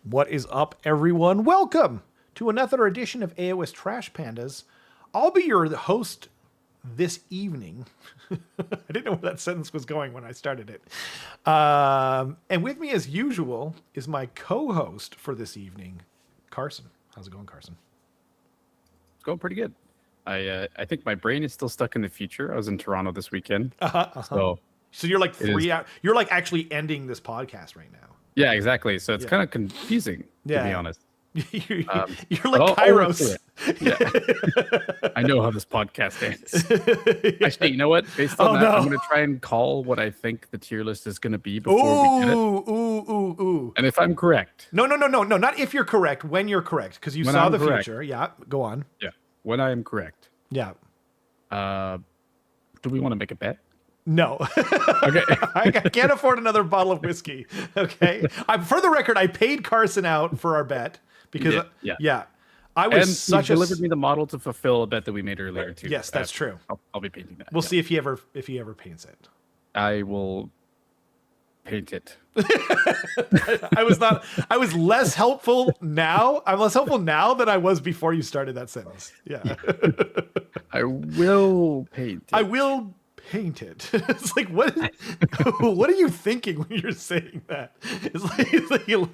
What is up, everyone? Welcome to another edition of AOS Trash Pandas. I'll be your host this evening. I didn't know where that sentence was going when I started it. And with me, as usual, is my co-host for this evening, Carson. How's it going, Carson? It's going pretty good. I think my brain is still stuck in the future. I was in Toronto this weekend. So you're like you're like actually ending this podcast right now. Yeah, exactly. So it's kind of confusing, to be honest. you're like Kairos. I know how this podcast ends. Actually, you know what? Based on that, I'm going to try and call what I think the tier list is going to be before we get it. Ooh. And if I'm correct. No. Not if you're correct. When you're correct. Because you saw the future. Yeah. Go on. Yeah. When I am correct. Yeah. Do we want to make a bet? No. Okay. I can't afford another bottle of whiskey. Okay. For the record, I paid Carson out for our bet because I was and he delivered me the model to fulfill a bet that we made earlier too. Yes, that's true. I'll be painting that. We'll see if he ever paints it. I will paint it. I was less helpful now. I'm less helpful now than I was before you started that sentence. Yeah. I will paint it. I will paint it. It's like, what are you thinking when you're saying that? It's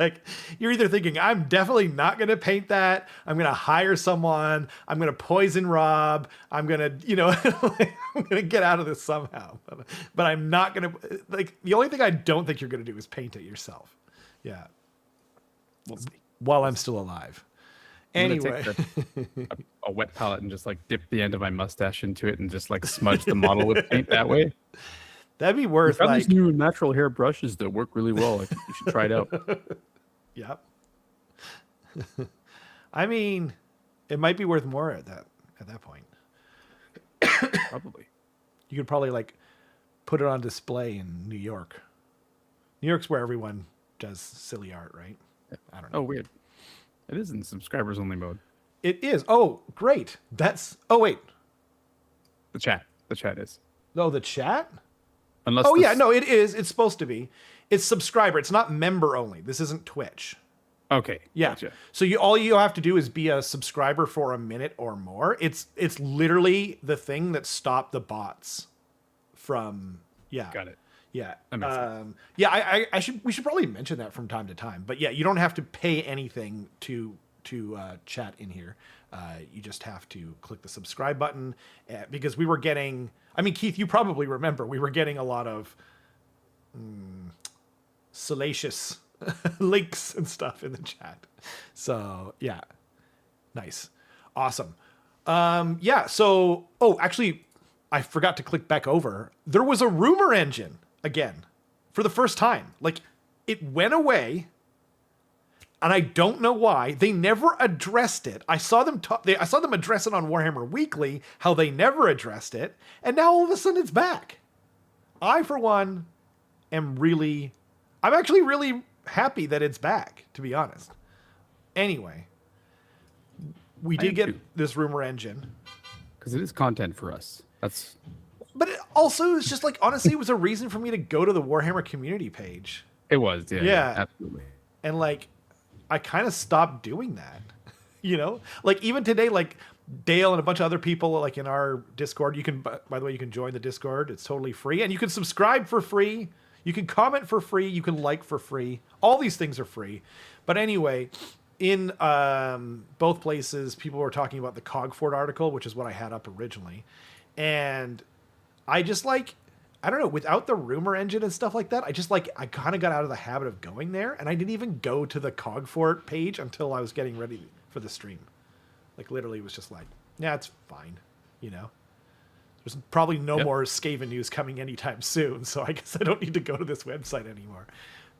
like you're either thinking, I'm definitely not going to paint that. I'm going to hire someone. I'm going to poison Rob. I'm going to, I'm going to get out of this somehow. But I'm not going to, the only thing I don't think you're going to do is paint it yourself. Yeah. While I'm still alive. Anyway, take a wet palette and just like dip the end of my mustache into it and just like smudge the model with paint that way. That'd be worth these new natural hair brushes that work really well. I think you should try it out. Yep. I mean, it might be worth more at that point. Probably. You could probably like put it on display in New York. New York's where everyone does silly art, right? Yeah. I don't know. Oh, weird. It is in subscribers only mode. It is. Oh, great. Wait. The chat is. Oh, the chat? Unless it is. It's supposed to be. It's subscriber. It's not member only. This isn't Twitch. Okay. Yeah. Gotcha. So all you have to do is be a subscriber for a minute or more. It's literally the thing that stopped the bots from. Yeah. Got it. Yeah. That makes sense. We should probably mention that from time to time. But yeah, you don't have to pay anything to chat in here. You just have to click the subscribe button because we were getting, I mean, Keith, you probably remember we were getting a lot of salacious links and stuff in the chat. So yeah, nice. Awesome. So, actually I forgot to click back over. There was a rumor engine again for the first time. Like, it went away and I don't know why. They never addressed it. I saw them address it on Warhammer Weekly, how they never addressed it, and now all of a sudden it's back. I, for one, I'm actually really happy that it's back, to be honest. Anyway, we did get this rumor engine. Because it is content for us. But it also is just like, honestly, it was a reason for me to go to the Warhammer community page. It was, yeah, absolutely. And like, I kind of stopped doing that, like even today, like Dale and a bunch of other people, like in our Discord, you can, by the way, you can join the Discord. It's totally free and you can subscribe for free. You can comment for free. You can like for free. All these things are free. But anyway, in both places, people were talking about the Cogfort article, which is what I had up originally. And I just like, I don't know, without the rumor engine and stuff like that, I kind of got out of the habit of going there. And I didn't even go to the Cogfort page until I was getting ready for the stream. Like literally it was just like, yeah, it's fine. There's probably no more Skaven news coming anytime soon. So I guess I don't need to go to this website anymore.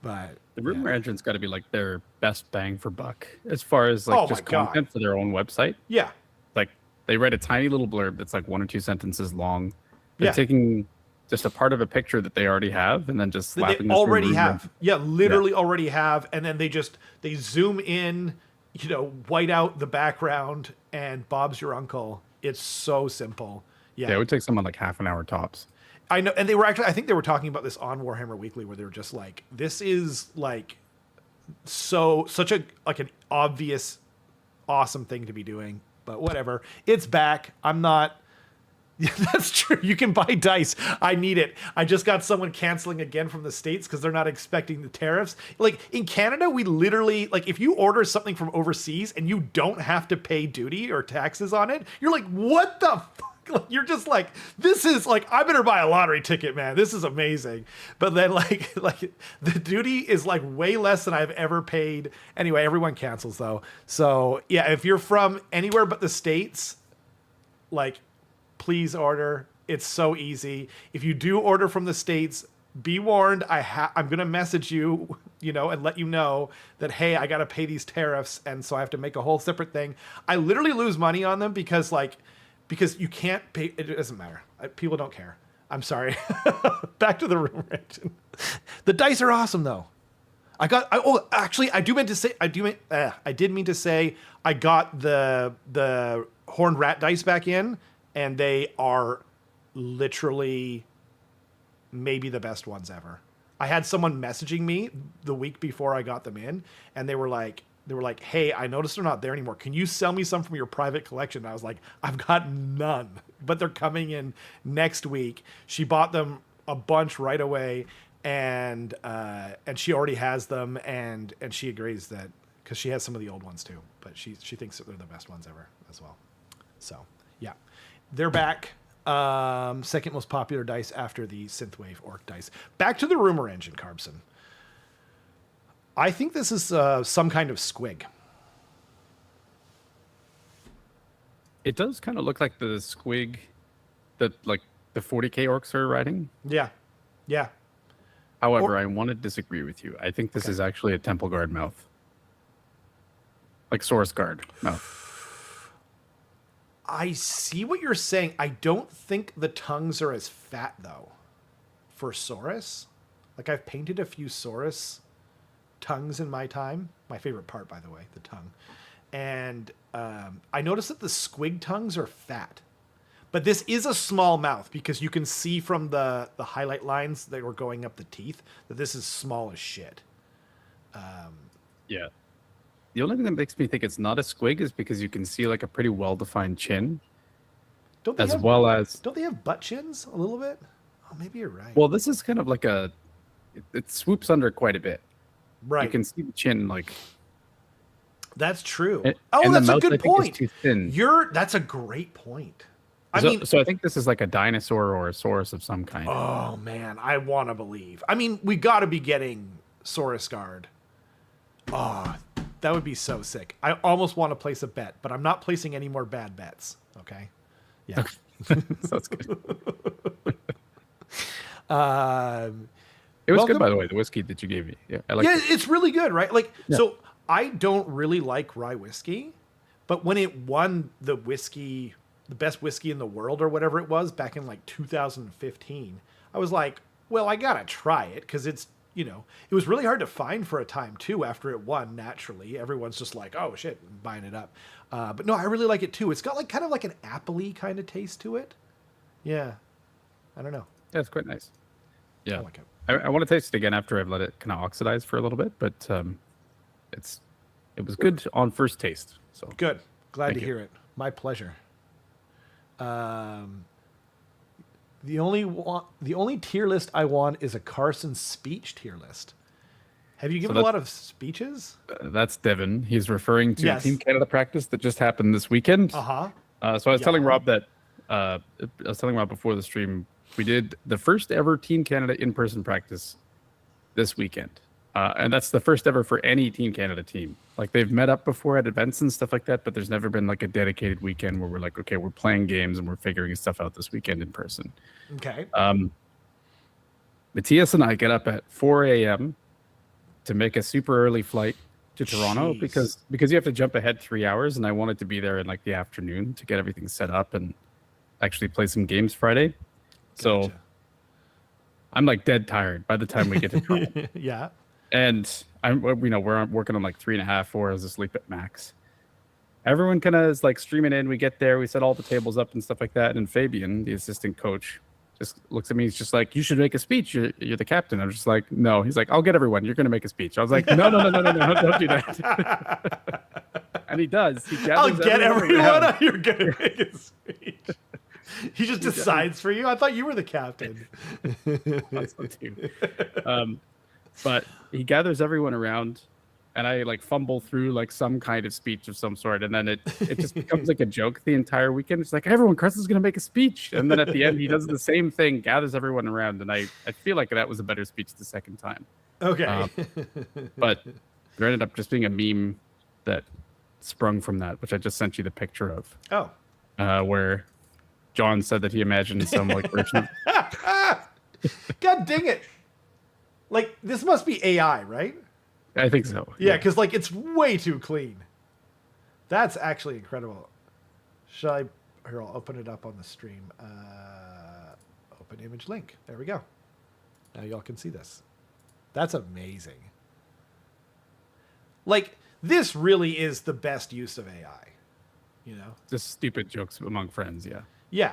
But the rumor engine's got to be like their best bang for buck as far as like just content for their own website. Yeah. Like they write a tiny little blurb that's like 1 or 2 sentences long. They're taking just a part of a picture that they already have and then just slapping they already have. Yeah, literally already have. And then they zoom in, white out the background and Bob's your uncle. It's so simple. Yeah. It would take someone like half an hour tops. I know. And they were actually, I think they were talking about this on Warhammer Weekly where they were just like, this is like such a like an obvious awesome thing to be doing, but whatever. It's back. I'm not. Yeah, that's true. You can buy dice. I need it. I just got someone canceling again from the States because they're not expecting the tariffs. Like in Canada, we literally, like if you order something from overseas and you don't have to pay duty or taxes on it, you're like, what the fuck? Like, you're just like, this is like, I better buy a lottery ticket, man. This is amazing. But then like the duty is like way less than I've ever paid. Anyway, everyone cancels though. So yeah, if you're from anywhere but the States, like, please order. It's so easy. If you do order from the States, be warned. I'm going to message you, and let you know that, hey, I got to pay these tariffs. And so I have to make a whole separate thing. I literally lose money on them because you can't pay. It doesn't matter. People don't care. I'm sorry. Back to the rumor engine. The dice are awesome though. I did mean to say I got the horned rat dice back in. And they are literally maybe the best ones ever. I had someone messaging me the week before I got them in, and they were like, hey, I noticed they're not there anymore. Can you sell me some from your private collection? And I was like, I've got none, but they're coming in next week. She bought them a bunch right away, and she already has them, and she agrees that because she has some of the old ones too, but she thinks that they're the best ones ever as well. So yeah. They're back. Second most popular dice after the Synthwave Orc dice. Back to the rumor engine, Carbson. I think this is some kind of squig. It does kind of look like the squig that like the 40k orcs are riding. Yeah. Yeah. However, I want to disagree with you. I think this is actually a Temple Guard mouth. Like Saurus Guard mouth. I see what you're saying. I don't think the tongues are as fat, though, for Saurus. Like, I've painted a few Saurus tongues in my time. My favorite part, by the way, the tongue. And I noticed that the squig tongues are fat. But this is a small mouth because you can see from the highlight lines that were going up the teeth that this is small as shit. Yeah. The only thing that makes me think it's not a squig is because you can see like a pretty well-defined chin. Don't they have butt chins a little bit? Oh, maybe you're right. Well, this is kind of like it swoops under quite a bit. Right. You can see the chin like. That's true. And that's the a good mouth, I think, point. is too thin. That's a great point. So I think this is like a dinosaur or a Saurus of some kind. Oh man, I want to believe. I mean, we got to be getting Saurus Guard. Oh, that would be so sick. I almost want to place a bet, but I'm not placing any more bad bets. Okay. Yeah. That's good. It was good, by the way, the whiskey that you gave me. Yeah, I like it. It's really good, right? Like, so I don't really like rye whiskey, but when it won the best whiskey in the world or whatever it was back in like 2015, I was like, well, I got to try it because it's, it was really hard to find for a time too after it won. Naturally, everyone's just like, oh shit, I'm buying it up. But no, I really like it too. It's got like kind of like an appley kind of taste to it. Yeah. I don't know. Yeah, it's quite nice. Yeah. I like it. I want to taste it again after I've let it kind of oxidize for a little bit, but it was good on first taste. So good. Glad to hear it. My pleasure. The only tier list I want is a Carson speech tier list. Have you given a lot of speeches? That's Devin. He's referring to Team Canada practice that just happened this weekend. So I was telling Rob that before the stream, we did the first ever Team Canada in-person practice this weekend. And that's the first ever for any Team Canada team. Like they've met up before at events and stuff like that, but there's never been like a dedicated weekend where we're like, okay, we're playing games and we're figuring stuff out this weekend in person. Okay. Matthias and I get up at 4 a.m. to make a super early flight to Toronto because you have to jump ahead 3 hours, and I wanted to be there in like the afternoon to get everything set up and actually play some games Friday. Gotcha. So I'm like dead tired by the time we get to Toronto. Yeah. And we're working on like 3.5, 4 hours of sleep at max. Everyone kind of is like streaming in. We get there, we set all the tables up and stuff like that. And Fabian, the assistant coach, just looks at me. He's just like, you should make a speech. You're the captain. I'm just like, no. He's like, I'll get everyone. You're going to make a speech. I was like, no, don't do that. And he does. I'll get everyone. You're going to make a speech. He just decides for you. I thought you were the captain. But he gathers everyone around, and I like fumble through like some kind of speech of some sort, and then it just becomes like a joke the entire weekend. It's like, everyone, Carson's gonna make a speech, and then at the end he does the same thing, gathers everyone around, and I feel like that was a better speech the second time. Okay. But there ended up just being a meme that sprung from that, which I just sent you the picture of. Oh. Where John said that he imagined some like version of... God dang it. Like, this must be AI, right? I think so. Yeah, because like it's way too clean. That's actually incredible. Shall I? Here, I'll open it up on the stream. Open image link. There we go. Now y'all can see this. That's amazing. Like, this really is the best use of AI. You know? Just stupid jokes among friends, yeah. Yeah.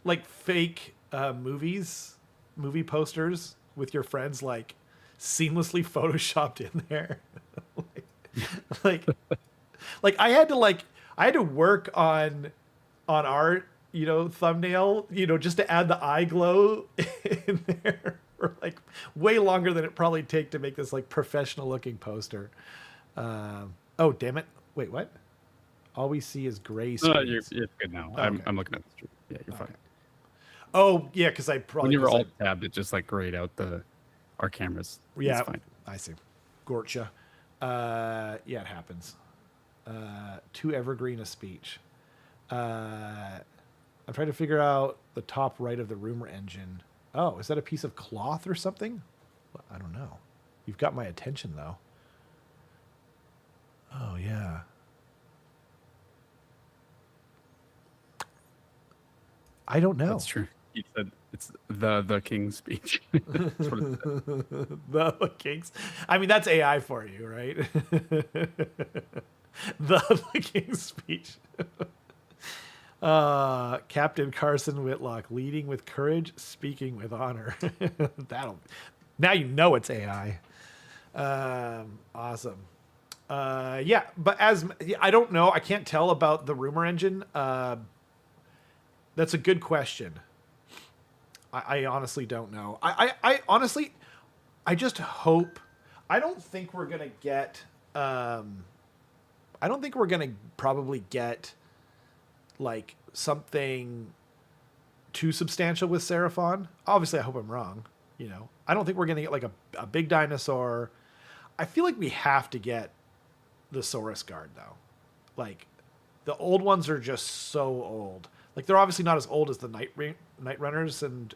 Like fake movie posters with your friends, like seamlessly photoshopped in there. like I had to work on our, thumbnail, just to add the eye glow in there for like way longer than it probably take to make this like professional looking poster. Oh, damn it. Wait, what? All we see is gray screens. You're good now. Oh, okay. I'm looking at the stream. Yeah, you're fine. Oh, yeah, because I probably... When you were alt-tabbed, it just like grayed out our cameras. Yeah, it's fine. I see. Gorcha. Yeah, it happens. Too evergreen a speech. I'm trying to figure out the top right of the rumor engine. Oh, is that a piece of cloth or something? Well, I don't know. You've got my attention, though. Oh, yeah. I don't know. That's true. He said it's the king's speech. That's what it said. The king's. I mean, that's AI for you, right? the king's speech. Captain Carson Whitlock, leading with courage, speaking with honor. Now you know it's AI. Awesome. Yeah, but I don't know. I can't tell about the rumor engine. That's a good question. I honestly don't know. I honestly, I just hope. I don't think we're gonna get. I don't think we're gonna probably get like something too substantial with Seraphon. Obviously, I hope I'm wrong. I don't think we're gonna get like a big dinosaur. I feel like we have to get the Saurus Guard though. Like, the old ones are just so old. Like, they're obviously not as old as the Night Runners and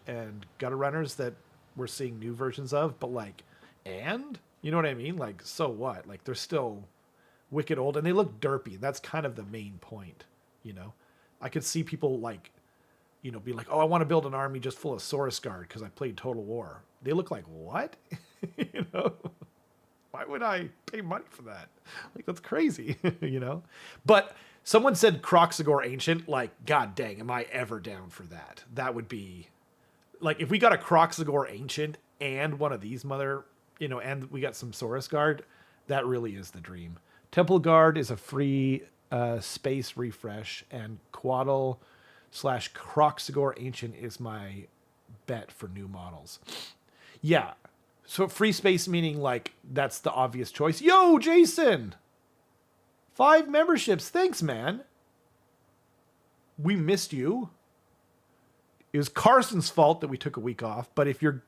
Gutter Runners that we're seeing new versions of, but like, and you know what I mean? Like, so what? Like, they're still wicked old and they look derpy. That's kind of the main point. I could see people like, be like, oh, I want to build an army just full of Saurus Guard because I played Total War. They look like, what? Why would I pay money for that? Like, that's crazy, But someone said Croxagore Ancient. Like, god dang, am I ever down for that? That would be... Like, if we got a Croxagore Ancient and one of these and we got some Saurus Guard, that really is the dream. Temple Guard is a free space refresh, and Quaddle/Croxagore Ancient is my bet for new models. Yeah. So free space meaning, like, that's the obvious choice. Yo, Jason! 5 memberships. Thanks, man. We missed you. It was Carson's fault that we took a week off, but if you're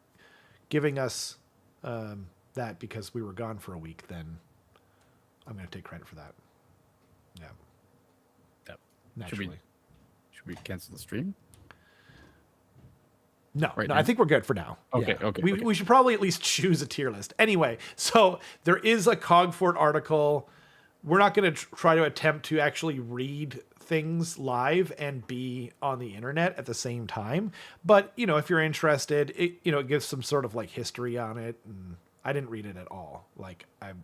giving us that because we were gone for a week, then I'm going to take credit for that. Yeah. Yep. Naturally. Should we cancel the stream? No, I think we're good for now. Okay, yeah. okay, We should probably at least choose a tier list. Anyway, so there is a Cogfort article. We're not going to try to attempt to actually read things live and be on the internet at the same time. But, if you're interested, it gives some sort of like history on it. And I didn't read it at all. Like, I'm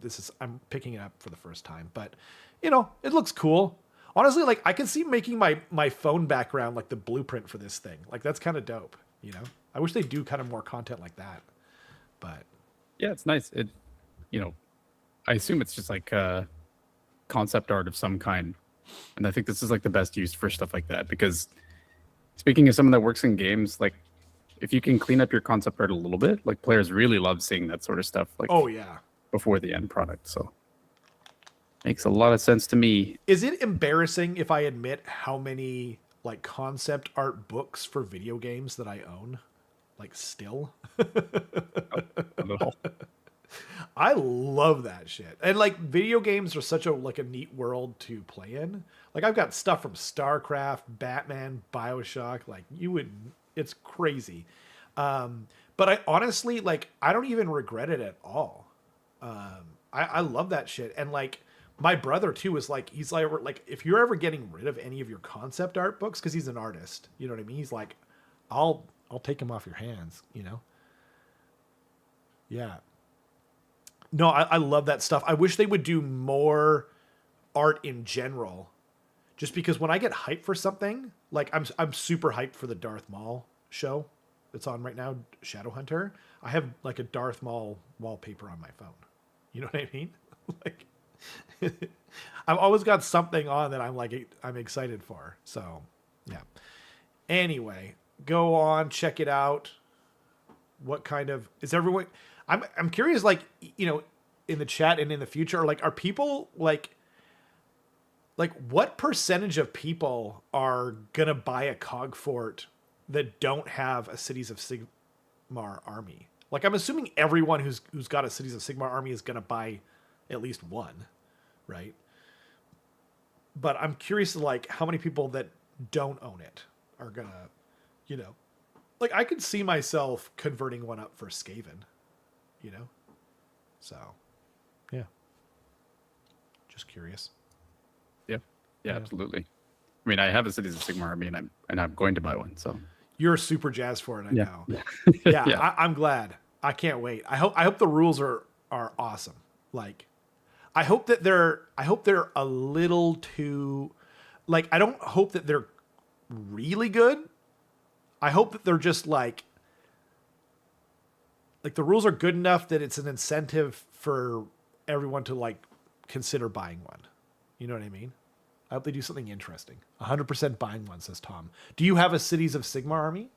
picking it up for the first time, but it looks cool. Honestly, like, I can see making my phone background like the blueprint for this thing. Like, that's kind of dope. You know, I wish they do kind of more content like that. But yeah, it's nice. It, you know, I assume it's just like concept art of some kind, and I think this is like the best use for stuff like that. Because speaking of someone that works in games, like if you can clean up your concept art a little bit, like players really love seeing that sort of stuff. Like, oh yeah, before the end product. So makes a lot of sense to me. Is it embarrassing if I admit how many like concept art books for video games that I own? Like still? I love that shit. And like video games are such a neat world to play in. Like I've got stuff from StarCraft, Batman, BioShock, like it's crazy. But I honestly like I don't even regret it at all. I love that shit. And like my brother too is like he's like if you're ever getting rid of any of your concept art books, because he's an artist, you know what I mean? He's like, I'll take them off your hands, you know? Yeah. No, I love that stuff. I wish they would do more art in general. Just because when I get hyped for something, like I'm super hyped for the Darth Maul show that's on right now, Shadowhunter. I have like a Darth Maul wallpaper on my phone. You know what I mean? Like I've always got something on that I'm excited for. So, yeah. Anyway, go on, check it out. What kind of is everyone? I'm curious, like, you know, in the chat and in the future, like, are people like what percentage of people are gonna buy a Cogfort that don't have a Cities of Sigmar army? Like, I'm assuming everyone who's got a Cities of Sigmar army is gonna buy at least one, right? But I'm curious, like, how many people that don't own it are gonna, you know, like, I could see myself converting one up for Skaven, you know? So, yeah. Just curious. Yeah, absolutely. I mean, I have a Cities of Sigmar army, and I'm going to buy one. So you're super jazzed for it, I know. Yeah, yeah. I'm glad. I can't wait. I hope the rules are awesome. Like, I hope they're a little too, like, I don't hope that they're really good. I hope that they're just like the rules are good enough that it's an incentive for everyone to like consider buying one. You know what I mean? I hope they do something interesting. 100% buying one, says Tom. Do you have a Cities of Sigmar army?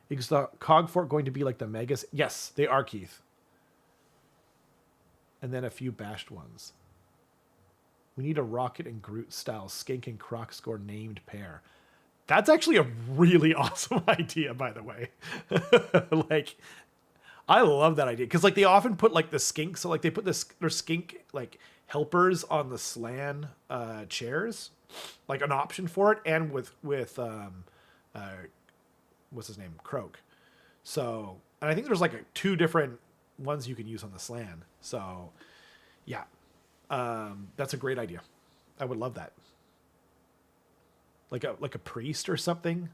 Is the Cogfort going to be like the Megas? Yes, they are, Keith. And then a few bashed ones. We need a Rocket and Groot style Skink and Croc score named pair. That's actually a really awesome idea, by the way. Like, I love that idea because like they often put like the skink, so like they put their skink like helpers on the slan chairs, like an option for it, and with what's his name, Croak. So, and I think there's like two different ones you can use on the slan. So, yeah, that's a great idea. I would love that. Like a priest or something.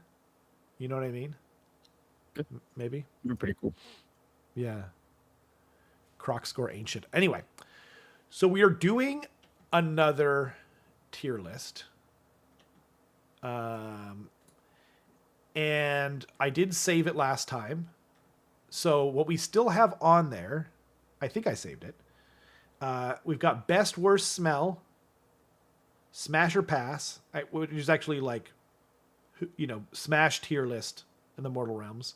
You know what I mean? Good. Maybe. It'd be pretty cool. Yeah. Croc score ancient. Anyway, so we are doing another tier list. And I did save it last time. So what we still have on there, I think I saved it. We've got best worst smell, smash or pass, which is actually like, you know, smash tier list in the Mortal Realms.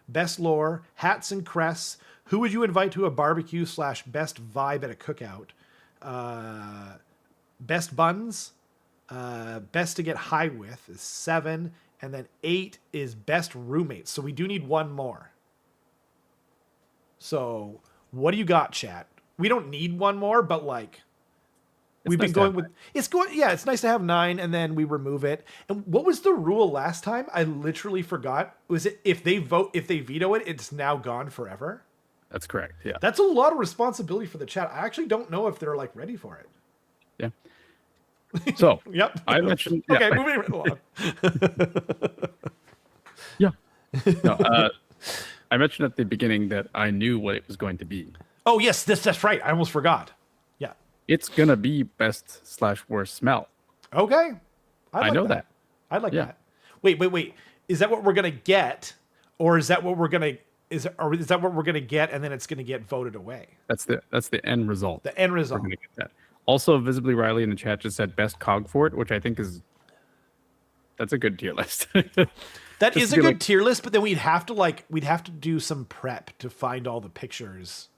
Best lore, hats and crests. Who would you invite to a barbecue / best vibe at a cookout? Best buns. Best to get high with is 7. And then 8 is best roommates. So we do need one more. So what do you got, chat? We don't need one more, but like we've been going with it's nice to have 9 and then we remove it. And what was the rule last time? I literally forgot. Was it if they veto it, it's now gone forever? That's correct. Yeah. That's a lot of responsibility for the chat. I actually don't know if they're like ready for it. Yeah. So yep. I mentioned okay, moving right along. Yeah. No, I mentioned at the beginning that I knew what it was going to be. Oh yes, that's right. I almost forgot. Yeah. It's gonna be best / worst smell. Okay. I know that. I like that. Wait. Is that what we're gonna get? Or is that what we're gonna is that what we're gonna get, and then it's gonna get voted away? That's the end result. The end result. We're gonna get that. Also, visibly Riley in the chat just said best Cogfort, which I think that's a good tier list. That is a good tier list, but then we'd have to do some prep to find all the pictures.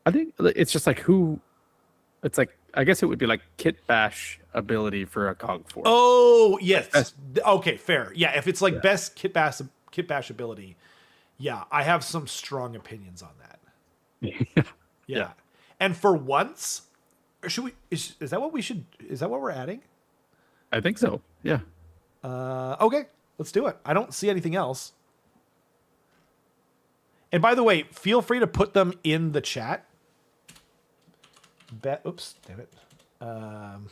I think it's just like who. It's like I guess it would be like kit bash ability for a Cogfort. Oh yes, okay, fair. Yeah, if it's like best kit bash ability, yeah, I have some strong opinions on that. Yeah. And for once, should we? Is that what we should? Is that what we're adding? I think so. Yeah. Okay, let's do it. I don't see anything else. And by the way, feel free to put them in the chat. Oops, damn it. I'm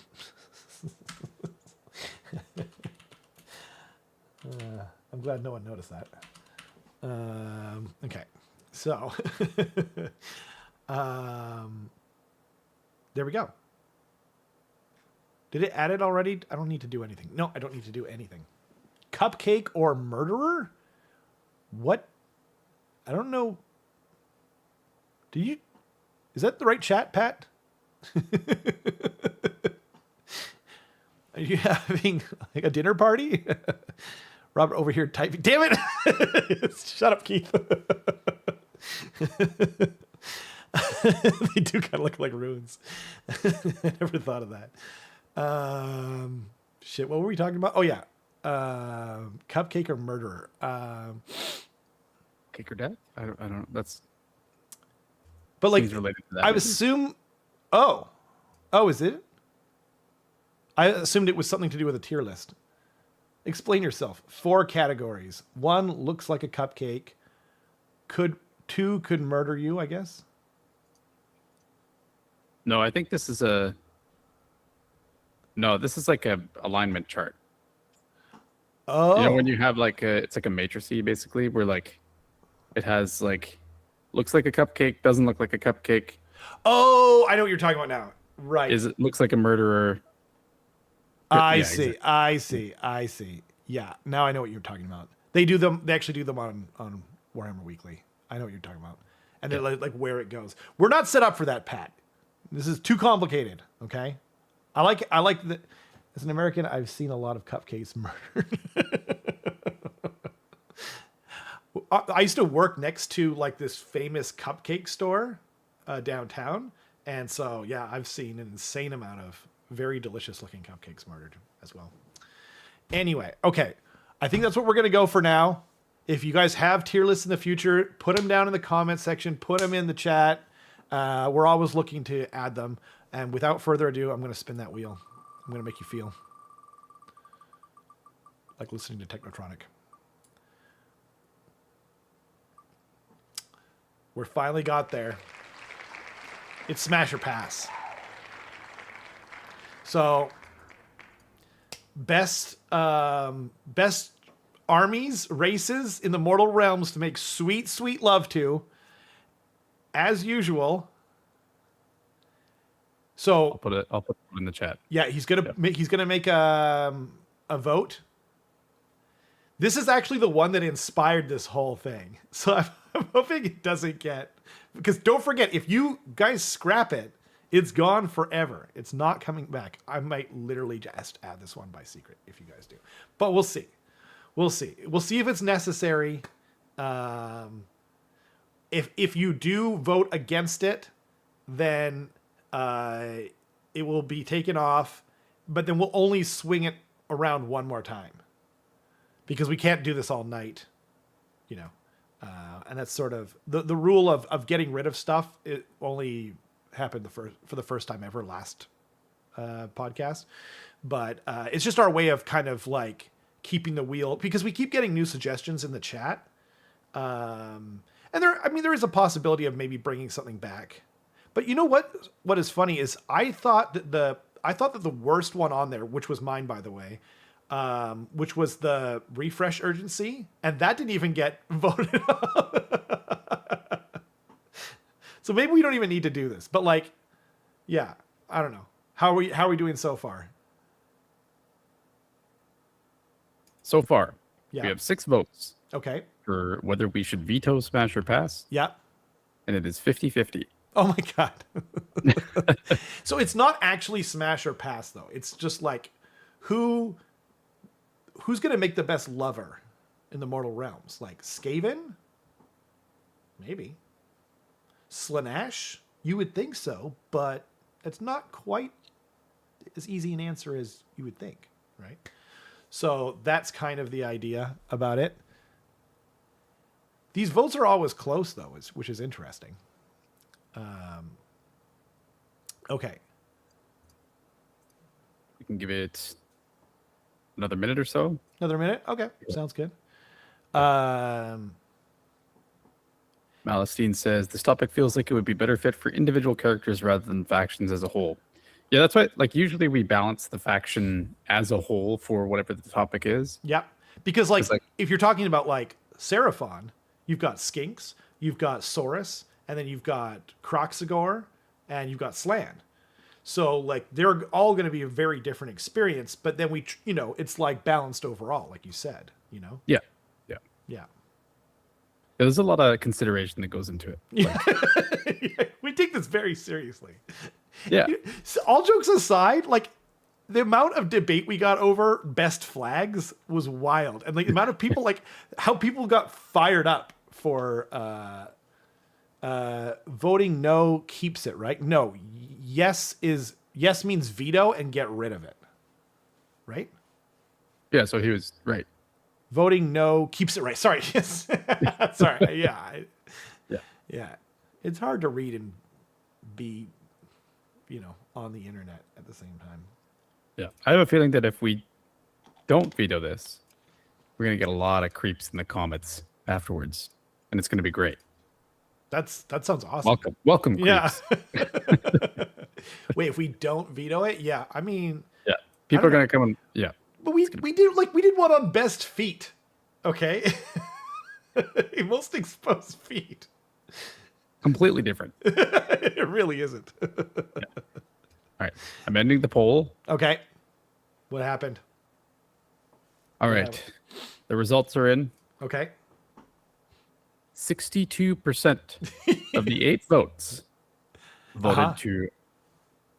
glad no one noticed that. Okay, so there we go. Did it add it already? I don't need to do anything. No, I don't need to do anything. Cupcake or murderer? What? I don't know. Is that the right chat, Pat? Are you having like a dinner party? Robert over here typing. Damn it! Shut up, Keith. They do kind of look like runes. I never thought of that. Shit, what were we talking about? Oh yeah. Cupcake or murderer? Cake or death? I don't. That's. But like, related to that, I assume. Oh, is it? I assumed it was something to do with a tier list. Explain yourself. 4 categories. 1 looks like a cupcake. 2 could murder you, I guess. No, I think this is this is like a alignment chart. Oh. You know when you have like it's like a matrice basically, where like it has like looks like a cupcake, doesn't look like a cupcake. Oh, I know what you're talking about now. Right. It looks like a murderer. I see. Exactly. I see. Yeah. Now I know what you're talking about. They actually do them on Warhammer Weekly. I know what you're talking about. And they're like where it goes. We're not set up for that, Pat. This is too complicated. Okay. I like that. As an American, I've seen a lot of cupcakes murdered. I used to work next to like this famous cupcake store downtown. And so, yeah, I've seen an insane amount of very delicious looking cupcakes murdered as well. Anyway, okay. I think that's what we're going to go for now. If you guys have tier lists in the future, put them down in the comment section, put them in the chat. We're always looking to add them. And without further ado, I'm going to spin that wheel. I'm going to make you feel like listening to Technotronic. We're finally got there. It's smash or pass. So, best armies, races in the mortal realms to make sweet, sweet love to. As usual. So I'll put it in the chat. Yeah, he's gonna make a vote. This is actually the one that inspired this whole thing. So I'm hoping it doesn't get, because don't forget, if you guys scrap it, it's gone forever. It's not coming back. I might literally just add this one by secret if you guys do, but we'll see. We'll see if it's necessary. If you do vote against it, then it will be taken off, but then we'll only swing it around one more time because we can't do this all night, you know. And that's sort of the rule of getting rid of stuff. It only happened for the first time ever last podcast, but it's just our way of kind of like keeping the wheel, because we keep getting new suggestions in the chat. And there is a possibility of maybe bringing something back. But you know what is funny is I thought that the worst one on there, which was mine, by the way, which was the refresh urgency, and that didn't even get voted on. So maybe we don't even need to do this. But like, yeah, I don't know. How are we doing so far? So far, yeah, we have 6 votes. Okay. for whether we should veto, smash, or pass. Yeah. And it is 50-50. Oh my God. So it's not actually smash or pass though. It's just like who's going to make the best lover in the mortal realms? Like Skaven? Maybe. Slaanesh? You would think so, but it's not quite as easy an answer as you would think, right? So that's kind of the idea about it. These votes are always close, though, which is interesting. Okay. We can give it another minute or so. Another minute? Okay. Yeah. Sounds good. Malistine says, this topic feels like it would be better fit for individual characters rather than factions as a whole. Yeah, that's why, like, usually we balance the faction as a whole for whatever the topic is. Yeah. Because, like, if you're talking about, like, Seraphon, you've got Skinks, you've got Saurus, and then you've got Kroxigor, and you've got Slan. So, like, they're all going to be a very different experience, but then we, it's, like, balanced overall, like you said, Yeah. Yeah. There's a lot of consideration that goes into it. Yeah. We take this very seriously. Yeah. So all jokes aside, like the amount of debate we got over best flags was wild. And like the amount of people, like how people got fired up for voting no keeps it, right? No, yes means veto and get rid of it. Right? Yeah, so he was right. Voting no keeps it right. Sorry. Yes. Sorry. Yeah. Yeah. It's hard to read and be, on the internet at the same time. Yeah. I have a feeling that if we don't veto this, we're going to get a lot of creeps in the comments afterwards. And it's going to be great. That sounds awesome. Welcome. Creeps. Yeah. Wait, if we don't veto it? Yeah. I mean. Yeah. People are going to come and. Yeah. But we did one on best feet, okay? Most exposed feet. Completely different. It really isn't. Yeah. All right, I'm ending the poll. Okay, what happened? All right, the results are in. Okay, 62% of the 8 votes voted to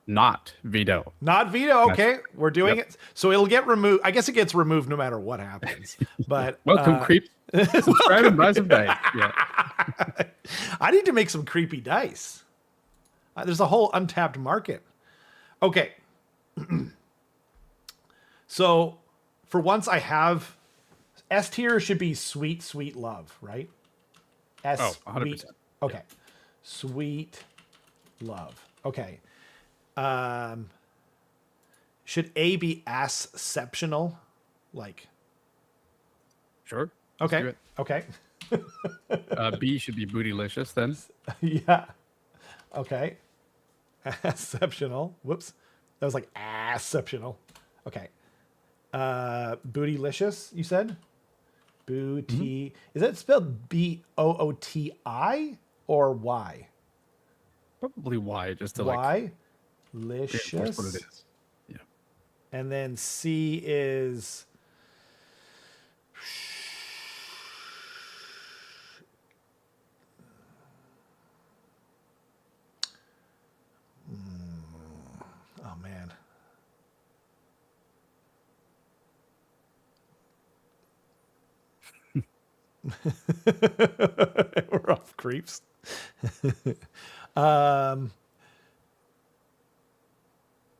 not veto. Not veto. Okay, we're doing it. So it'll get removed. I guess it gets removed no matter what happens. But welcome, creep. Subscribe and buy some dice. Yeah. I need to make some creepy dice. There's a whole untapped market. Okay. So for once, I have S tier should be sweet, sweet love, right? 100%. Okay. Yeah. Sweet love. Okay. Should A be asceptional? Like. Sure. Okay. Okay. B should be bootylicious then. Yeah. Okay. Asceptional. Whoops. That was like asceptional. Okay. Bootylicious, you said? Booty. Is that spelled B-O-O-T-I or Y? Probably Y, just to Y. Licious. That's what it is. Yeah. And then C is oh man. We're off creeps.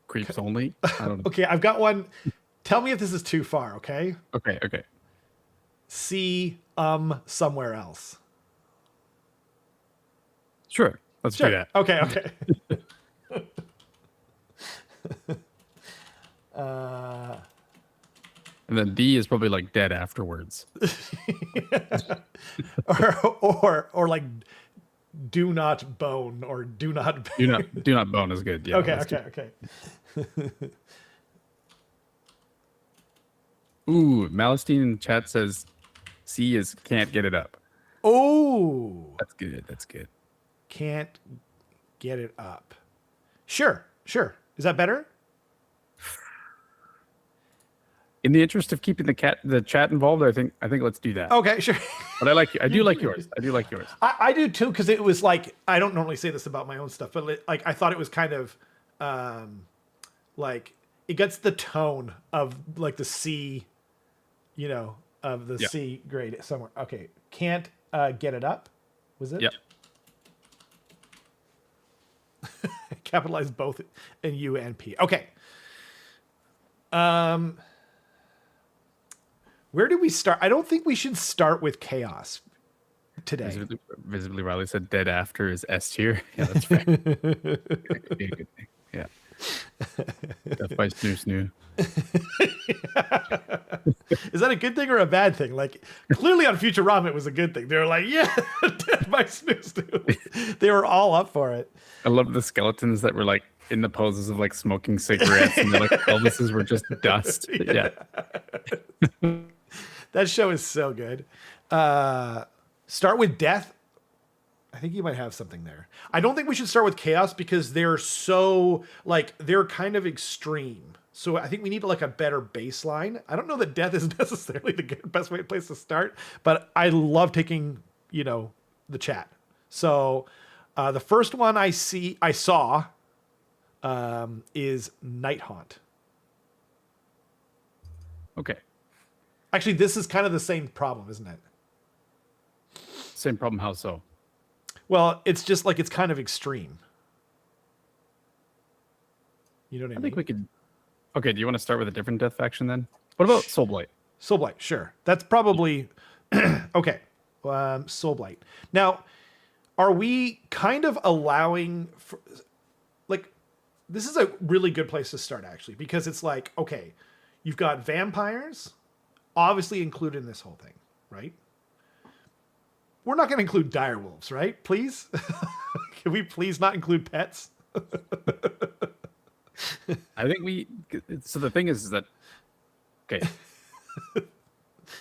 Creeps only? I don't know. Okay, I've got one. Tell me if this is too far, okay? Okay. See somewhere else. Sure. Let's do that. Okay. And then D is probably like dead afterwards. or like do not bone or do not do not bone is good. Yeah. Okay. Ooh, Malistine in the chat says C is can't get it up. Oh, that's good. Can't get it up. Sure. Is that better? in the interest of keeping the chat involved, I think let's do that. Okay, sure. But I do like yours. I do too, because it was like, I don't normally say this about my own stuff, but like I thought it was kind of like it gets the tone of like the C, of the C grade somewhere. Okay, can't get it up. Was it? Yep. Capitalize both in U and P. Okay. Where do we start? I don't think we should start with chaos today. Visibly Riley said dead after is S tier. Yeah, that's fair. Be a good thing. Yeah. Death by snoo. Is that a good thing or a bad thing? Like, clearly on Futurama it was a good thing. They were like, yeah, death by snoo. They were all up for it. I love the skeletons that were like in the poses of like smoking cigarettes and like Elvises were just dust. Yeah. That show is so good. Start with death. I think you might have something there. I don't think we should start with chaos because they're so like they're kind of extreme. So I think we need like a better baseline. I don't know that death is necessarily the best place to start, but I love taking, the chat. So the first one I saw is Nighthaunt. Okay. Actually, this is kind of the same problem, isn't it? Same problem. How so? Well, it's just like it's kind of extreme. You know what I mean? I think we could. Okay, do you want to start with a different death faction then? What about Soulblight? Soulblight, sure. That's probably okay. Soulblight. Now, are we kind of allowing like this is a really good place to start actually because it's like okay, you've got vampires, obviously included in this whole thing, right? We're not going to include direwolves, right? Please? Can we please not include pets? I think so the thing is that, okay.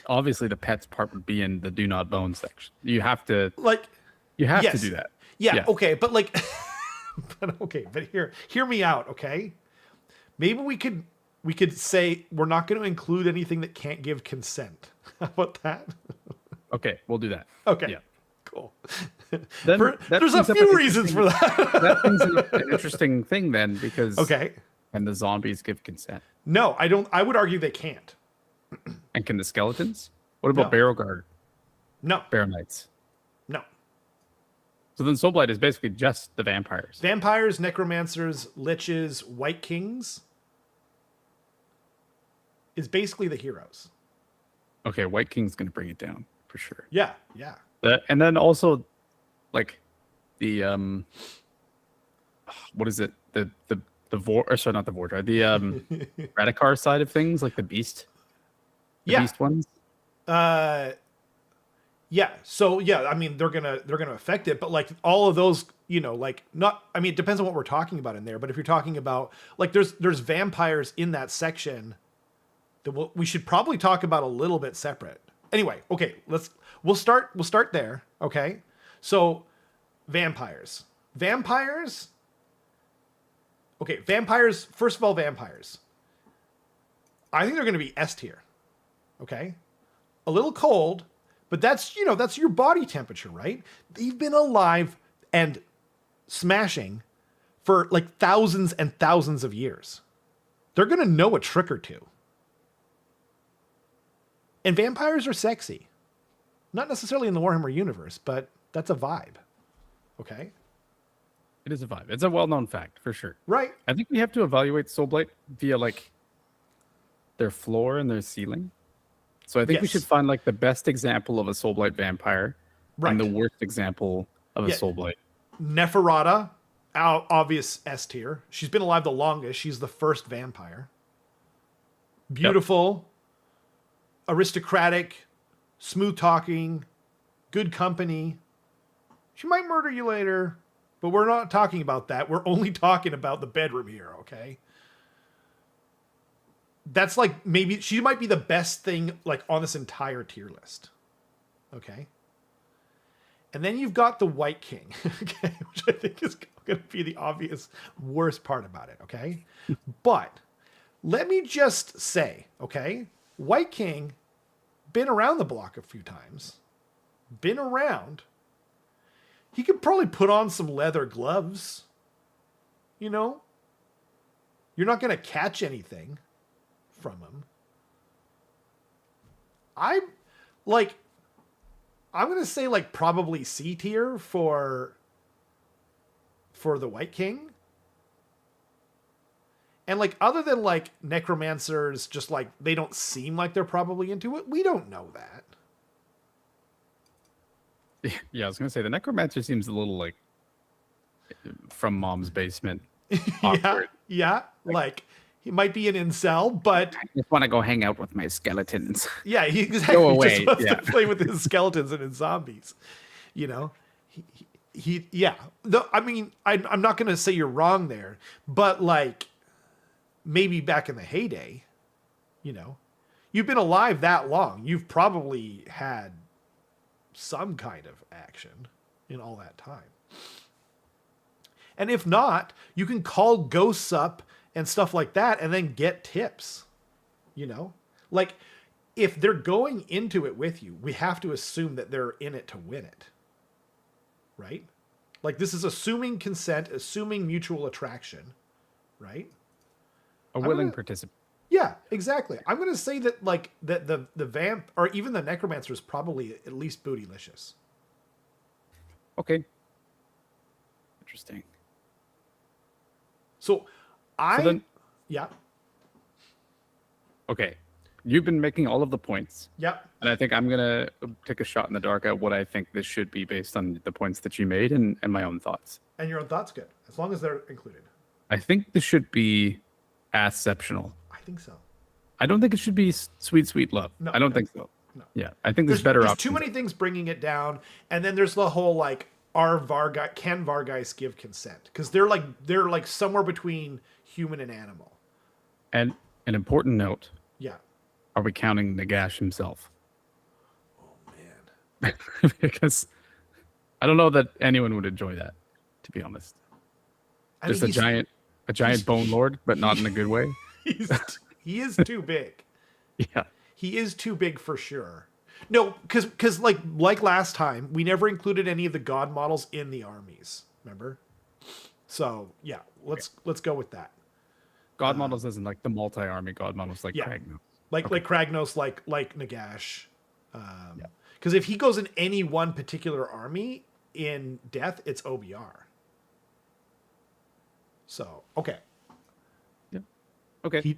Obviously the pets part would be in the do not bone section. You have to yes. to do that. Yeah. Okay. But like, but hear me out. Okay. Maybe we could say we're not going to include anything that can't give consent. How about that? Okay, we'll do that. Okay, yeah, cool. There's a few reasons for that. That thing's an interesting thing then, because can the zombies give consent? No, I don't. I would argue they can't. And can the skeletons? What about Barrow Guard? No. Barrow Knights? No. So then Soulblight is basically just the vampires. Vampires, necromancers, liches, white kings is basically the heroes. Okay, White King's going to bring it down. For sure. Yeah. And then also, like, the what is it? The sorry, not the Vordar. The Radikar side of things, like the Beast. Beast ones. Yeah. So yeah, I mean they're gonna affect it, but like all of those, like not. I mean, it depends on what we're talking about in there. But if you're talking about like there's vampires in that section that we should probably talk about a little bit separate. Anyway, okay, we'll start there, okay? So vampires. Okay, vampires, first of all, vampires. I think they're going to be S tier. Okay? A little cold, but that's your body temperature, right? They've been alive and smashing for like thousands and thousands of years. They're going to know a trick or two. And vampires are sexy. Not necessarily in the Warhammer universe, but that's a vibe. Okay? It is a vibe. It's a well-known fact, for sure. Right. I think we have to evaluate Soulblight via, like, their floor and their ceiling. So I think we should find, like, the best example of a Soulblight vampire and the worst example of a Soulblight. Neferata, obvious S tier. She's been alive the longest. She's the first vampire. Beautiful. Yep. Aristocratic, smooth talking, good company. She might murder you later, but we're not talking about that. We're only talking about the bedroom here, okay? That's like maybe she might be the best thing like on this entire tier list. Okay? And then you've got the White King, okay, which I think is going to be the obvious worst part about it, okay? But let me just say, okay? White King, been around the block a few times. Been around. He could probably put on some leather gloves. You know? You're not going to catch anything from him. I'm going to say like probably C tier for the White King. And like other than like necromancers, just like they don't seem like they're probably into it. We don't know that. Yeah, I was gonna say the necromancer seems a little like from mom's basement. Awkward. Yeah. Like he might be an incel, but I just want to go hang out with my skeletons. Yeah, he exactly go away. just wants to play with his skeletons and his zombies. You know, he yeah. I mean, I'm not gonna say you're wrong there, but like maybe back in the heyday, you know, you've been alive that long, you've probably had some kind of action in all that time. And if not, you can call ghosts up and stuff like that and then get tips, you know? Like, if they're going into it with you, we have to assume that they're in it to win it, right? Like, this is assuming consent, assuming mutual attraction, right? A willing participant. Yeah, exactly. I'm going to say that like that the vamp or even the necromancer is probably at least bootylicious. Okay. Interesting. So yeah. Okay. You've been making all of the points. Yep. And I think I'm going to take a shot in the dark at what I think this should be based on the points that you made and my own thoughts. And your own thoughts, good. As long as they're included. I think this should be exceptional. I think so. I don't think it should be sweet, sweet love. No, I don't think so. No. Yeah, I think there's better options. There's too many things bringing it down, and then there's the whole like, can Vargeist give consent? Because they're like somewhere between human and animal. And an important note. Yeah. Are we counting Nagash himself? Oh man. Because I don't know that anyone would enjoy that, to be honest. Just a giant bone lord, but not in a good way. He is too big. Yeah. He is too big for sure. No, because like last time, we never included any of the god models in the armies. Remember? So yeah, let's go with that. God models isn't like the multi-army god models like Kragnos. Like Kragnos, like Nagash. Because if he goes in any one particular army in death, it's OBR. So okay. Yeah. Okay.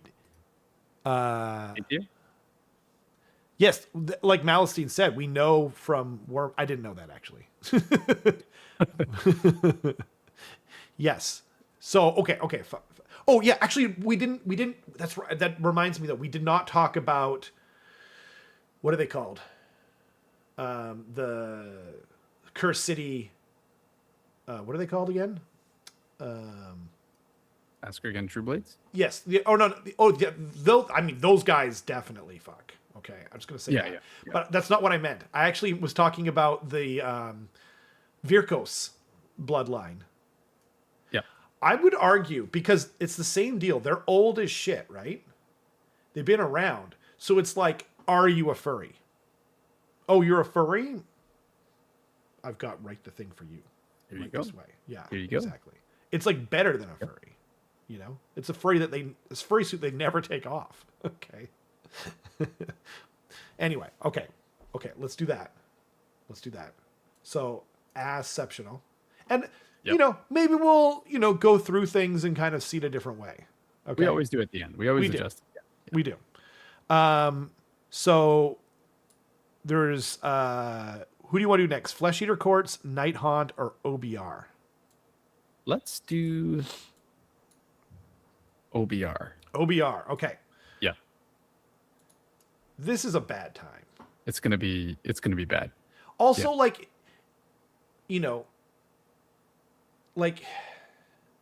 Yes, like Malastine said, we know from I didn't know that actually. Yes. So okay. Oh yeah, actually we didn't. That's right. That reminds me that we did not talk about what are they called? The Curse City. What are they called again? Asker again, True Blades? Yes. Those guys definitely fuck. Okay, I'm just gonna say that. Yeah. But that's not what I meant. I actually was talking about the Virkos bloodline. Yeah. I would argue because it's the same deal. They're old as shit, right? They've been around, so it's like, are you a furry? Oh, you're a furry? I've got the thing for you. Here you go. This way. Yeah. Here you go. Exactly. It's like better than a furry. You know, it's a furry suit they never take off. Okay. Anyway, okay, let's do that. So, exceptional, and you know, maybe we'll go through things and kind of see it a different way. Okay, we always do at the end. We always adjust. Yeah. We do. So there's who do you want to do next? Flesh Eater Courts, Nighthaunt, or OBR? Let's do OBR. OBR. Okay. Yeah. This is a bad time. It's gonna be bad. Also, like,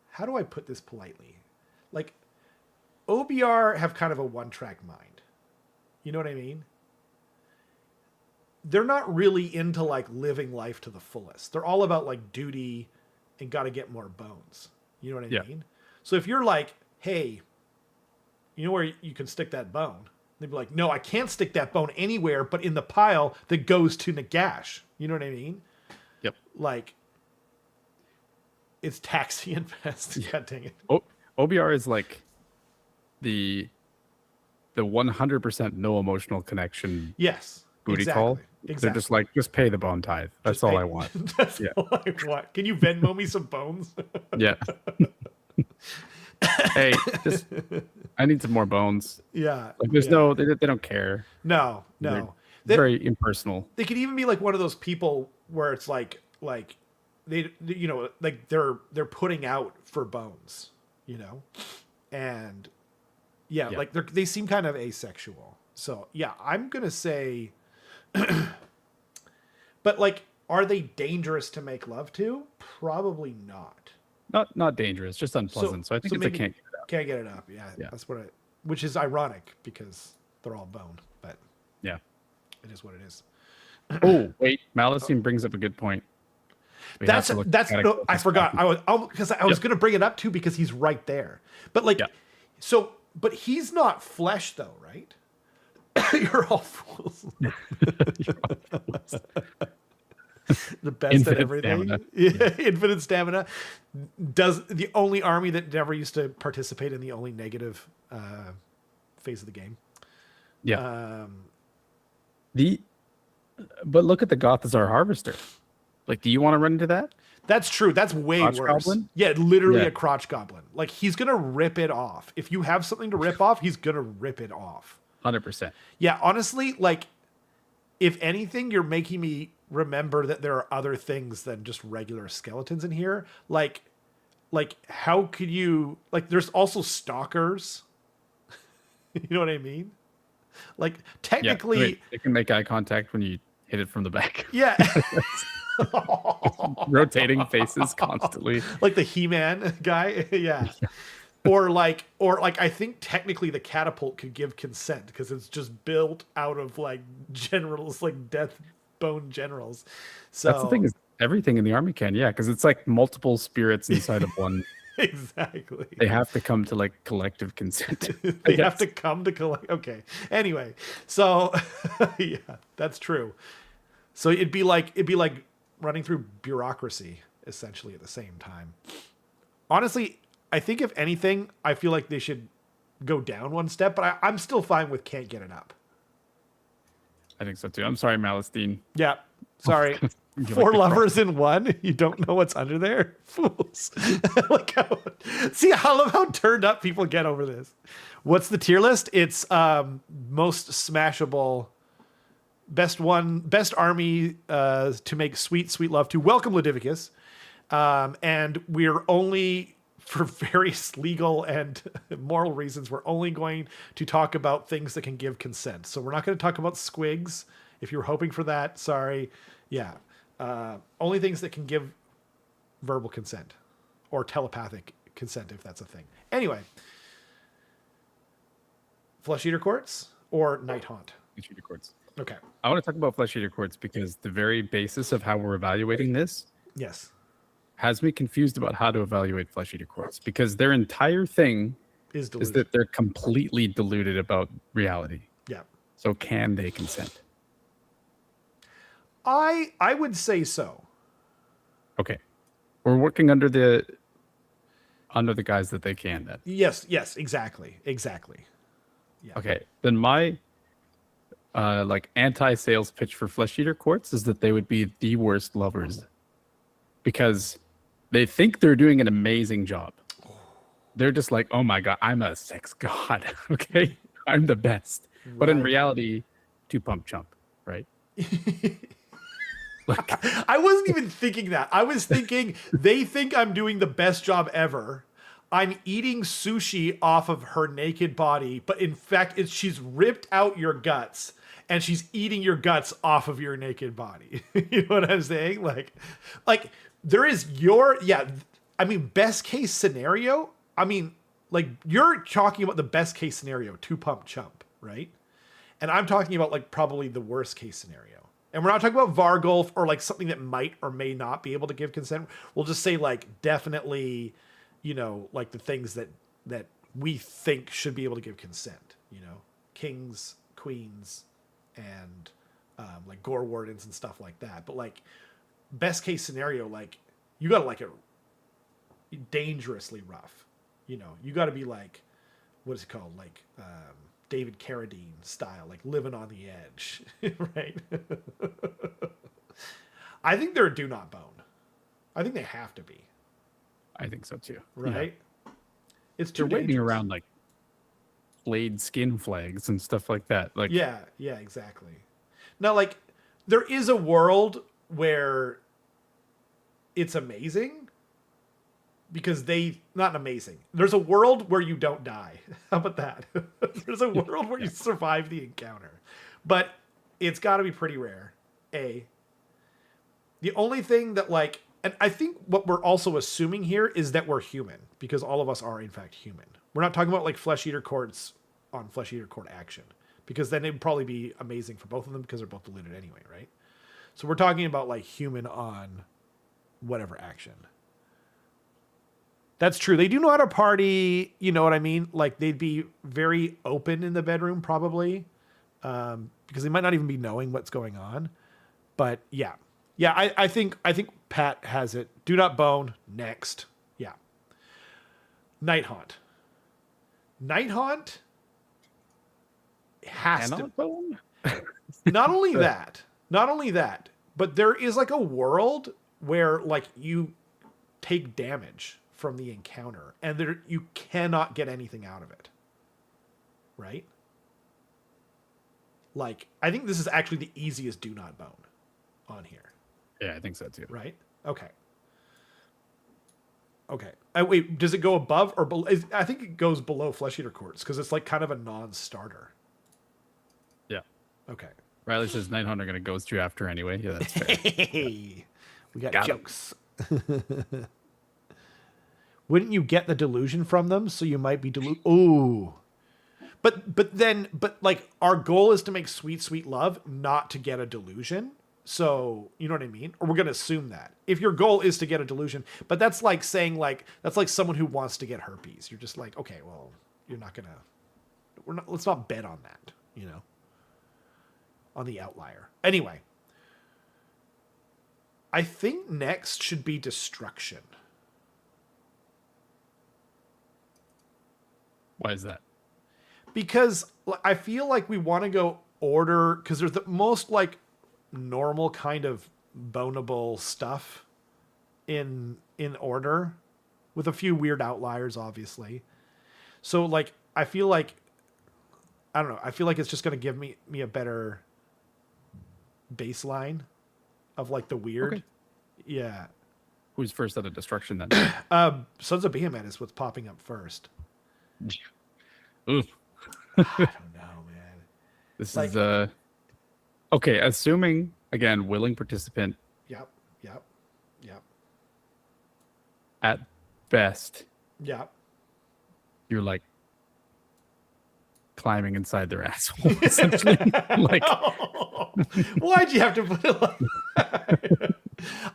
how do I put this politely? Like, OBR have kind of a one-track mind. You know what I mean? They're not really into like living life to the fullest. They're all about like duty and got to get more bones. You know what I mean? So if you're like, hey, you know where you can stick that bone? They'd be like, no, I can't stick that bone anywhere but in the pile that goes to Nagash. You know what I mean? Yep. Like, it's taxi invest. God dang it. OBR is like the 100% no emotional connection. Yes. Booty call. Exactly. They're just like, just pay the bone tithe. That's all I want. That's all I want. Can you Venmo me some bones? Yeah. Hey, I need some more bones. Yeah. Like there's they don't care. No. They're very impersonal. They could even be like one of those people where it's like they like they're putting out for bones, and like they seem kind of asexual. So yeah, I'm gonna say, but like, are they dangerous to make love to? Probably not. Not dangerous, just unpleasant. So I think it's a can't get it up. Can't get it up. Yeah. That's which is ironic because they're all bone, but yeah, it is what it is. Oh wait, Malacine brings up a good point. I forgot. I was going to bring it up too because he's right there. But like, but he's not flesh though, right? You're all fools. The best at everything. Infinite stamina. Does the only army that never used to participate in the only negative phase of the game. Yeah. But look at the Gothazar Harvester. Like, do you want to run into that? That's true. That's way crotch worse. Goblin? Yeah, literally a crotch goblin. Like, he's going to rip it off. If you have something to rip off, he's going to rip it off. 100%. Yeah, honestly, like, if anything, you're making me remember that there are other things than just regular skeletons in here. Like how could you... Like, there's also stalkers. You know what I mean? Like, technically... Yeah, they can make eye contact when you hit it from the back. Yeah. Rotating faces constantly. Like the He-Man guy. Yeah. Or like I think technically the catapult could give consent because it's just built out of like generals, like death bone generals. So that's the thing, is everything in the army can, because it's like multiple spirits inside of one. Exactly. They have to come to like collective consent. They have to come to collect. Okay. Anyway, so yeah, that's true. So it'd be like running through bureaucracy essentially at the same time. Honestly, I think if anything, I feel like they should go down one step, but I'm still fine with can't get it up. I think so too. I'm sorry, Malastine. Yeah. Sorry. 4 lovers in one. You don't know what's under there? Fools. I love how turned up people get over this. What's the tier list? It's most smashable, best army to make sweet love to. Welcome, Ludivicus. And we're only, for various legal and moral reasons, we're only going to talk about things that can give consent. So we're not going to talk about squigs. If you were hoping for that, sorry. Yeah. Only things that can give verbal consent or telepathic consent, if that's a thing. Anyway. Flesh Eater Courts or Nighthaunt? Flesh Eater Courts. Okay. I want to talk about Flesh Eater Courts because the very basis of how we're evaluating this has me confused about how to evaluate Flesh Eater Courts, because their entire thing is that they're completely deluded about reality. Yeah. So can they consent? I would say so. Okay. We're working under the guise that they can then. Yes, exactly. Yeah. Okay. Then my anti-sales pitch for Flesh Eater Courts is that they would be the worst lovers, because they think they're doing an amazing job. They're just like, oh my God, I'm a sex god. Okay. I'm the best. Right. But in reality, 2-pump chump, right? I wasn't even thinking that. I was thinking they think I'm doing the best job ever. I'm eating sushi off of her naked body, but in fact, she's ripped out your guts and she's eating your guts off of your naked body. You know what I'm saying? Like there is best case scenario. I mean, like, you're talking about the best case scenario, 2-pump chump, right? And I'm talking about like probably the worst case scenario. And we're not talking about Vargulf or like something that might or may not be able to give consent. We'll just say like definitely, like the things that we think should be able to give consent, kings, queens, and like gore wardens and stuff like that. But like best case scenario, like you got to like it dangerously rough. You know, you got to be like, what is it called? Like David Carradine style, like living on the edge, right? I think they're a do not bone. I think they have to be. I think so too. Right? Yeah. It's too They're waving around like flayed skin flags and stuff like that. Like yeah, exactly. Now, like, there is a world where it's amazing because not amazing. There's a world where you don't die. How about that? There's a world where you survive the encounter, but it's got to be pretty rare. The only thing that like, and I think what we're also assuming here is that we're human because all of us are in fact human. We're not talking about like flesh eater courts on flesh eater court action because then it'd probably be amazing for both of them because they're both diluted anyway, right? So we're talking about like human on whatever action. That's true. They do know how to party. You know what I mean? Like they'd be very open in the bedroom probably because they might not even be knowing what's going on. But yeah. I think Pat has it. Do not bone next. Yeah. Nighthaunt. Nighthaunt has to bone. not only that, but there is like a world where like you take damage from the encounter and you cannot get anything out of it. Right? Like, I think this is actually the easiest do not bone on here. Yeah, I think so too. Right? Okay. Wait, does it go above or below? I think it goes below Flesh Eater Courts because it's like kind of a non-starter. Yeah. Okay. Riley says Nighthaunt are going to go through after anyway. Yeah, that's fair. Hey, we got jokes. Wouldn't you get the delusion from them? So you might be Ooh. But like our goal is to make sweet, sweet love, not to get a delusion. So, you know what I mean? Or we're going to assume that. If your goal is to get a delusion, but that's like saying like, that's like someone who wants to get herpes. You're just like, okay, well, you're not going to, let's not bet on that, you know, on the outlier. Anyway, I think next should be destruction. Why is that? Because I feel like we want to go order, because there's the most like normal kind of boneable stuff in order with a few weird outliers, obviously. So like, I feel like, I don't know. I feel like it's just going to give me a better baseline of like the weird. Okay. Yeah. Who's first out of destruction then? Sons of Behemoth is what's popping up first. Oof. I don't know, man. This like, is okay, assuming again willing participant. Yep. At best. Yep. You're like climbing inside their asshole, essentially. Like, why'd you have to put it like that?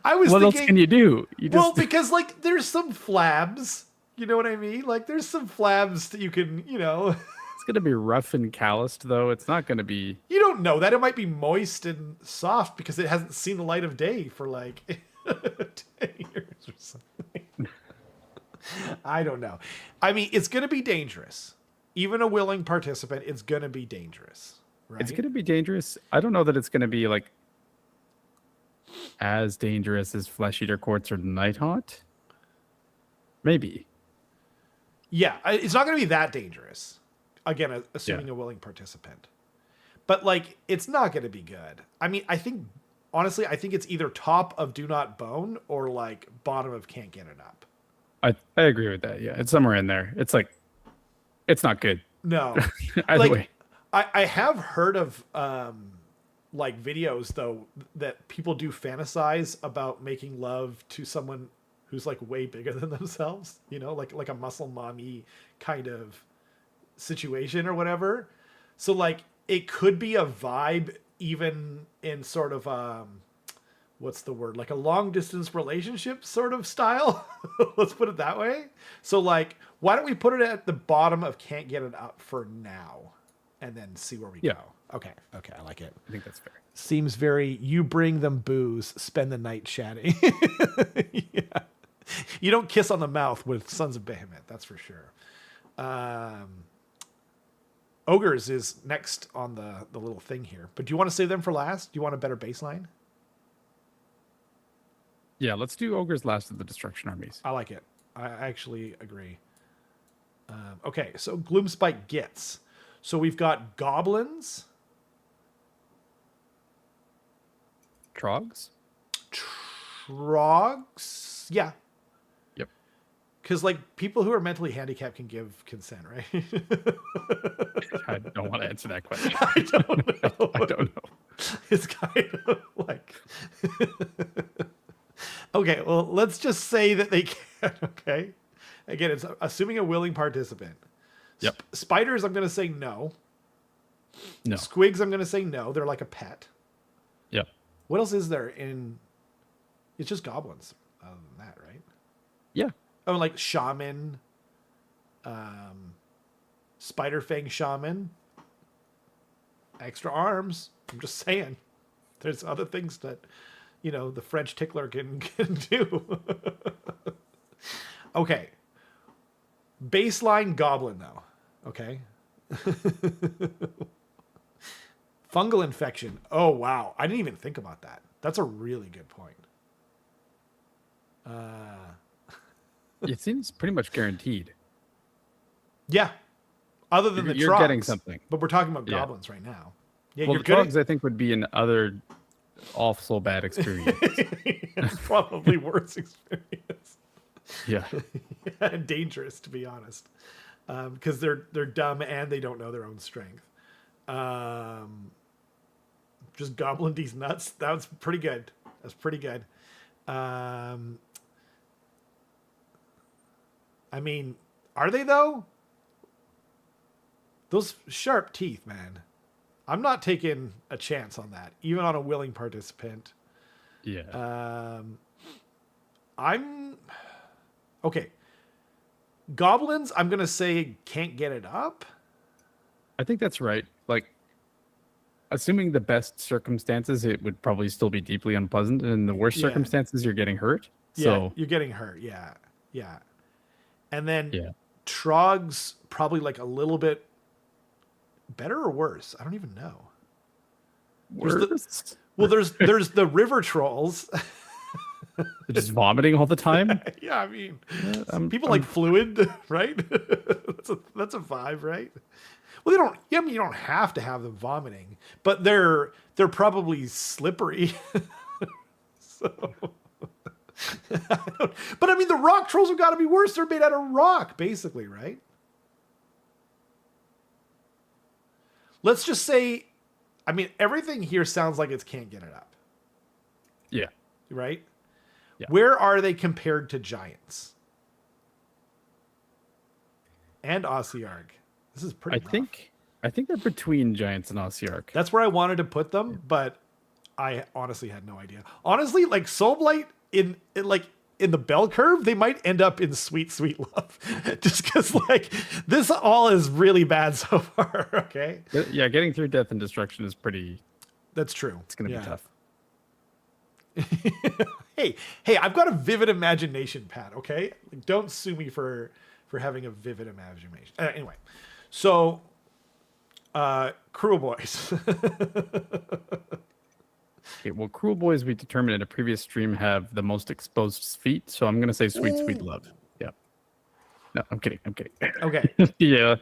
I was what thinking, else can you do? Well, because like there's some flabs, you know what I mean? Like there's some flabs that you can, you know. It's gonna be rough and calloused though. It's not gonna be. You don't know that. It might be moist and soft because it hasn't seen the light of day for like 10 years or something. I don't know. I mean, it's gonna be dangerous. Even a willing participant, it's gonna be dangerous. Right? It's gonna be dangerous. I don't know that it's gonna be like as dangerous as Flesh Eater Courts or Nighthaunt. Maybe. Yeah, it's not gonna be that dangerous. Again, assuming a willing participant. But like, it's not gonna be good. I mean, honestly, I think it's either top of Do Not Bone or like bottom of Can't Get It Up. I agree with that. Yeah, it's somewhere in there. It's like, it's not good. No. Either like, way. I have heard of like videos though that people do fantasize about making love to someone who's like way bigger than themselves, you know, like a muscle mommy kind of situation or whatever. So like it could be a vibe even in sort of what's the word, like a long distance relationship sort of style. Let's put it that way. So like, why don't we put it at the bottom of Can't Get It Up for now? and then see where we go. Okay, I like it. I think that's fair. Seems very, you bring them booze, spend the night chatting. Yeah. You don't kiss on the mouth with Sons of Behemoth, that's for sure. Ogres is next on the little thing here. But do you want to save them for last? Do you want a better baseline? Yeah, let's do Ogres last of the Destruction Armies. I like it. I actually agree. Okay, so Gloomspite gets. So we've got goblins. Trogs? Trogs? Yeah. Yep. Because, like, people who are mentally handicapped can give consent, right? I don't want to answer that question. I don't know. I don't know. It's kind of like... Okay, well, let's just say that they can, okay? Again, it's assuming a willing participant. Yep. Spiders, I'm going to say no. No. Squigs, I'm going to say no. They're like a pet. Yep. What else is there in... It's just goblins, other than that, right? Yeah. Oh, like shaman, spider fang shaman, extra arms. I'm just saying. There's other things that, the French tickler can do. Okay. Baseline goblin, though. Okay. Fungal infection. Oh, wow. I didn't even think about that. That's a really good point. It seems pretty much guaranteed. Yeah. Other than the you're trogs, getting something. But we're talking about goblins right now. Yeah, well, you're the trogs, I think, would be another awful bad experience. Probably worse experience. Yeah. And dangerous, to be honest. Because they're dumb and they don't know their own strength. Just gobbling these nuts. That was pretty good. That's pretty good. I mean, are they though? Those sharp teeth, man. I'm not taking a chance on that, even on a willing participant. Yeah. I'm okay. Goblins, I'm gonna say can't get it up. I think that's right. Like, assuming the best circumstances, it would probably still be deeply unpleasant, and in the worst circumstances, you're getting hurt. So you're getting hurt. Yeah. And then trogs probably like a little bit better or worse. I don't even know. Worse. There's the river trolls. They're just vomiting all the time. Yeah, I mean, people like fluid, right? that's a vibe, right? Well, they don't. Yeah, I mean, you don't have to have them vomiting, but they're probably slippery. So. But I mean, the rock trolls have got to be worse. They're made out of rock, basically, right? Let's just say, I mean, everything here sounds like it can't get it up. Yeah. Right? Yeah. Where are they compared to giants? And Ossiarch. This is pretty rough. I think they're between giants and Ossiarch. That's where I wanted to put them, but I honestly had no idea. Honestly, like Soulblight in the bell curve, they might end up in sweet, sweet love. Just because like this all is really bad so far. Okay. Yeah, getting through death and destruction is pretty. That's true. It's gonna be tough. Hey, I've got a vivid imagination, Pat. Okay, like, don't sue me for having a vivid imagination. Anyway, so Cruel Boys. Okay, well, Cruel Boys, we determined in a previous stream, have the most exposed feet, so I'm gonna say sweet, sweet love. Yeah. No, I'm kidding. Okay. Yeah.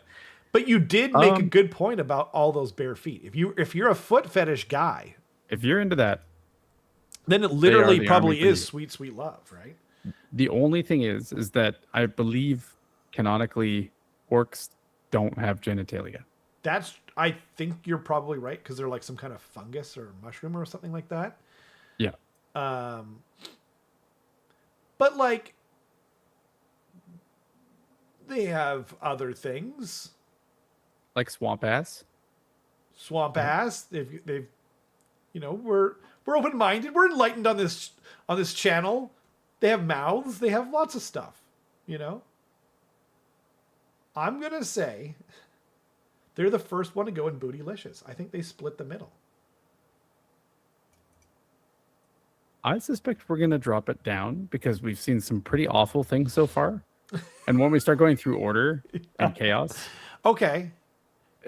But you did make a good point about all those bare feet. If you're a foot fetish guy, if you're into that, then it literally probably is sweet, sweet love, right? The only thing is that I believe canonically orcs don't have genitalia. I think you're probably right, because they're like some kind of fungus or mushroom or something like that. Yeah. But like they have other things. Like swamp ass. Swamp ass. They've we're open-minded. We're enlightened on this channel. They have mouths. They have lots of stuff, I'm going to say They're the first one to go in Bootylicious. I think they split the middle. I suspect we're going to drop it down because we've seen some pretty awful things so far. And when we start going through order and chaos. Okay.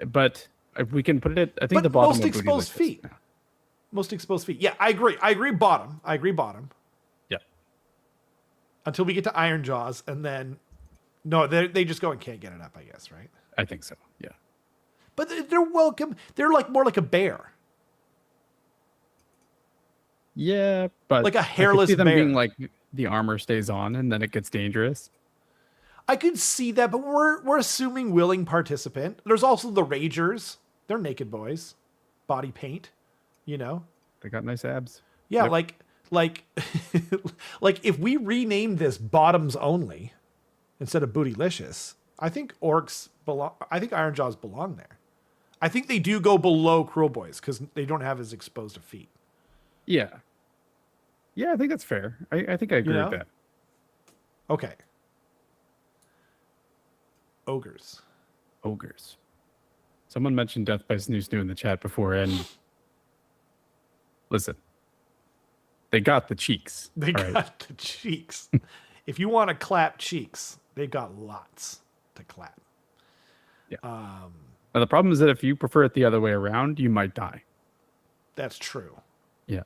But we can put it at, I think, the bottom most of exposed feet. Now. Most exposed feet. Yeah, I agree. I agree bottom. Yeah. Until we get to Iron Jaws, and then... No, they just go and can't get it up, I guess, right? I think so, yeah. But they're welcome. They're like more like a bear. Yeah, but like a hairless I could see them bear. being like the armor stays on and then it gets dangerous. I could see that, but we're assuming willing participant. There's also the Ragers. They're naked boys, body paint, you know. They got nice abs. Yeah, yep. like if we rename this Bottoms Only instead of Bootylicious, I think orcs belong. I think Ironjaws belong there. I think they do go below Cruel Boys because they don't have as exposed of feet. Yeah. Yeah, I think that's fair. I think I agree with that. Okay. Ogres. Someone mentioned Death by Snoo Snoo in the chat before, and listen, they got the cheeks. They got the cheeks. If you want to clap cheeks, they've got lots to clap. Yeah. Now the problem is that if you prefer it the other way around, you might die. That's true. Yeah.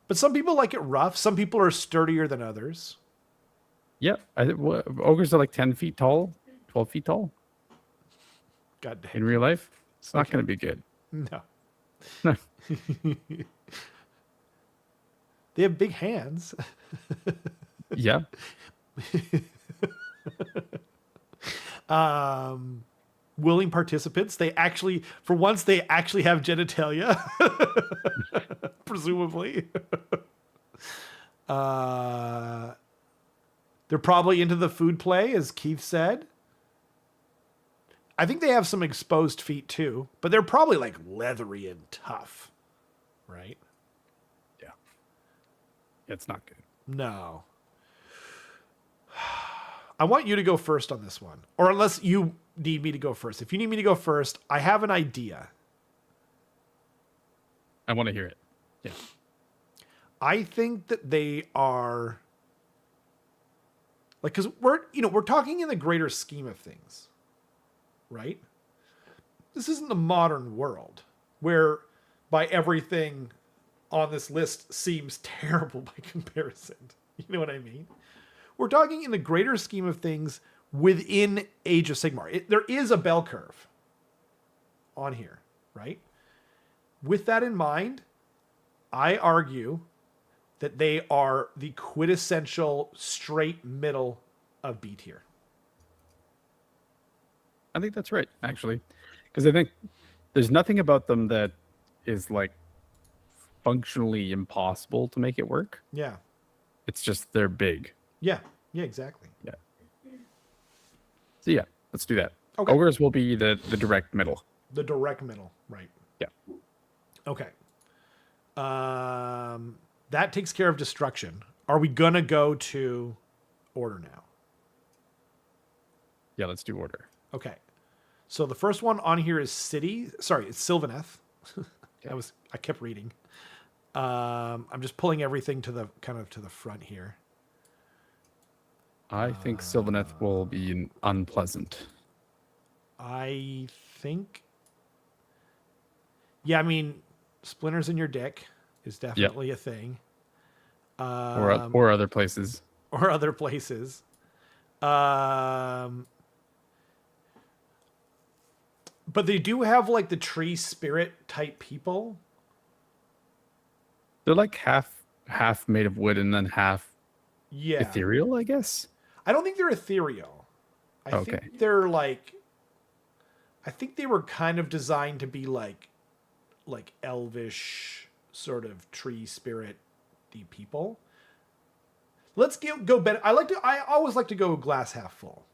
But some people like it rough. Some people are sturdier than others. Yeah. Ogres are like 10 feet tall, 12 feet tall. God damn. In real life, it's not going to be good. No. They have big hands. Yeah. Willing participants. They actually, for once, they actually have genitalia. Presumably. They're probably into the food play, as Keith said. I think they have some exposed feet too, but they're probably like leathery and tough, right? Yeah. It's not good. No. I want you to go first on this one, or unless you need me to go first. If you need me to go first, I have an idea. I want to hear it. Yeah. I think that they are like, because we're talking in the greater scheme of things, right? This isn't the modern world where by everything on this list seems terrible by comparison. You know what I mean? We're talking in the greater scheme of things within Age of Sigmar. There is a bell curve on here, right? With that in mind, I argue that they are the quintessential straight middle of B tier. I think that's right, actually. Because I think there's nothing about them that is like functionally impossible to make it work. Yeah. It's just they're big. Yeah. Yeah, exactly. Yeah. So yeah, let's do that. Okay. Ogres will be the direct middle. The direct middle, right. Yeah. Okay. That takes care of destruction. Are we going to go to order now? Yeah, let's do order. Okay. So the first one on here is City. Sorry, it's Sylvaneth. I kept reading. I'm just pulling everything to the front here. I think Sylvaneth will be unpleasant. I think. Yeah, I mean, splinters in your dick is definitely a thing. Or other places. Or other places. But they do have like the tree spirit type people. They're like half made of wood and then half ethereal, I guess. I don't think they're ethereal. I think they're like. I think they were kind of designed to be like elvish sort of tree spirit people. Let's go better. I always like to go glass half full.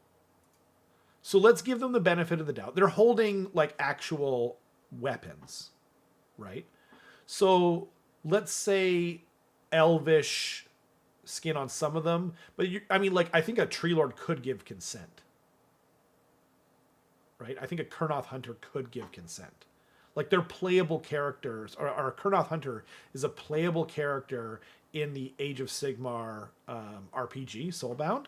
So let's give them the benefit of the doubt. They're holding like actual weapons, right? So let's say elvish skin on some of them, but I think a tree lord could give consent. right? I think a Kurnoth Hunter could give consent. Like they're playable characters, or a Kurnoth Hunter is a playable character in the Age of Sigmar RPG, Soulbound.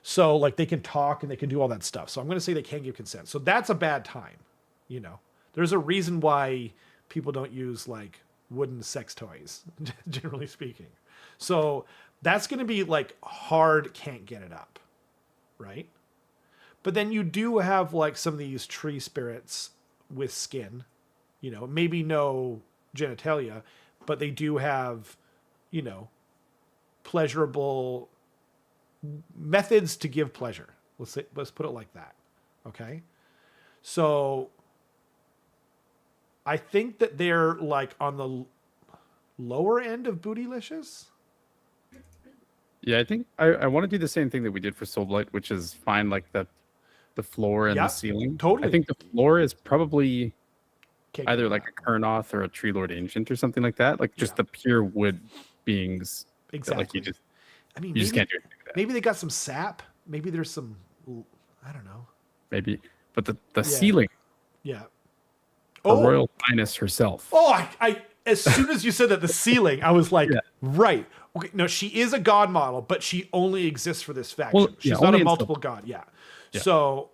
So like they can talk and they can do all that stuff. So I'm going to say they can give consent. So that's a bad time. You know, there's a reason why people don't use like wooden sex toys, generally speaking. So that's going to be like hard, can't get it up, right? But then you do have like some of these tree spirits with skin, you know, maybe no genitalia, but they do have, you know, pleasurable methods to give pleasure. Let's put it like that. Okay. So I think that they're like on the lower end of bootylicious. Yeah, I think I want to do the same thing that we did for Soulblight, which is find like the floor and the ceiling. Totally. I think the floor is probably either like a Kurnoth or a Tree Lord Ancient or something like that. Like just the pure wood beings. Exactly. Like you just, you just can't do anything with that. Maybe they got some sap. Maybe there's some, I don't know. Maybe. But the ceiling. Yeah. Her Royal Highness herself. Oh, I as soon as you said that, the ceiling, I was like, right. Okay, no, she is a god model, but she only exists for this faction. Well, she's not a multiple god. Yeah. So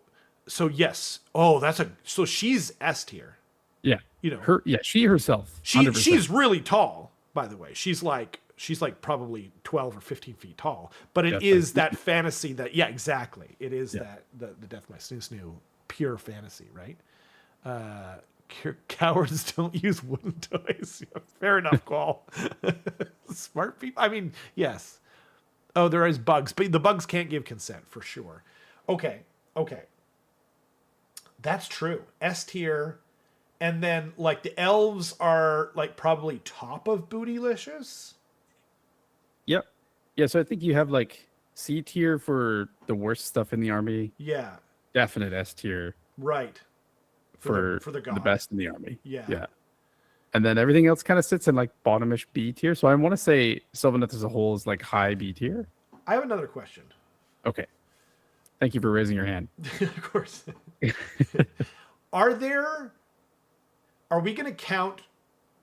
yes. Oh, so she's S tier. Yeah. You know, she herself. She's really tall, by the way. She's like probably 12 or 15 feet tall, but it is that fantasy that, exactly. It is that the Death by Snoo Snoo pure fantasy, right? Cowards don't use wooden toys. Fair enough, Qual. Smart people. I mean, yes. Oh, there is bugs, but the bugs can't give consent for sure. Okay. That's true. S tier. And then like the elves are like probably top of bootylicious. Yep. Yeah, so I think you have like C tier for the worst stuff in the army. Yeah. Definite S tier. Right. For the best in the army. Yeah. And then everything else kind of sits in like bottomish B tier. So I want to say Sylvaneth as a whole is like high B tier. I have another question. Okay. Thank you for raising your hand. Of course. Are we going to count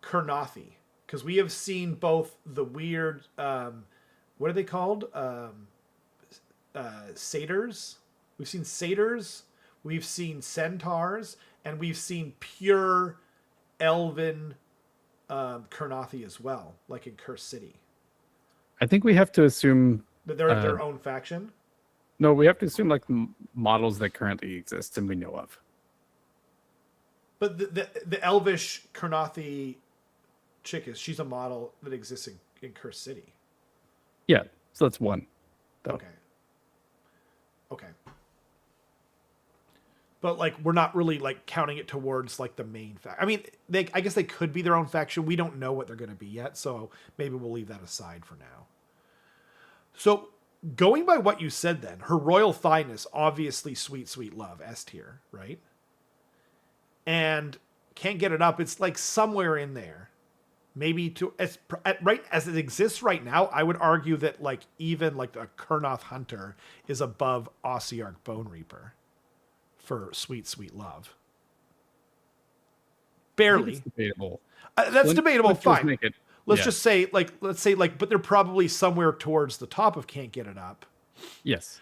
Kurnothi? Because we have seen both the weird, what are they called? Satyrs. We've seen satyrs. We've seen centaurs. And we've seen pure elven Kurnothi as well, like in Curse City. I think we have to assume that they're their own faction. No, we have to assume like models that currently exist and we know of. But the elvish Kurnothi chick she's a model that exists in Curse City. Yeah, so that's one. Though. Okay. But like we're not really like counting it towards like the main fact. I mean, I guess they could be their own faction. We don't know what they're going to be yet, so maybe we'll leave that aside for now. So going by what you said, then her royal thiness, obviously sweet love, S tier, right? And can't get it up. It's like somewhere in there. Maybe right as it exists right now, I would argue that like even like the Kurnoth Hunter is above Ossiarch Bone Reaper for sweet love. Barely. It's debatable. That's debatable. Fine. Let's just say let's say but they're probably somewhere towards the top of can't get it up. Yes.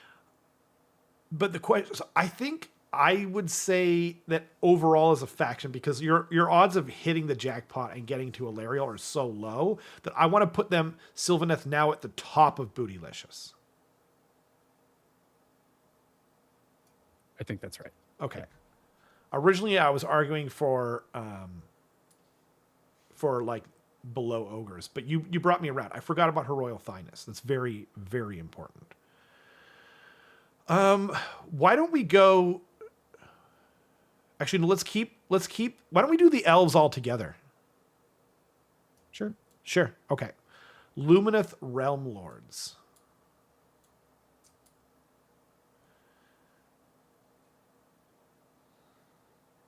But the question, I think I would say that overall as a faction, because your odds of hitting the jackpot and getting to Alariel are so low that I want to put them Sylvaneth now at the top of bootylicious. I think that's right. Okay. Yeah. Originally, I was arguing for like below ogres, but you brought me around. I forgot about her royal thiness. That's very, very important. Why don't we go? Actually, no, let's keep. Why don't we do the elves all together? Sure. Okay. Lumineth Realm Lords.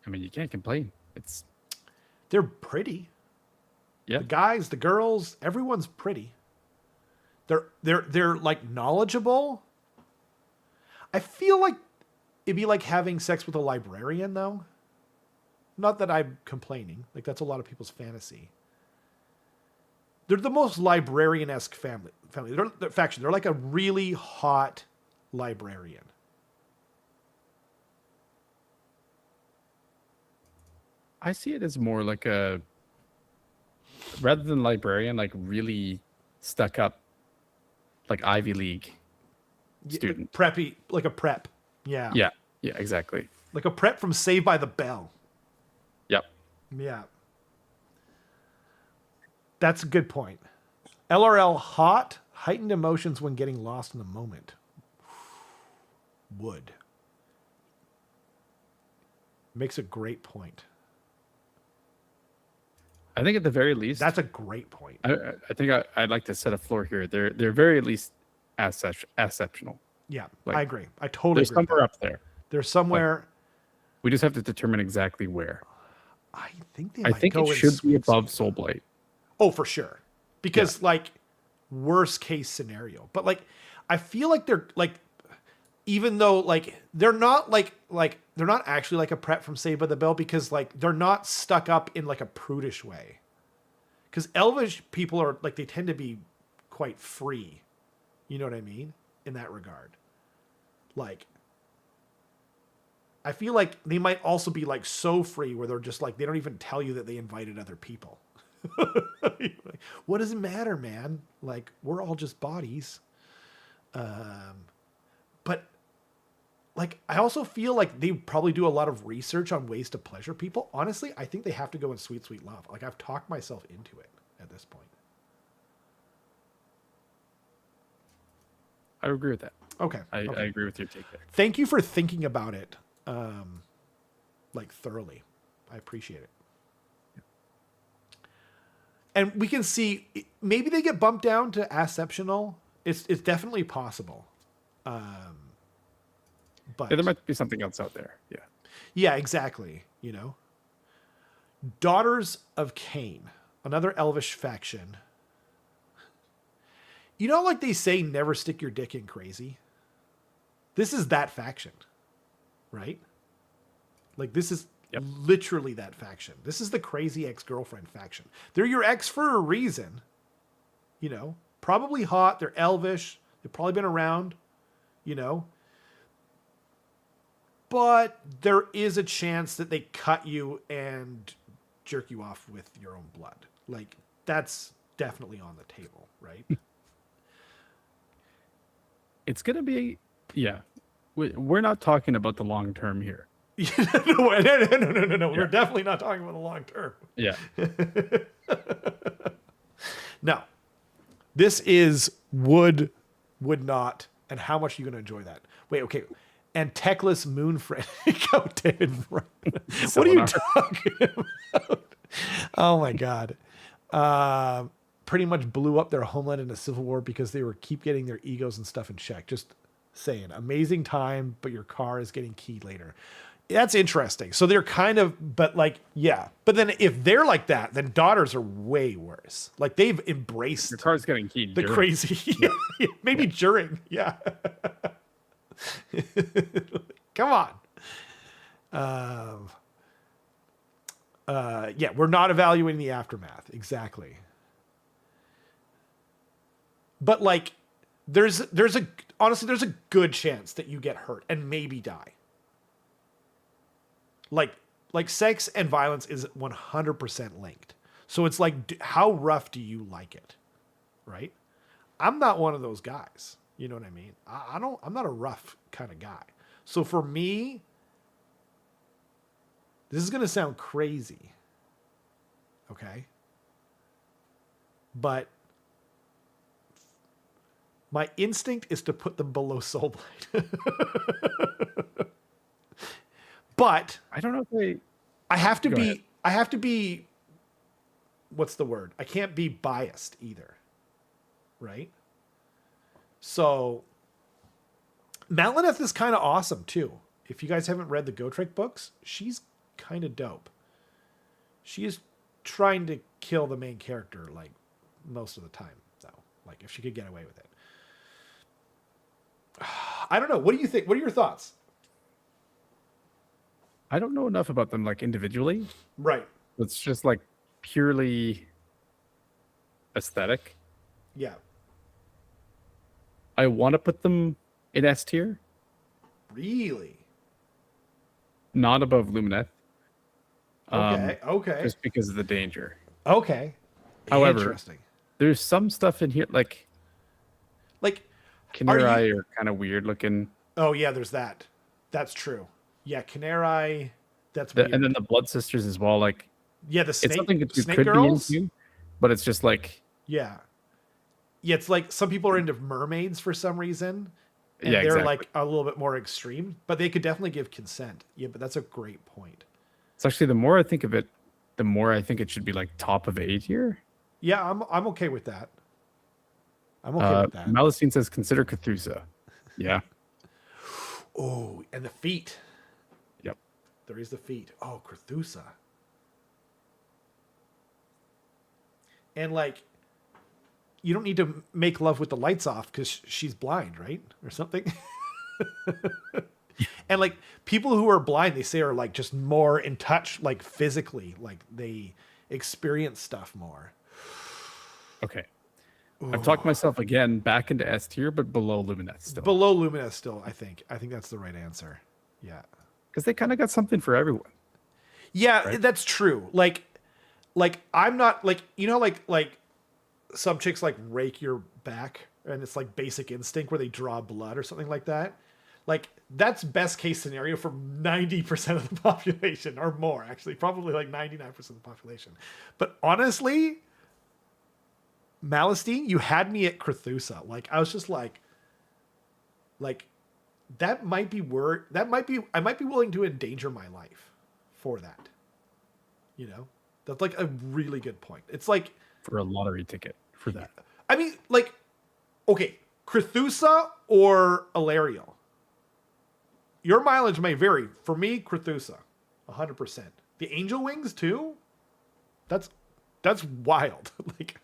I mean, you can't complain. They're pretty. Yeah. The guys, the girls, everyone's pretty. They're like knowledgeable. I feel like it'd be like having sex with a librarian, though. Not that I'm complaining. Like, that's a lot of people's fantasy. They're the most librarian-esque family. They're faction. They're like a really hot librarian. I see it as more like a, rather than librarian, like really stuck up, like Ivy League student. Preppy, like a prep. Yeah. Yeah, exactly. Like a prep from Saved by the Bell. Yep. Yeah. That's a good point. LRL hot, heightened emotions when getting lost in the moment. Would. Makes a great point. I think at the very least, that's a great point. I think I'd like to set a floor here. They're very at least exceptional. Yeah, like, I agree. I totally agree. They're somewhere up there. They're somewhere. Like, we just have to determine exactly where. I think it should be above Soulblight. Oh, for sure. Because like worst case scenario. But like I feel like they're like, even though like they're not like they're not actually like a prep from Saved by the Bell, because like they're not stuck up in like a prudish way. Because Elvish people are like, they tend to be quite free. You know what I mean? In that regard. Like, I feel like they might also be like so free where they're just like, they don't even tell you that they invited other people. Like, what does it matter, man? Like, we're all just bodies. But like, I also feel like they probably do a lot of research on ways to pleasure people. Honestly, I think they have to go in sweet, sweet love. Like, I've talked myself into it at this point. I agree with that. Okay. I agree with your take there. Thank you for thinking about it, like thoroughly. I appreciate it. And we can see maybe they get bumped down to asceptional. It's definitely possible. But there might be something else out there. Yeah. Yeah, exactly. You know, Daughters of Cain, another Elvish faction. You know, like they say, never stick your dick in crazy. This is that faction, right? Like, this is literally that faction. This is the crazy ex-girlfriend faction. They're your ex for a reason. You know, probably hot. They're Elvish. They've probably been around, you know. But there is a chance that they cut you and jerk you off with your own blood. Like, that's definitely on the table, right? It's going to be, we're not talking about the long term here. No. We're definitely not talking about the long term. Yeah. No. This is would not, and how much are you going to enjoy that? Wait, okay. And Techless Moonfriend. Go, David. What are you talking about? Oh, my God. Pretty much blew up their homeland in a civil war because they were keep getting their egos and stuff in check. Just saying, amazing time, but your car is getting keyed later. That's interesting. So they're kind of, but like, yeah. But then if they're like that, then Daughters are way worse. Like, they've embraced your car's getting keyed. The during. Crazy, maybe during, yeah. Come on. Yeah, we're not evaluating the aftermath. Exactly. But like, there's a good chance that you get hurt and maybe die. Like sex and violence is 100% linked. So it's like, how rough do you like it? Right? I'm not one of those guys. You know what I mean? I'm not a rough kind of guy. So for me, this is going to sound crazy. Okay? But my instinct is to put them below Soulblight. But I don't know if they... I have to be, what's the word? I can't be biased either. Right? So Malineth is kind of awesome too. If you guys haven't read the Gotrek books, she's kind of dope. She is trying to kill the main character like most of the time, though. Like, if she could get away with it. I don't know. What do you think? What are your thoughts? I don't know enough about them like individually. Right. It's just like purely aesthetic. Yeah. I want to put them in S tier. Really? Not above Lumineth. Okay. Just because of the danger. Okay. However, interesting. There's some stuff in here like Kenrick are kind of weird looking. Oh yeah, there's that. That's true. Yeah, Kenrick. That's weird. And then the Blood Sisters as well. Like, yeah, the snake. It's something that you snake could girls? be into, but it's just like yeah. It's like some people are into mermaids for some reason. And yeah, they're exactly. like a little bit more extreme, but they could definitely give consent. Yeah, but that's a great point. It's actually, the more I think of it, the more I think it should be like top of A tier. Yeah, I'm okay with that. I'm okay with that. Malistine says consider Cthulhu. Yeah. Oh, and the feet. Yep. There is the feet. Oh, Cthulhu. And like, you don't need to make love with the lights off because she's blind, right? Or something. And like people who are blind, they say are like just more in touch, like physically, like they experience stuff more. Okay. Ooh. I've talked myself again back into S tier, but below Lumineth still. Below Lumineth still, I think. I think that's the right answer. Yeah. Because they kind of got something for everyone. Yeah, right? That's true. Like I'm not like, you know, like some chicks like rake your back and it's like Basic Instinct where they draw blood or something like that. Like that's best case scenario for 90% of the population or more, actually, probably like 99% of the population. But honestly, Malistine, you had me at Cthulhu. Like I was just like that might be I might be willing to endanger my life for that. You know? That's like a really good point. It's like for a lottery ticket for that. I mean, like, okay, Cthulhu or Alariel. Your mileage may vary. For me, Cthulhu, 100%. The angel wings too. That's wild. Like,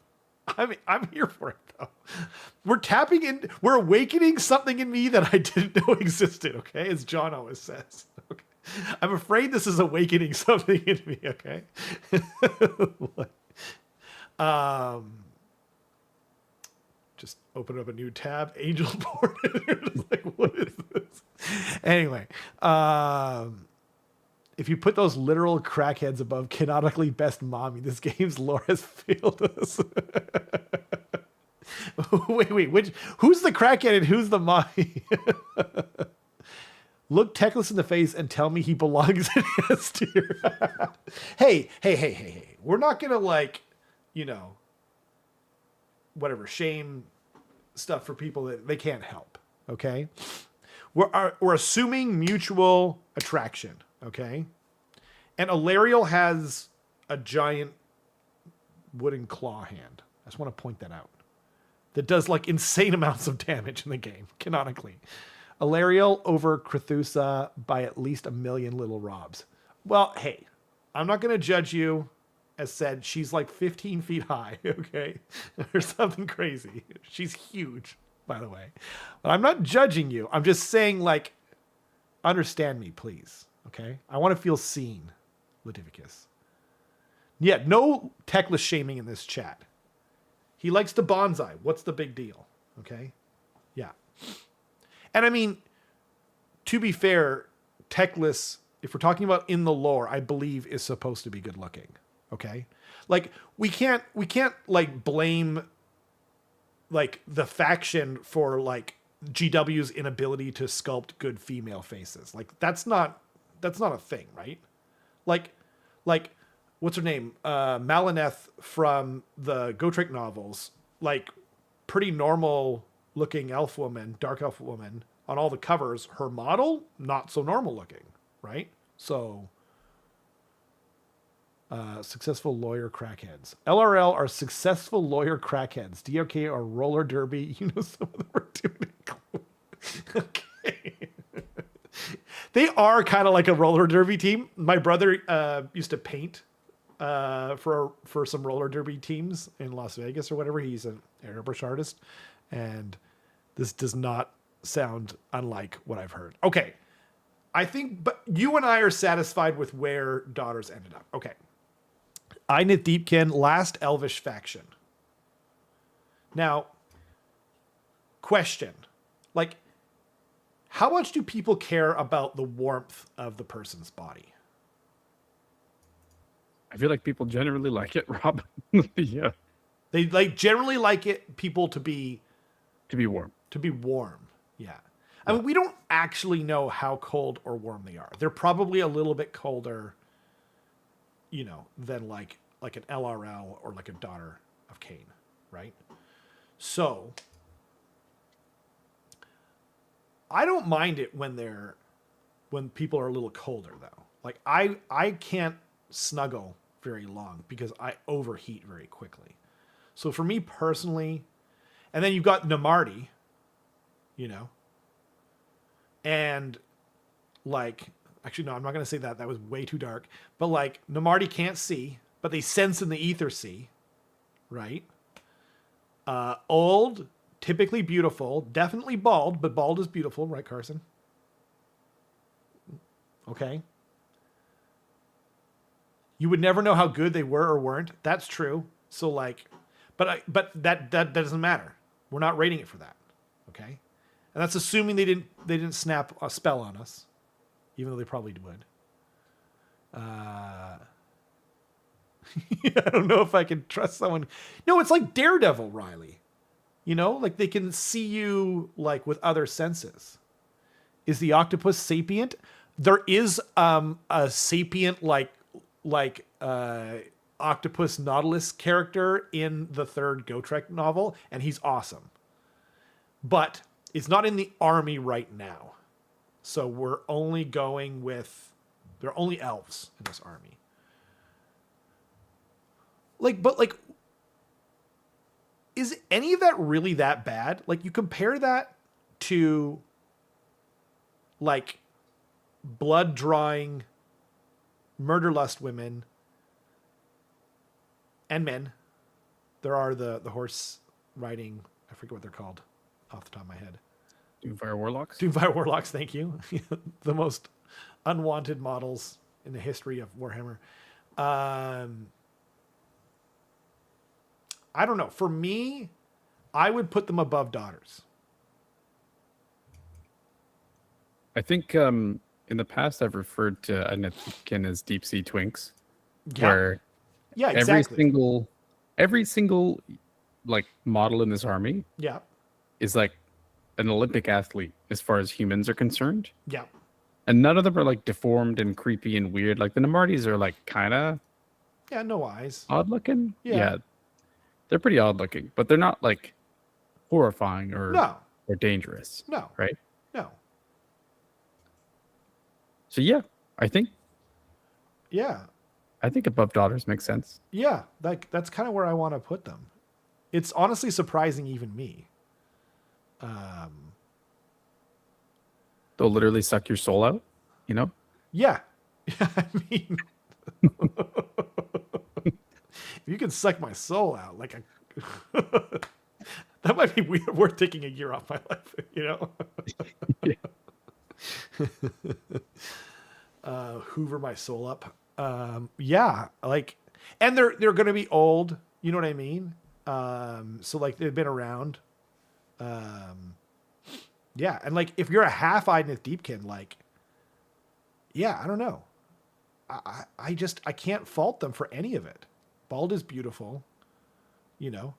I'm here for it though. We're awakening something in me that I didn't know existed. Okay, as John always says. Okay. I'm afraid this is awakening something in me. Okay. Just open up a new tab. Angel board. Like, what is this? Anyway, if you put those literal crackheads above canonically best mommy, this game's lore has failed us. Wait, who's the crackhead and who's the mommy? Look Teclis in the face and tell me he belongs in S tier. Hey. We're not gonna like, you know, whatever, shame stuff for people that they can't help. Okay. We're assuming mutual attraction. Okay. And Alariel has a giant wooden claw hand. I just want to point that out. That does like insane amounts of damage in the game, canonically. Alariel over Cthulhu by at least 1 million little Robs. Well, hey, I'm not going to judge you. As said, she's like 15 feet high, okay? Or something crazy. She's huge, by the way. But I'm not judging you. I'm just saying, like, understand me, please, okay? I want to feel seen, Ludivicus. Yeah, no Teclis shaming in this chat. He likes to bonsai. What's the big deal, okay? Yeah. And I mean, to be fair, Teclis, if we're talking about in the lore, I believe is supposed to be good looking. Okay. Like we can't like blame like the faction for like GW's inability to sculpt good female faces. Like that's not a thing, right? Like what's her name? Malineth from the Gotrek novels, like pretty normal looking elf woman, dark elf woman on all the covers. Her model, not so normal looking, right? So successful lawyer crackheads. LRL are successful lawyer crackheads. DOK are roller derby. You know, some of them are doing it. Okay. They are kind of like a roller derby team. My brother used to paint for some roller derby teams in Las Vegas or whatever. He's an airbrush artist. And this does not sound unlike what I've heard. Okay. I think, but you and I are satisfied with where daughters ended up. Okay. Einith Deepkin, last elvish faction. Now, question. Like, how much do people care about the warmth of the person's body? I feel like people generally like it, Rob. Yeah. They like generally like it people to be warm. To be warm. Yeah. I mean, we don't actually know how cold or warm they are. They're probably a little bit colder, you know, than like an LRL or like a daughter of Cain, right? So I don't mind it when people are a little colder though. Like I can't snuggle very long because I overheat very quickly. So for me personally, and then you've got Namarti, you know, and like, actually, no, I'm not going to say that. That was way too dark. But like, Namarti can't see, but they sense in the ether see, right? Old, typically beautiful, definitely bald, but bald is beautiful, right, Carson? Okay. You would never know how good they were or weren't. That's true. So like, but that doesn't matter. We're not rating it for that. Okay. And that's assuming they didn't snap a spell on us, even though they probably would. I don't know if I can trust someone. No, it's like Daredevil, Riley. You know, like they can see you like with other senses. Is the octopus sapient? There is a sapient like octopus Nautilus character in the third Gotrek novel, and he's awesome. But it's not in the army right now. So we're only going with, there are only elves in this army. Like, but like, is any of that really that bad? Like, you compare that to like blood drawing, murder lust women and men. There are the horse riding, I forget what they're called off the top of my head. Doomfire Warlocks? Doomfire Warlocks, thank you. The most unwanted models in the history of Warhammer. I don't know. For me, I would put them above daughters. I think in the past I've referred to Anetkin as deep sea twinks. Yeah. Where exactly. every single like model in this army is like an Olympic athlete as far as humans are concerned. Yeah. And none of them are like deformed and creepy and weird. Like the Namartis are like kind of no eyes. Odd looking. Yeah. They're pretty odd looking, but they're not like horrifying or dangerous. No. Right? No. So yeah, I think above daughters makes sense. Yeah, that's kind of where I want to put them. It's honestly surprising even me. They'll literally suck your soul out, you know? Yeah. I mean, if you can suck my soul out, like that might be worth taking a year off my life, you know? Hoover my soul up. Like, and they're going to be old, you know what I mean? So like they've been around. And like if you're a half-eyed Nith Deepkin, like, I don't know. I can't fault them for any of it. Bald is beautiful, you know?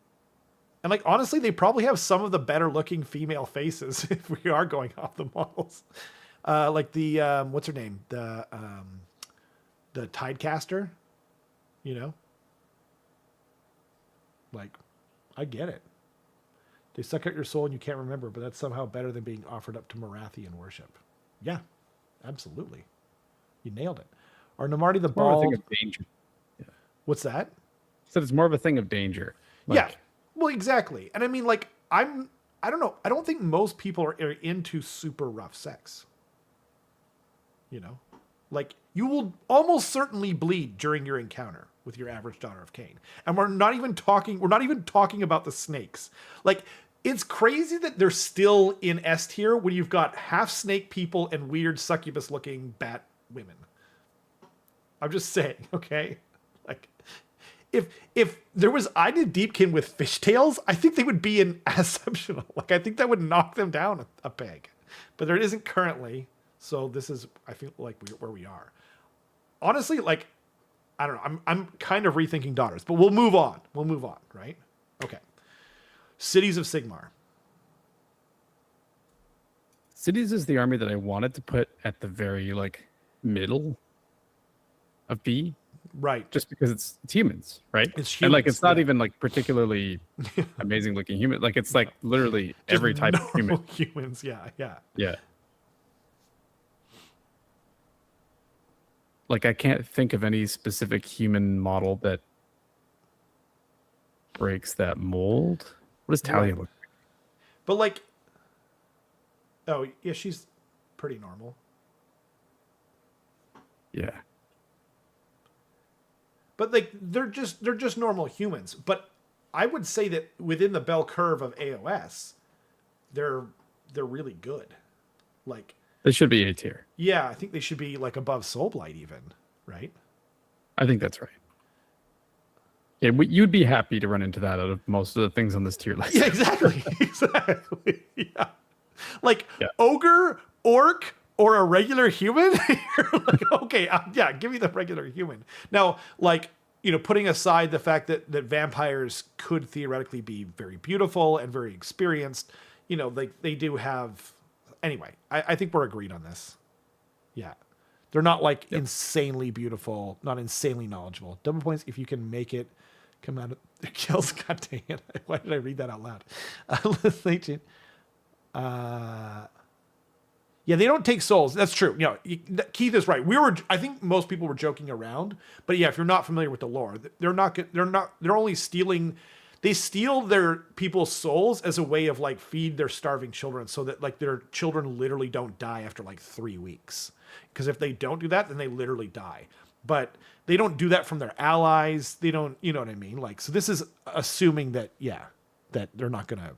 And like, honestly, they probably have some of the better looking female faces if we are going off the models. Like the, what's her name? The Tidecaster, you know? Like, I get it. They suck out your soul and you can't remember, but that's somehow better than being offered up to Marathi in worship. Yeah, absolutely. You nailed it. Or Namarti the Bald. More of a thing of danger. Yeah. What's that? So it's more of a thing of danger. Like, yeah. Well, exactly. And I mean, like, I don't know. I don't think most people are into super rough sex. You know? Like, you will almost certainly bleed during your encounter with your average daughter of Cain. And we're not even talking about the snakes. Like, It's crazy that they're still in S tier when you've got half snake people and weird succubus looking bat women. I'm just saying, okay? Like, if there was Ida Deepkin with fishtails, I think they would be in exceptional. Like, I think that would knock them down a peg. But there isn't currently, so this is, I feel like, where we are. Honestly, like, I don't know. I'm kind of rethinking daughters, but we'll move on. We'll move on, right? Okay. Cities of Sigmar. Cities is the army that I wanted to put at the very like middle of B. Right. Just because it's humans, right? It's humans. And like it's not even like particularly amazing looking human. Like it's like literally every type of human. Humans, yeah. Yeah. Like I can't think of any specific human model that breaks that mold. What does Talia look like? But like, oh yeah, she's pretty normal. Yeah. But like they're just normal humans. But I would say that within the bell curve of AOS, they're really good. Like they should be A tier. Yeah, I think they should be like above Soulblight even, right? I think that's right. Yeah, you'd be happy to run into that out of most of the things on this tier list. Yeah, exactly. Exactly. Yeah. Like ogre, orc, or a regular human? You're like, okay, yeah, give me the regular human. Now, like, putting aside the fact that vampires could theoretically be very beautiful and very experienced, they do have... Anyway, I think we're agreed on this. Yeah. They're not like insanely beautiful, not insanely knowledgeable. Double points if you can make it come out of the kills. God dang it. Why did I read that out loud? Yeah, they don't take souls. That's true. Keith is right. I think most people were joking around, but yeah, if you're not familiar with the lore, they're only stealing. They steal their people's souls as a way of like feed their starving children, so that like their children literally don't die after like 3 weeks. Because if they don't do that, then they literally die. But they don't do that from their allies. They don't, you know what I mean? Like, so this is assuming that that they're not gonna,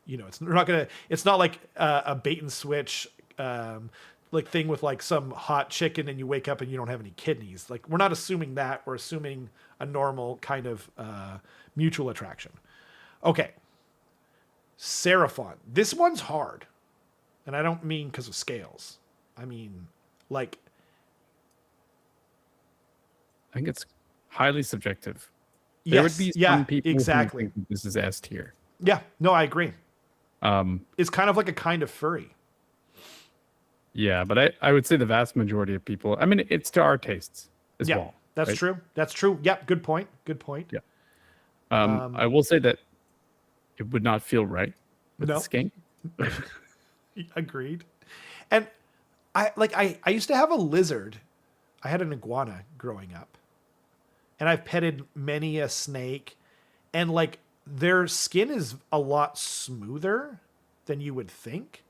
it's not like a bait and switch like thing with like some hot chicken and you wake up and you don't have any kidneys. Like, we're not assuming that. We're assuming a normal kind of mutual attraction. Okay. Seraphon. This one's hard. And I don't mean because of scales. I mean, like... I think it's highly subjective. There would be some people who think this is S tier. Yeah. No, I agree. It's kind of like a kind of furry. Yeah, but I would say the vast majority of people... I mean, it's to our tastes as well. That's right? True. That's true. Yeah, good point. Good point. Yeah. I will say that it would not feel right with the skink. Agreed. And I used to have a lizard. I had an iguana growing up. And I've petted many a snake. And like their skin is a lot smoother than you would think.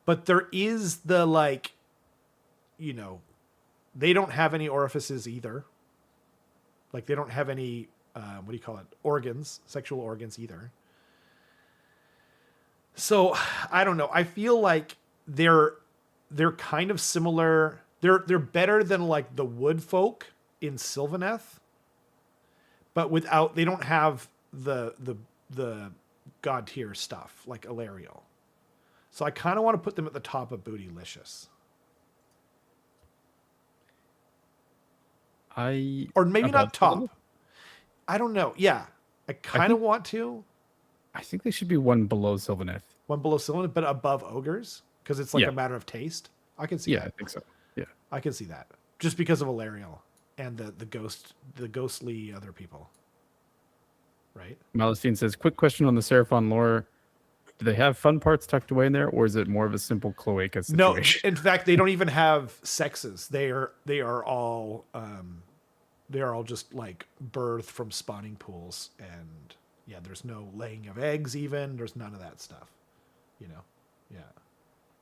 But there is the like, they don't have any orifices either. Like they don't have any, organs, sexual organs either. So I don't know. I feel like they're kind of similar. They're better than like the wood folk in Sylvaneth, but they don't have the god tier stuff like Ilarial. So I kind of want to put them at the top of Bootylicious. Or maybe not top. I don't know. Yeah. I kind of want to. I think they should be one below Sylvaneth. One below Sylvaneth, but above Ogres? Because it's like a matter of taste. I can see that. Yeah, I think so. Yeah. I can see that. Just because of Ilarial and the ghostly other people. Right? Malastine says, quick question on the Seraphon lore. Do they have fun parts tucked away in there, or is it more of a simple cloaca situation? No, in fact, they don't even have sexes. They are all just like birthed from spawning pools, and there's no laying of eggs even. There's none of that stuff. Yeah.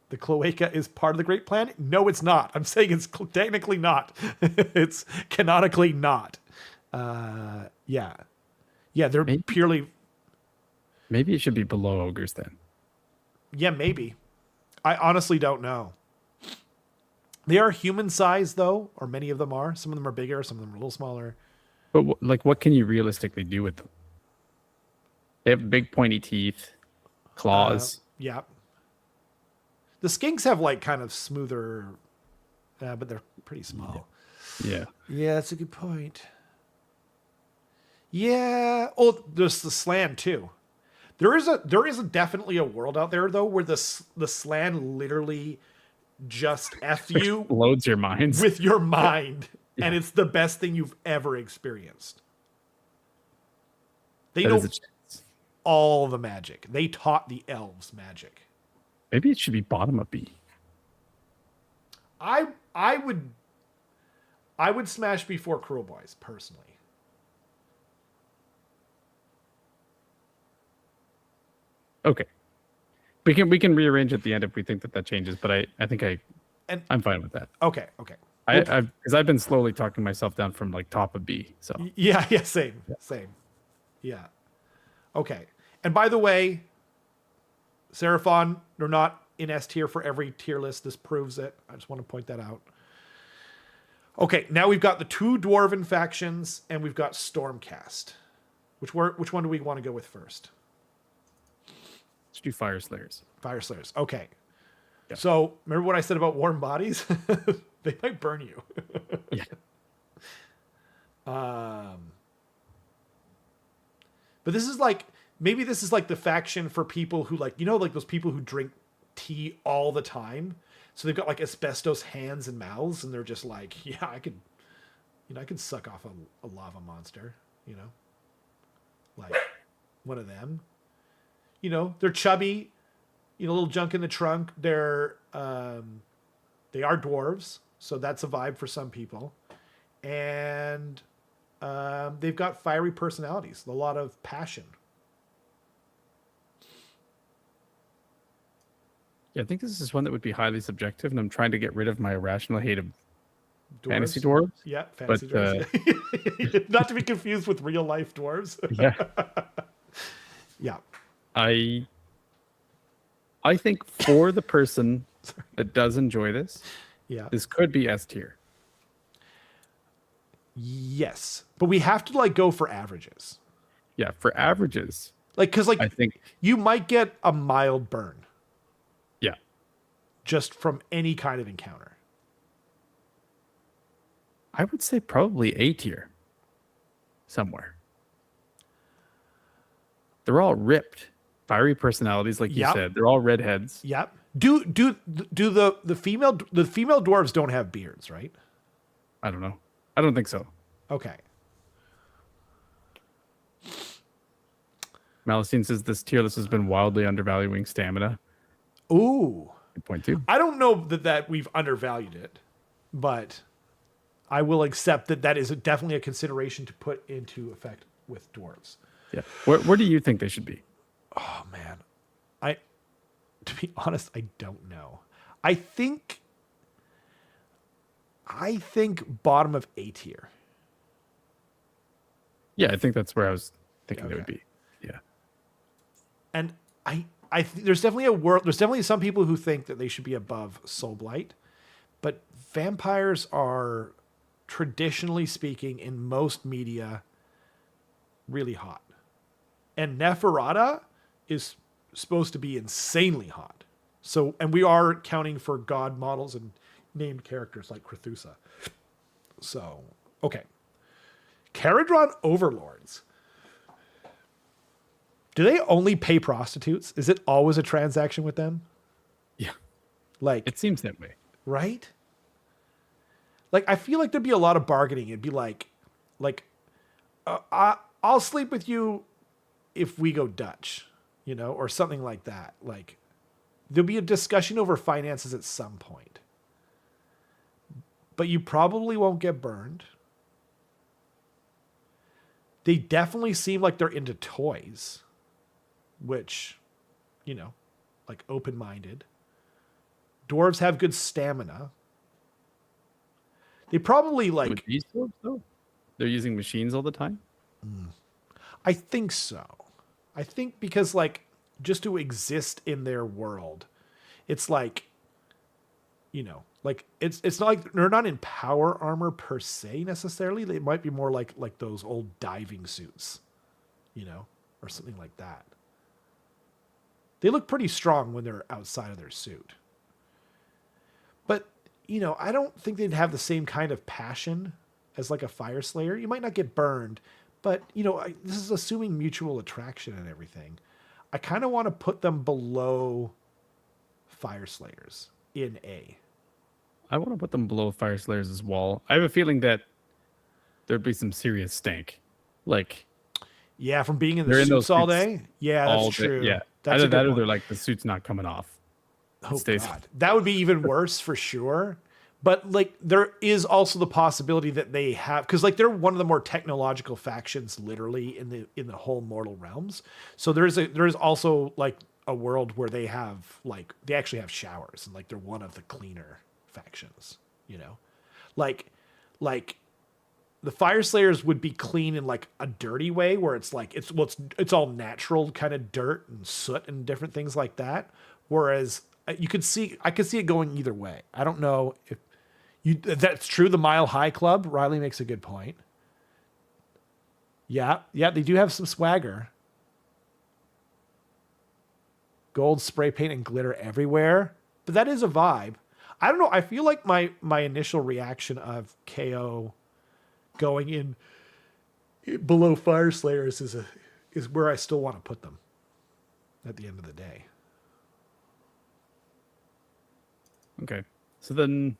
The cloaca is part of the Great Plan? No, it's not. I'm saying it's technically not. It's canonically not. Yeah, they're purely... Maybe it should be below ogres then. Yeah, maybe. I honestly don't know. They are human sized though, or many of them are. Some of them are bigger, some of them are a little smaller. But like, what can you realistically do with them? They have big pointy teeth, claws. Yeah. The skinks have like kind of smoother, but they're pretty small. Yeah. Yeah, that's a good point. Yeah. Oh, there's the slan too. There is definitely a world out there though where the slan literally just F you explodes your minds with your mind, and it's the best thing you've ever experienced. They know all the magic. They taught the elves magic. Maybe it should be bottom of B. I would smash before Cruel Boys personally. Okay. We can rearrange at the end if we think that changes, but I think I'm fine with that. Okay. Because I've been slowly talking myself down from like top of B. So yeah, same. Yeah. Okay. And by the way, Seraphon, they're not in S tier for every tier list. This proves it. I just want to point that out. Okay, now we've got the 2 dwarven factions, and we've got Stormcast. Which one do we want to go with first? Let's do Fire Slayers. Fire Slayers. Okay. Yeah. So remember what I said about warm bodies? They might burn you. Yeah. But this is like, maybe this is like the faction for people who like, like those people who drink tea all the time. So they've got like asbestos hands and mouths, and they're just like, yeah, I could suck off a lava monster, like one of them. They're chubby, little junk in the trunk. They are dwarves, so that's a vibe for some people. And they've got fiery personalities, a lot of passion. Yeah, I think this is one that would be highly subjective, and I'm trying to get rid of my irrational hate of fantasy dwarves. Yeah, fantasy dwarves. Not to be confused with real life dwarves. Yeah. Yeah. I think for the person that does enjoy this, this could be S tier. Yes, but we have to like go for averages. Yeah, for averages. Because I think you might get a mild burn. Yeah. Just from any kind of encounter. I would say probably A tier. Somewhere. They're all ripped. Fiery personalities, like you said. They're all redheads. Yep. Do the female dwarves don't have beards, right? I don't know. I don't think so. Okay. Malacine says this tier list has been wildly undervaluing stamina. Ooh. Good point too. I don't know that we've undervalued it, but I will accept that is definitely a consideration to put into effect with dwarves. Yeah. Where do you think they should be? Oh man. To be honest, I don't know. I think bottom of A tier. Yeah, I think that's where I was thinking they would be. Yeah. And there's definitely some people who think that they should be above Soulblight, but vampires are, traditionally speaking, in most media, really hot. And Neferata is supposed to be insanely hot. So, and we are counting for god models and named characters like Crethusa. So, okay. Caradron Overlords. Do they only pay prostitutes? Is it always a transaction with them? Yeah. Like, it seems that way. Right? Like, I feel like there'd be a lot of bargaining. It'd be like, I'll sleep with you if we go Dutch, or something like that. Like, there'll be a discussion over finances at some point. But you probably won't get burned. They definitely seem like they're into toys, which, like open-minded. Dwarves have good stamina. They probably like... With these dwarves, though? They're using machines all the time? I think so. I think because like just to exist in their world, it's like, like it's not like they're not in power armor per se necessarily. They might be more like those old diving suits, or something like that. They look pretty strong when they're outside of their suit. But, I don't think they'd have the same kind of passion as like a fire slayer. You might not get burned, but, this is assuming mutual attraction and everything. I kind of want to put them below fire slayers in A. I want to put them below fire slayers as well. I have a feeling that there'd be some serious stank. Like, yeah, from being in the suits all day. Yeah, that's true. Yeah, that's either that or they're like the suit's not coming off. Oh God, that would be even worse for sure. But like, there is also the possibility that they have, because like they're one of the more technological factions, literally in the whole Mortal Realms. So there is also like a world where they actually have showers and like they're one of the cleaner factions. Like the fire slayers would be clean in like a dirty way, where it's like it's all natural kind of dirt and soot and different things like that. Whereas I could see it going either way. I don't know if that's true. The Mile High Club, Riley makes a good point. Yeah, they do have some swagger. Gold spray paint and glitter everywhere, but that is a vibe. I don't know. I feel like my initial reaction of KO going in below Fire Slayers is where I still want to put them at the end of the day. Okay. So then,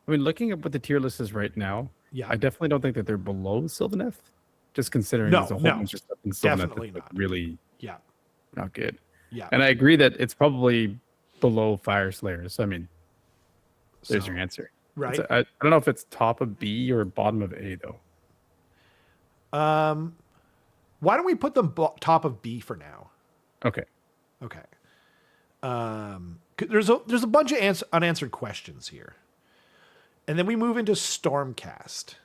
I mean, looking at what the tier list is right now, I definitely don't think that they're below Sylvaneth, just considering there's a whole bunch of stuff in Sylvaneth that's like really not good. Yeah. And I agree that it's probably below Fire Slayers. I mean, there's your answer. Right. I don't know if it's top of B or bottom of A, though. Why don't we put them top of B for now? Okay. There's a bunch of unanswered questions here. And then we move into Stormcast.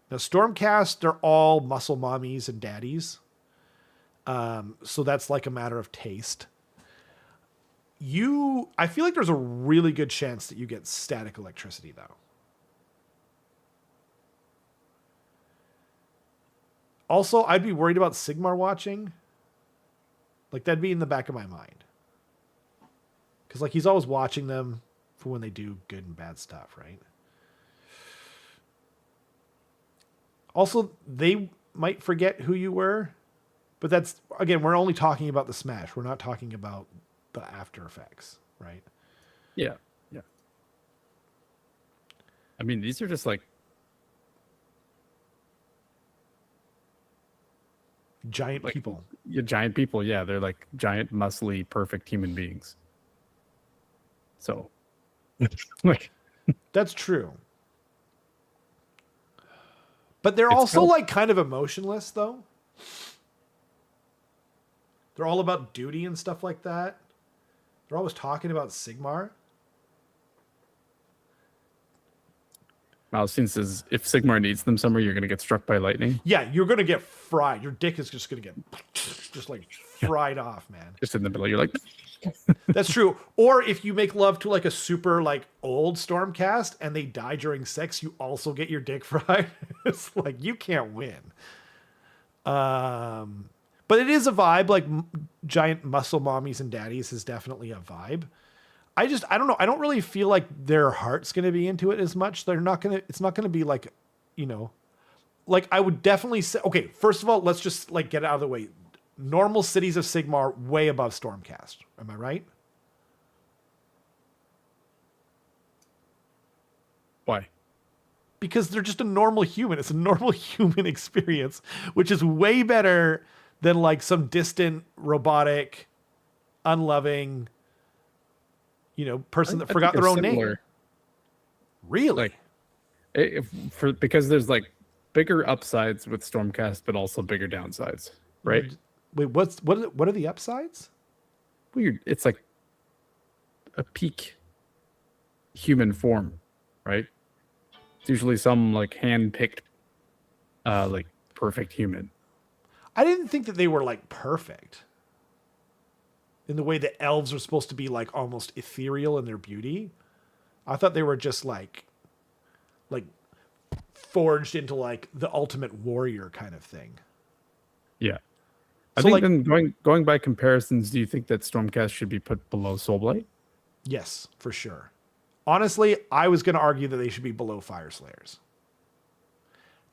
Now, Stormcast, they're all muscle mommies and daddies. So that's like a matter of taste. I feel like there's a really good chance that you get static electricity, though. Also, I'd be worried about Sigmar watching. Like, that'd be in the back of my mind. Because, like, he's always watching them for when they do good and bad stuff, right? Also, they might forget who you were. But that's, again, we're only talking about the Smash. We're not talking about the after effects, right? Yeah. I mean, these are just like giant people. Yeah, giant people. Yeah, they're like giant, muscly, perfect human beings. So, like, that's true. But they're also like kind of emotionless, though. They're all about duty and stuff like that. They're always talking about Sigmar. Malstein says, if Sigmar needs them somewhere, you're going to get struck by lightning. Yeah, you're going to get fried. Your dick is just going to get just like fried off, man. Just in the middle. You're like... That's true. Or if you make love to like a super like old Stormcast and they die during sex, you also get your dick fried. It's like, you can't win. But it is a vibe. Like giant muscle mommies and daddies is definitely a vibe. I don't know. I don't really feel like their heart's going to be into it as much. It's not going to be like, like I would definitely say, okay, first of all, let's just like get it out of the way. Normal cities of Sigmar way above Stormcast. Am I right? Why? Because they're just a normal human. It's a normal human experience, which is way better than like some distant, robotic, unloving, person that forgot their own name. Really? Like, because there's like bigger upsides with Stormcast, but also bigger downsides, right? Wait, what are the upsides? Weird. It's like a peak human form, right? It's usually some like hand-picked, like perfect human. I didn't think that they were like perfect in the way that elves are supposed to be like almost ethereal in their beauty. I thought they were just like forged into like the ultimate warrior kind of thing. Yeah. I think then going by comparisons, do you think that Stormcast should be put below Soulblight? Yes, for sure. Honestly, I was going to argue that they should be below Fire Slayers.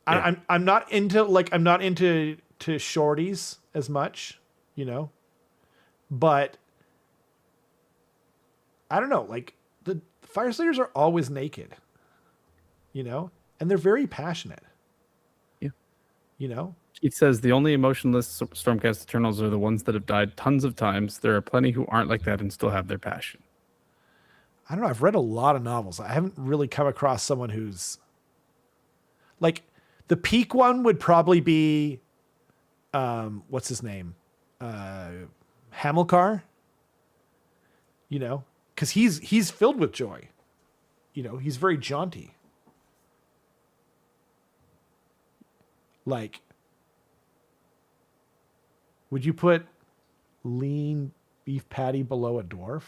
Yeah. I'm not into to shorties as much, you know, but I don't know. Like the Fire Slayers are always naked, you know, and they're very passionate. Yeah, you know. It says the only emotionless Stormcast Eternals are the ones that have died tons of times. There are plenty who aren't like that and still have their passion. I don't know. I've read a lot of novels. I haven't really come across someone who's like the peak one would probably be, what's his name? Hamilcar, you know, cause he's filled with joy, you know, he's very jaunty. Like, would you put lean beef patty below a dwarf?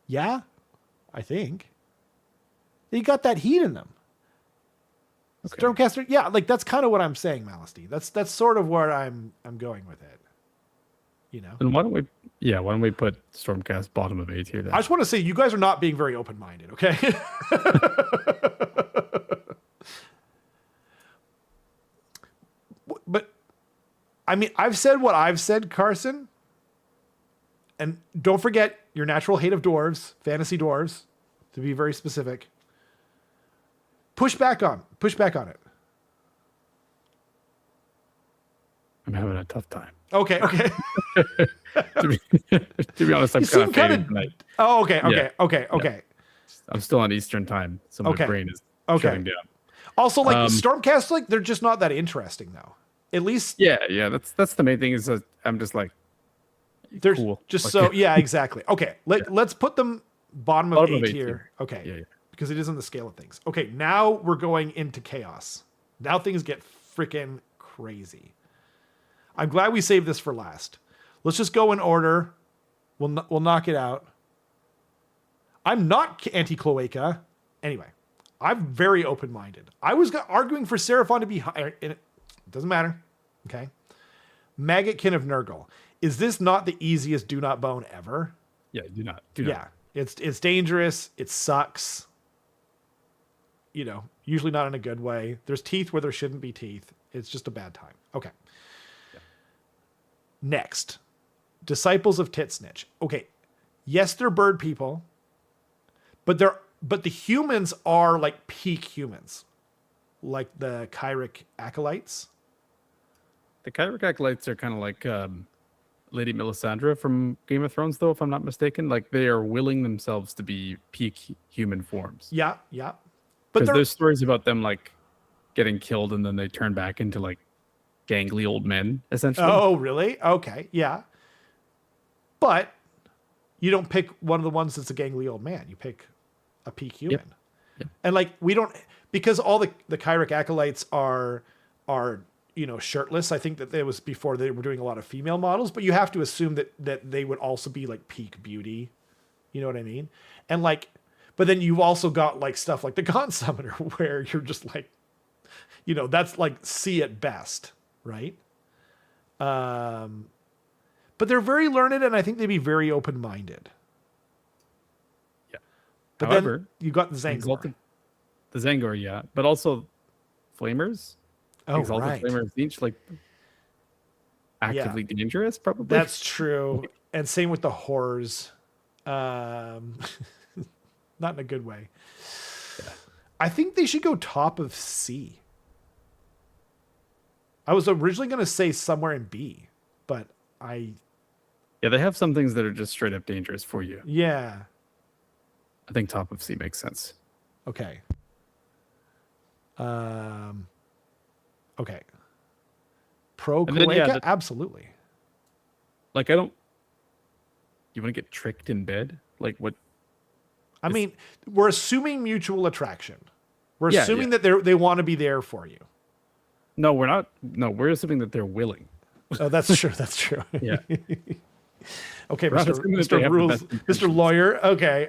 Yeah, I think. They got that heat in them. Okay. Stormcaster, yeah, like that's kind of what I'm saying, Malasty. That's sort of where I'm going with it. You know. And why don't we put Stormcast bottom of A tier then? I just want to say you guys are not being very open-minded, okay? But I mean, I've said what I've said, Carson. And don't forget your natural hate of dwarves, fantasy dwarves, to be very specific. Push back on it. I'm having a tough time. Okay. to be honest, I'm kind of tonight. Oh, okay. Yeah. I'm still on Eastern time, so my brain is shutting down. Also, like Stormcast, like they're just not that interesting, though. At least, yeah. That's the main thing. Is that I'm just like, they're cool. Just so yeah, exactly. Okay, let's put them bottom of A tier. Okay, yeah. Because it is on the scale of things. Okay, now we're going into chaos. Now things get freaking crazy. I'm glad we saved this for last. Let's just go in order. We'll knock it out. I'm not anti-Cloaca. Anyway, I'm very open-minded. I was arguing for Seraphon to be higher. It doesn't matter. Okay. Maggotkin of Nurgle. Is this not the easiest do not bone ever? Yeah, do not. Yeah, it's dangerous. It sucks. You know, usually not in a good way. There's teeth where there shouldn't be teeth. It's just a bad time. Okay. Yeah. Next, Disciples of Titsnitch. Okay, yes, they're bird people, but the humans are like peak humans, like the Kenrick acolytes. The Kenrick acolytes are kind of like Lady Melisandre from Game of Thrones, though, if I'm not mistaken. Like they are willing themselves to be peak human forms. Yeah. Because there's stories about them like getting killed and then they turn back into like gangly old men, essentially. Oh, really? Okay, yeah. But you don't pick one of the ones that's a gangly old man. You pick a peak human. Yep. And like we don't, because all the Kenrick acolytes are shirtless. I think that it was before they were doing a lot of female models, but you have to assume that they would also be like peak beauty. You know what I mean? And like, but then you've also got like stuff like the Gaunt Summoner where you're just like, you know, that's like C at best, right? But they're very learned and I think they'd be very open-minded. Yeah. But however, then you got the Zangor. The Zangor, yeah. But also Flamers. Oh, Exalted right. Flamers each like actively dangerous, probably. That's true. And same with the Horrors. Not in a good way. Yeah. I think they should go top of C. I was originally going to say somewhere in B, but Yeah, they have some things that are just straight up dangerous for you. Yeah. I think top of C makes sense. Okay. Okay. Pro Cloaca? Absolutely. Like, you want to get tricked in bed? Like, what? I mean, we're assuming mutual attraction. We're assuming that they want to be there for you. No, we're not. No, we're assuming that they're willing. Oh, that's true. That's true. Yeah. Okay, Mr. Rules, Mr. Lawyer. Okay.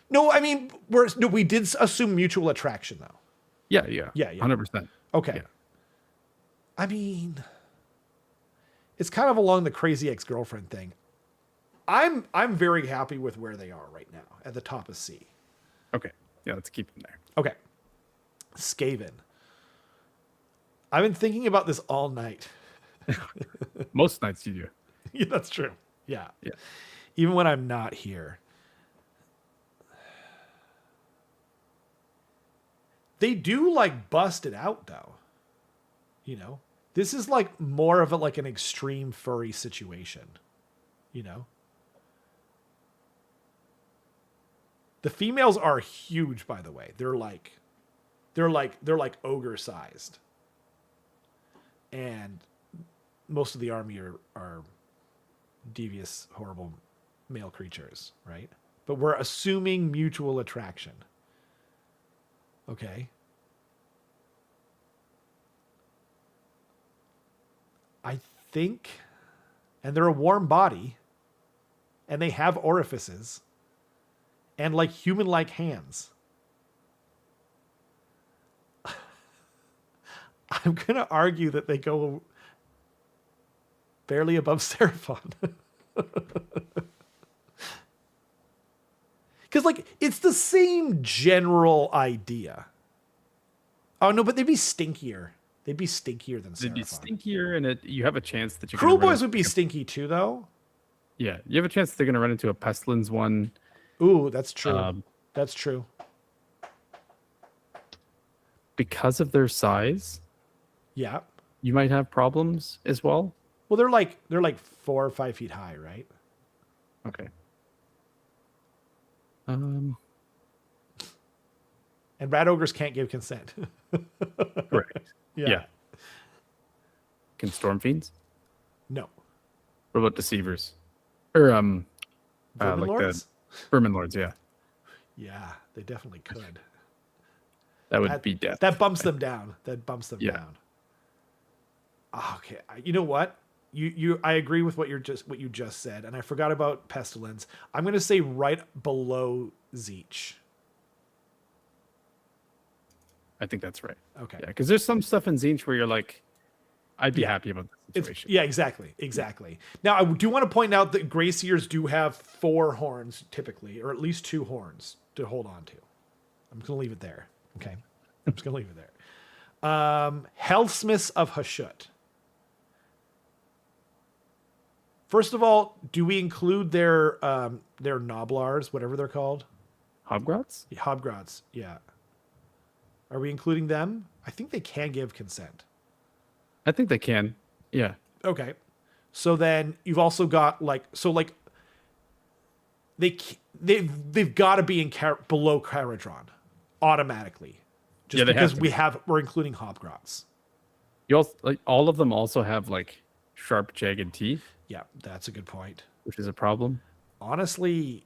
No, I mean, we did assume mutual attraction, though. Yeah. 100%. Okay. Yeah. I mean, it's kind of along the crazy ex-girlfriend thing. I'm very happy with where they are right now at the top of C. Okay. Yeah, let's keep them there. Okay. Skaven. I've been thinking about this all night. Most nights you do. Yeah, that's true. Yeah. Even when I'm not here. They do like bust it out though. You know? This is like more of an extreme furry situation. You know? The females are huge, by the way. They're like ogre sized. And most of the army are devious, horrible male creatures, right? But we're assuming mutual attraction. Okay. I think, and they're a warm body, and they have orifices, and like human-like hands. I'm going to argue that they go barely above Seraphon. Because, like, it's the same general idea. Oh, no, but they'd be stinkier. They'd be stinkier than Seraphon. They'd be stinkier, and you have a chance that you Cruel Boys would be stinky, too, though. Yeah, you have a chance that they're going to run into a Pestilence one. Ooh, that's true. That's true. Because of their size... Yeah. You might have problems as well. Well, they're like 4 or 5 feet high, right? Okay. And rat ogres can't give consent. Correct. Yeah. Can storm fiends? No. What about deceivers? Or Vermin Lords? Vermin Lords, yeah. Yeah, they definitely could. That would be death. That bumps them down. Down. Okay, you know what? I agree with what you just said, and I forgot about Pestilence. I'm going to say right below Zeech. I think that's right. Okay. Yeah, because there's some stuff in Zeech where you're like, I'd be happy about the situation. Exactly. Now, I do want to point out that Graciers do have 4 horns typically, or at least 2 horns to hold on to. I'm just going to leave it there. Okay. I'm just going to leave it there. Hellsmiths of Hashut. First of all, do we include their Noblars, whatever they're called? Hobgrots? Yeah, Hobgrots, yeah. Are we including them? I think they can give consent. I think they can. Yeah. Okay. So then you've also got they've got to be in below Caradron automatically. Just because we're including Hobgrots. You also, all of them also have sharp jagged teeth. Yeah, that's a good point. Which is a problem. Honestly,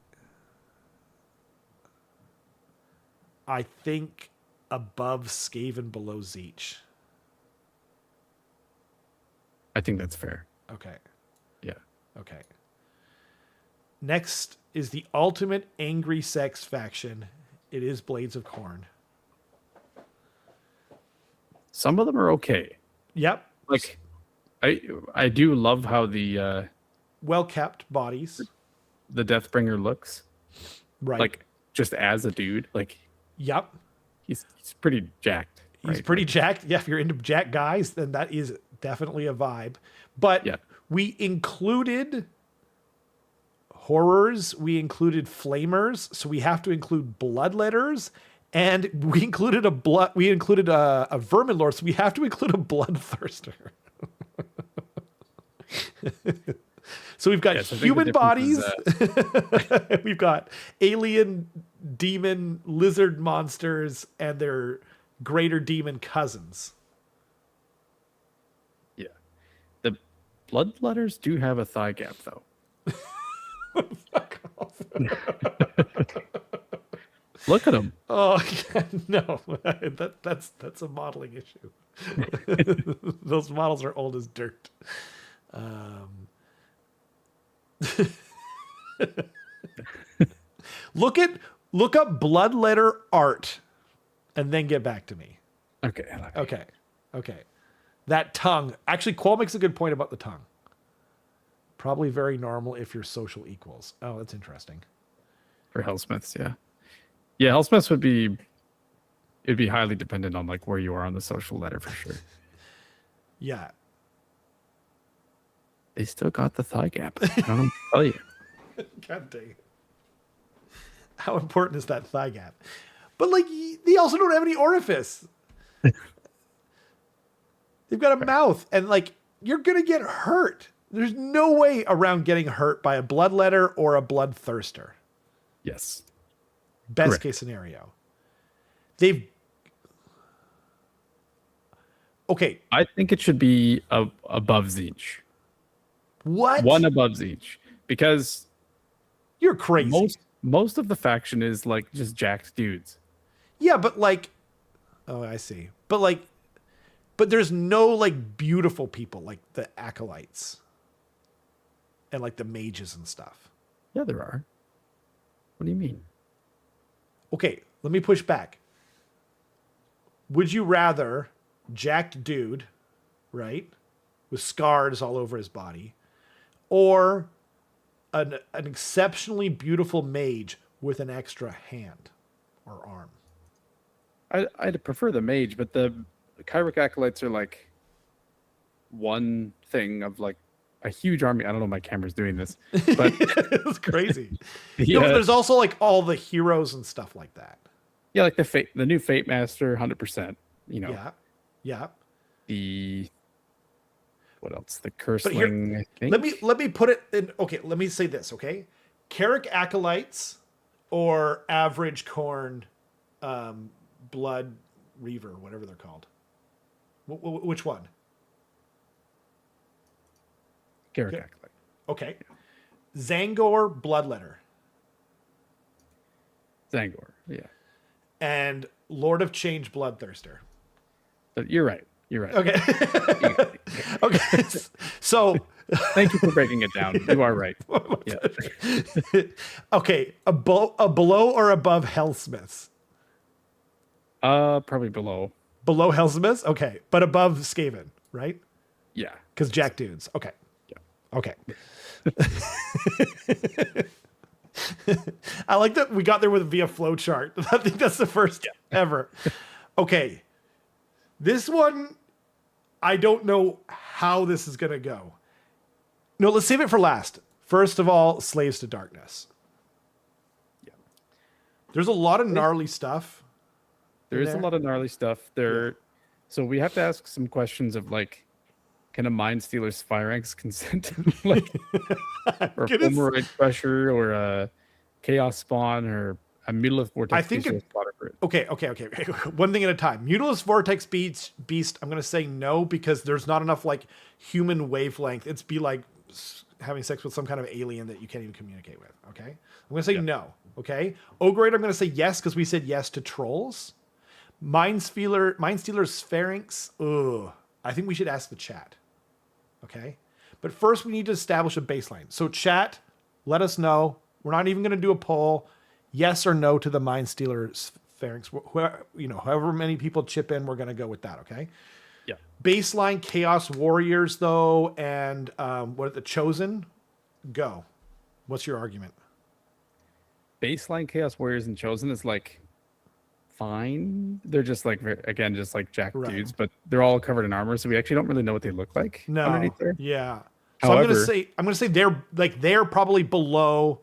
I think above Skaven, below Zeech. I think that's fair. Okay. Yeah. Okay. Next is the ultimate angry sex faction. It is Blades of Khorne. Some of them are okay. Yep. I do love how the well-kept bodies, the Deathbringer looks. Right. Just as a dude. Yep. He's pretty jacked. He's pretty jacked. Yeah, if you're into jacked guys, then that is definitely a vibe. But we included horrors, we included flamers, so we have to include bloodletters, and we included a vermin lord, so we have to include a bloodthirster. So we've got human bodies. We've got alien, demon, lizard monsters, and their greater demon cousins. Yeah. The bloodletters do have a thigh gap, though. Fuck off. Look at him. Oh no, that's a modeling issue. Those models are old as dirt. Look up bloodletter art, and then get back to me. Okay. Okay. That tongue. Actually, Qual makes a good point about the tongue. Probably very normal if you're social equals. Oh, that's interesting. For Hellsmiths, yeah. Yeah, Hellsmiths it'd be highly dependent on like where you are on the social ladder for sure. Yeah. They still got the thigh gap. I don't know what to tell you. God dang. How important is that thigh gap? But like, they also don't have any orifice. They've got a mouth, and like, you're gonna get hurt. There's no way around getting hurt by a bloodletter or a bloodthirster. Yes. Best Correct. case scenario. They've. Okay. I think it should be above Zinch. What? One above Zinch. Because you're crazy. Most of the faction is like just jacked dudes. Yeah, but like, oh, I see. But there's no like beautiful people like the acolytes and like the mages and stuff. Yeah, there are. What do you mean? Okay, let me push back. Would you rather jacked dude, right, with scars all over his body, or an exceptionally beautiful mage with an extra hand or arm? I'd prefer the mage, but the Kenrick acolytes are like one thing of like a huge army. I don't know if my camera's doing this, but it's crazy. Yeah. No, but there's also like all the heroes and stuff like that. Yeah, like the new Fate Master, 100%. You know. Yeah. What else? The Curseling. I think. Let me put it in. Okay, let me say this. Okay, Kenrick acolytes or average corn, blood reaver, whatever they're called. Which one? Kenrick acolyte. Okay. Yeah. Zangor bloodletter. Zangor. Yeah. And Lord of Change bloodthirster. You're right. Okay. Okay. So thank you for breaking it down. You are right. Yeah. Okay. A below or above Hellsmiths? Probably below. Below Hellsmiths? Okay. But above Skaven, right? Yeah. Because Jack dudes. Okay. Yeah. Okay. I like that we got there via flowchart. I think that's the first ever. Okay. This one, I don't know how this is going to go. No, let's save it for last. First of all, Slaves to Darkness. Yeah. There's a lot of gnarly stuff. There is a lot of gnarly stuff there. Yeah. So we have to ask some questions of like, can a Mind Stealer's Phalanx consent like or Fulmerite Pressure or a Chaos Spawn or a Mutalith Vortex? I think okay. One thing at a time. Mutalith Vortex Beast, I'm going to say no because there's not enough like human wavelength. It's be like having sex with some kind of alien that you can't even communicate with. Okay. I'm going to say no. Okay. Ogreite, I'm going to say yes because we said yes to Trolls. Mind Stealer's Phalanx. Ugh. I think we should ask the chat. Okay. But first we need to establish a baseline. So chat, let us know. We're not even going to do a poll. Yes or no to the Mind Stealer's Phalanx. However many people chip in, we're going to go with that. Okay. Yeah. Baseline Chaos Warriors though. And what are the Chosen? Go. What's your argument? Baseline Chaos Warriors and Chosen is like fine. They're just like, again, just like jack dudes, but they're all covered in armor, so we actually don't really know what they look like underneath there. Yeah. So However, I'm gonna say they're probably below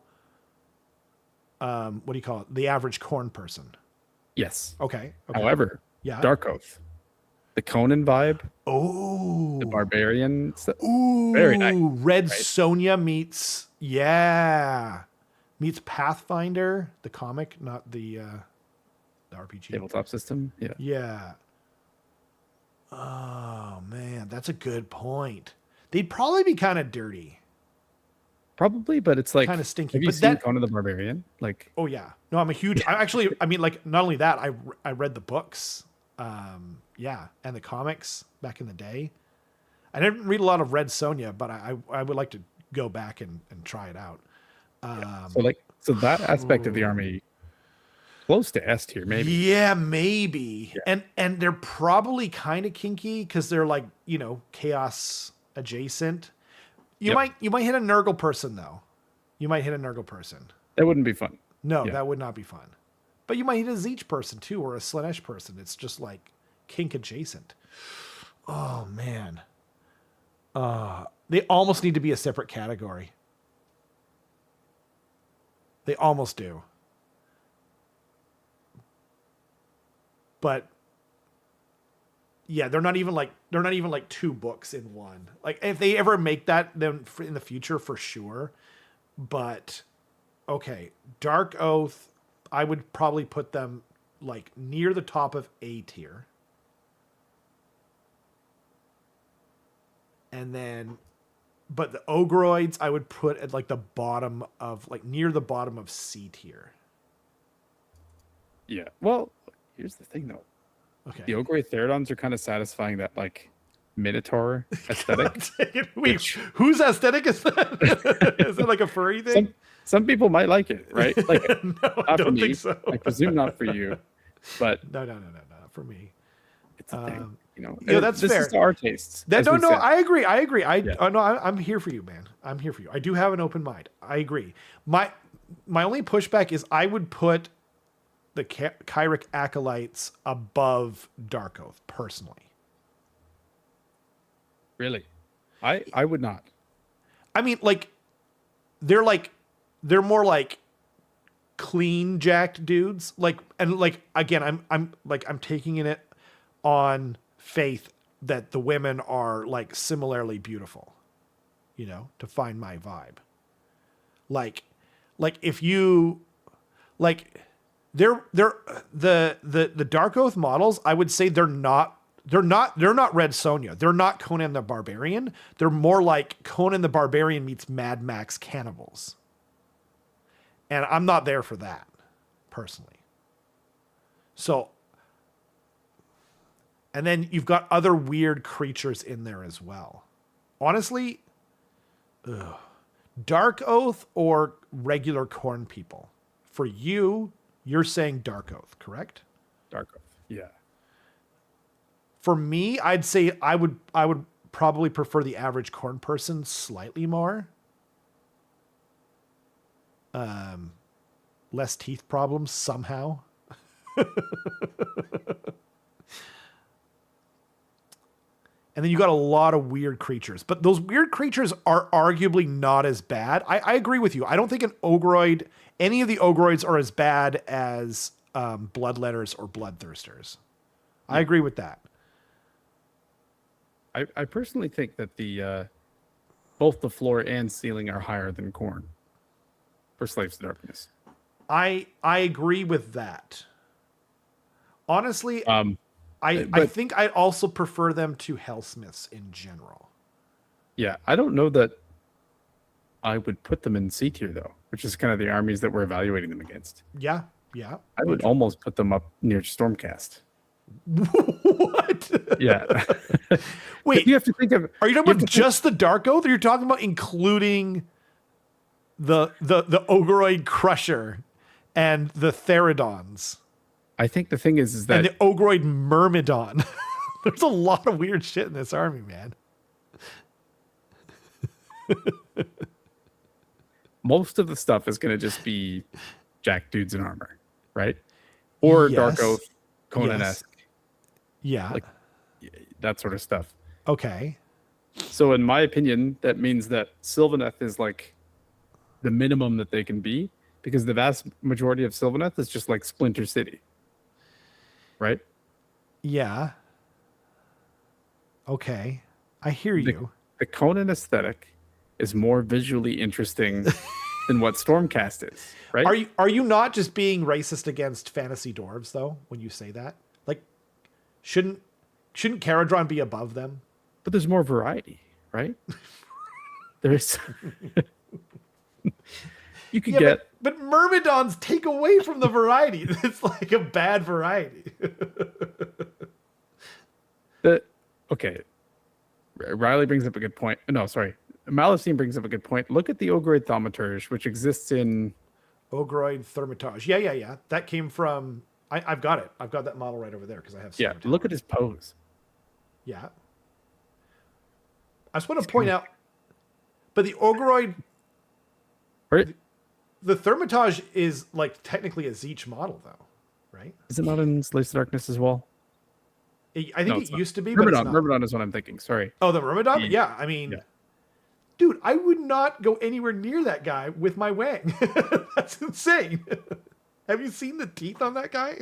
what do you call it? The average corn person. Yes. Okay. However, Dark Oath, the Conan vibe. Oh. The Barbarian. Ooh. Very nice. Red Sonja meets Pathfinder, the comic, not the RPG. Tabletop system. Yeah. Yeah. Oh man, that's a good point. They'd probably be kind of dirty. Probably, but it's like kind of stinky. Have you seen Conan the Barbarian? Like, oh yeah, no, I'm a huge. I mean, like, not only that, I read the books, yeah, and the comics back in the day. I didn't read a lot of Red Sonja, but I would like to go back and try it out. So that aspect of the army, close to S tier, maybe. Yeah, maybe. Yeah. And they're probably kind of kinky because they're like, chaos adjacent. You might hit a Nurgle person though. You might hit a Nurgle person. That wouldn't be fun. No, that would not be fun. But you might hit a Zeech person too, or a Slaanesh person. It's just like kink adjacent. Oh man. They almost need to be a separate category. They almost do. But yeah, they're not even like 2 books in one. Like if they ever make that, then in the future for sure. But okay, Dark Oath, I would probably put them like near the top of A tier. And then, but the Ogroids, I would put at like the bottom of, like near the bottom of C tier. Yeah. Well, here's the thing though. Okay. The Ogroid Theridons are kind of satisfying that like Minotaur aesthetic. Wait, whose aesthetic is that? Is that like a furry thing? Some people might like it, right? Like, no, I don't think so. I presume not for you, but no, for me. It's a thing, Yeah, that's this fair. Is to our tastes. No, I agree. I'm here for you, man. I'm here for you. I do have an open mind. I agree. My only pushback is I would put the Kenrick acolytes above Dark Oath personally. Really? I would not. I mean, like they're more like clean jacked dudes. Like, and like again, I'm taking it on faith that the women are like similarly beautiful, to find my vibe. Like if you like they're the Dark Oath models, I would say they're not Red Sonja. They're not Conan the Barbarian. They're more like Conan the Barbarian meets Mad Max cannibals. And I'm not there for that, personally. So, and then you've got other weird creatures in there as well. Honestly, Dark Oath or regular corn people? For you, you're saying Dark Oath, correct? Dark Oath, yeah. For me, I'd say I would probably prefer the average corn person slightly more. Less teeth problems somehow. And then you got a lot of weird creatures, but those weird creatures are arguably not as bad. I agree with you. I don't think any of the Ogroids are as bad as Bloodletters or Bloodthirsters. Yeah. I agree with that. I personally think that the both the floor and ceiling are higher than Khorne for Slaves to Darkness. I agree with that. Honestly, I think I also prefer them to Hellsmiths in general. Yeah, I don't know that I would put them in C tier though, which is kind of the armies that we're evaluating them against. Yeah. I would almost put them up near Stormcast. What? Yeah. Wait, you have to think of. Are you talking about just the Dark Oath, or you're talking about including the Ogroid Crusher and the Theridons? I think the thing is that and the Ogroid Myrmidon. There's a lot of weird shit in this army, man. Most of the stuff is going to just be jack dudes in armor, right? Or yes. Dark Oath, Conan-esque. Yeah. Like that sort of stuff. Okay. So in my opinion, that means that Sylvaneth is like the minimum that they can be, because the vast majority of Sylvaneth is just like Splinter City. Right? Yeah. Okay. I hear you. The Conan aesthetic is more visually interesting than what Stormcast is, right? Are you not just being racist against fantasy dwarves though when you say that? Like shouldn't Caradron be above them? But there's more variety, right? There's You could get... But Myrmidons take away from the variety. It's like a bad variety. Okay. Riley brings up a good point. No, sorry. Malacine brings up a good point. Look at the Ogroid Thaumaturge, which exists in... Ogroid Thaumaturge. Yeah. That came from... I've got it. I've got that model right over there because I have... Yeah, look at his pose. Yeah. I just want to point out... But the Ogroid... Right. The Thaumaturge is like technically a Zeech model, though, right? Is it not in Slaves to Darkness as well? I think it used to be, Myrmidon, but it's not. Myrmidon is what I'm thinking. Sorry. Oh, the Myrmidon? Yeah, I mean, dude, I would not go anywhere near that guy with my Wang. That's insane. Have you seen the teeth on that guy?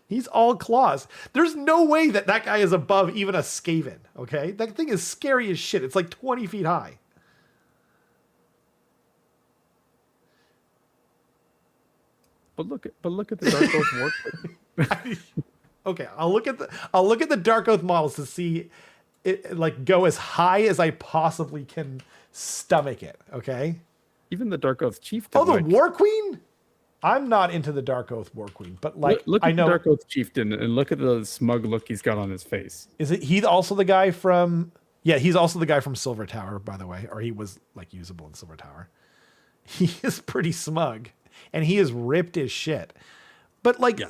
He's all claws. There's no way that guy is above even a Skaven, okay? That thing is scary as shit. It's like 20 feet high. But look at the Dark Oath Warqueen. Okay, I'll look at the Dark Oath models to see it like go as high as I possibly can stomach it. Okay. Even the Dark Oath Chieftain. Oh, the War Queen. I'm not into the Dark Oath War Queen, but like look I at know the Dark Oath Chieftain and look at the smug look he's got on his face. Is it? He's also the guy from. Yeah, he's also the guy from Silver Tower, by the way, or he was like usable in Silver Tower. He is pretty smug. And he is ripped as shit. But like,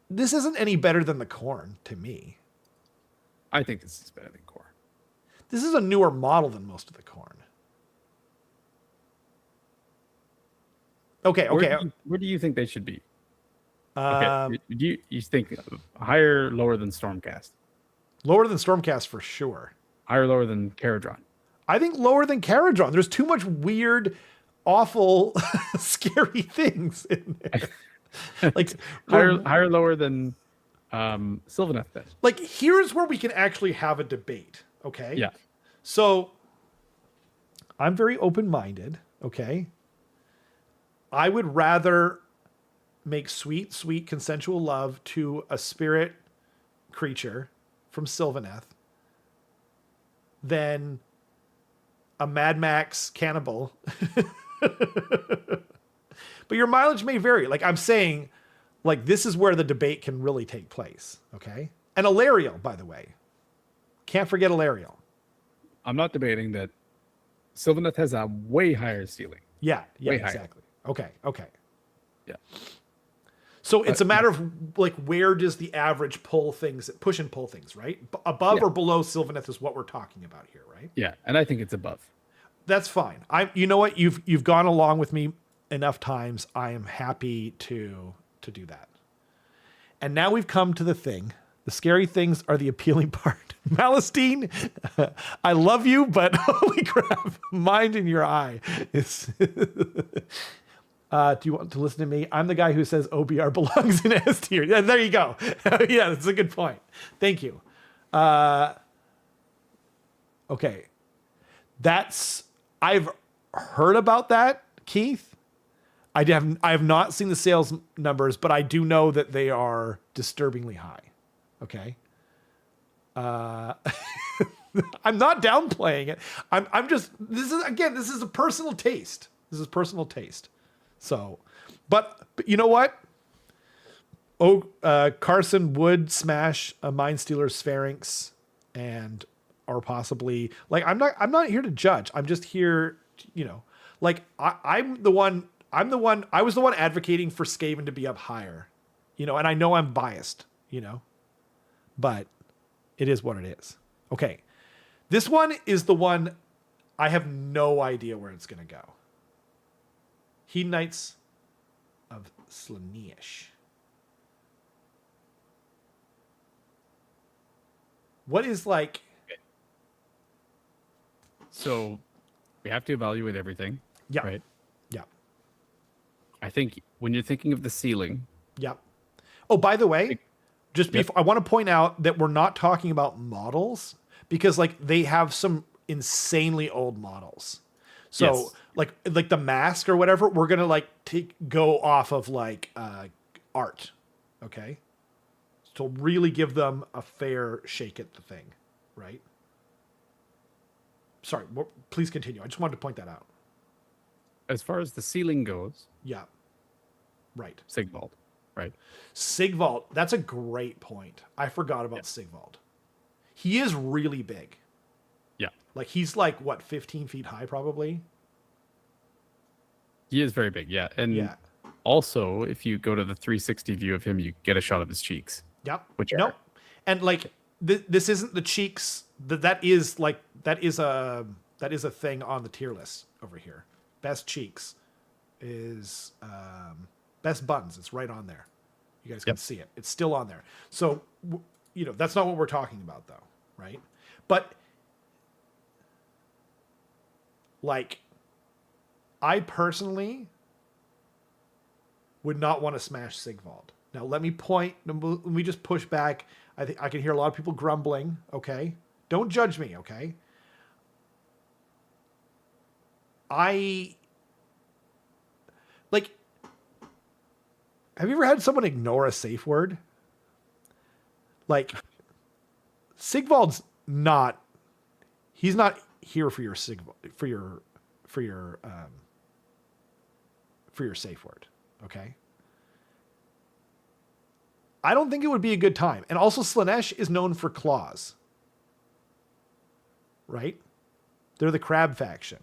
this isn't any better than the Khorne to me. I think this is better than Khorne. This is a newer model than most of the Khorne. Okay. Where do you think they should be? Okay. Do you think higher, lower than Stormcast? Lower than Stormcast for sure. Higher, lower than Caradron? I think lower than Caradron. There's too much weird, awful, scary things in there. Like higher, lower than Sylvaneth then. Like, here's where we can actually have a debate. Okay. Yeah. So I'm very open-minded. Okay. I would rather make sweet, sweet consensual love to a spirit creature from Sylvaneth than a Mad Max cannibal. But your mileage may vary. Like I'm saying, like this is where the debate can really take place. Okay. And Alariel, by the way. Can't forget Alariel. I'm not debating that Sylvaneth has a way higher ceiling. Yeah, way exactly. Higher. Okay. Yeah. So it's a matter of like where does the average push and pull things, right? Above or below Sylvaneth is what we're talking about here, right? Yeah, and I think it's above. That's fine. You know what? You've gone along with me enough times. I am happy to do that. And now we've come to the thing. The scary things are the appealing part. Malastine, I love you, but holy crap, mind in your eye. Do you want to listen to me? I'm the guy who says OBR belongs in S tier. Yeah, there you go. Yeah, that's a good point. Thank you. Okay. I've heard about that, Keith. I have not seen the sales numbers, but I do know that they are disturbingly high. Okay. I'm not downplaying it. This is a personal taste. This is personal taste. So, but you know what? Carson would smash a Mind Stealer Sphinx or possibly like, I'm not here to judge. I'm just here, like I was the one advocating for Skaven to be up higher, and I know I'm biased, but it is what it is. Okay. This one is the one I have no idea where it's going to go. Hedon Knights of Slaanesh. What is like... So we have to evaluate everything. Yeah. Right? Yeah. I think when you're thinking of the ceiling... Yeah. Oh, by the way, I want to point out that we're not talking about models because like they have some insanely old models. So like the mask or whatever, we're going to go off of art. Okay. To really give them a fair shake at the thing. Right. Sorry. Please continue. I just wanted to point that out. as far as the ceiling goes, yeah, right. Sigvald, right? Sigvald, that's a great point. I forgot about Sigvald. He is really big. Yeah. Like he's like what, 15 feet high probably? He is very big, yeah. And also, if you go to the 360 view of him, you get a shot of his cheeks. Yep. Which no. And like this isn't the cheeks. That is a thing on the tier list over here. Best cheeks is best buns. It's right on there. You guys can see it. It's still on there. So that's not what we're talking about though, right? But like, I personally would not want to smash Sigvald. Now, let me just push back. I think I can hear a lot of people grumbling. Okay. Don't judge me. Okay. Have you ever had someone ignore a safe word? Like, Sigvald's not, he's not here for your for your safe word. Okay. I don't think it would be a good time. And also Slaanesh is known for claws. Right? They're the crab faction.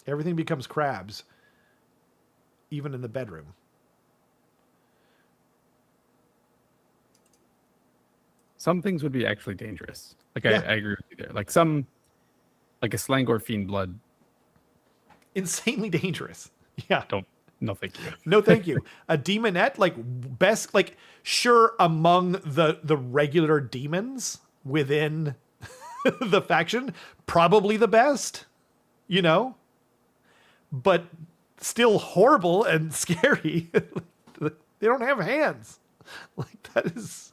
Everything becomes crabs, even in the bedroom. Some things would be actually dangerous. Like I agree with you there. Like like a Slangor Fiend Blood. Insanely dangerous. Yeah. No, thank you. No, thank you. A demonette, like best, like sure among the regular demons within the faction, probably the best, but still horrible and scary. They don't have hands. Like that is,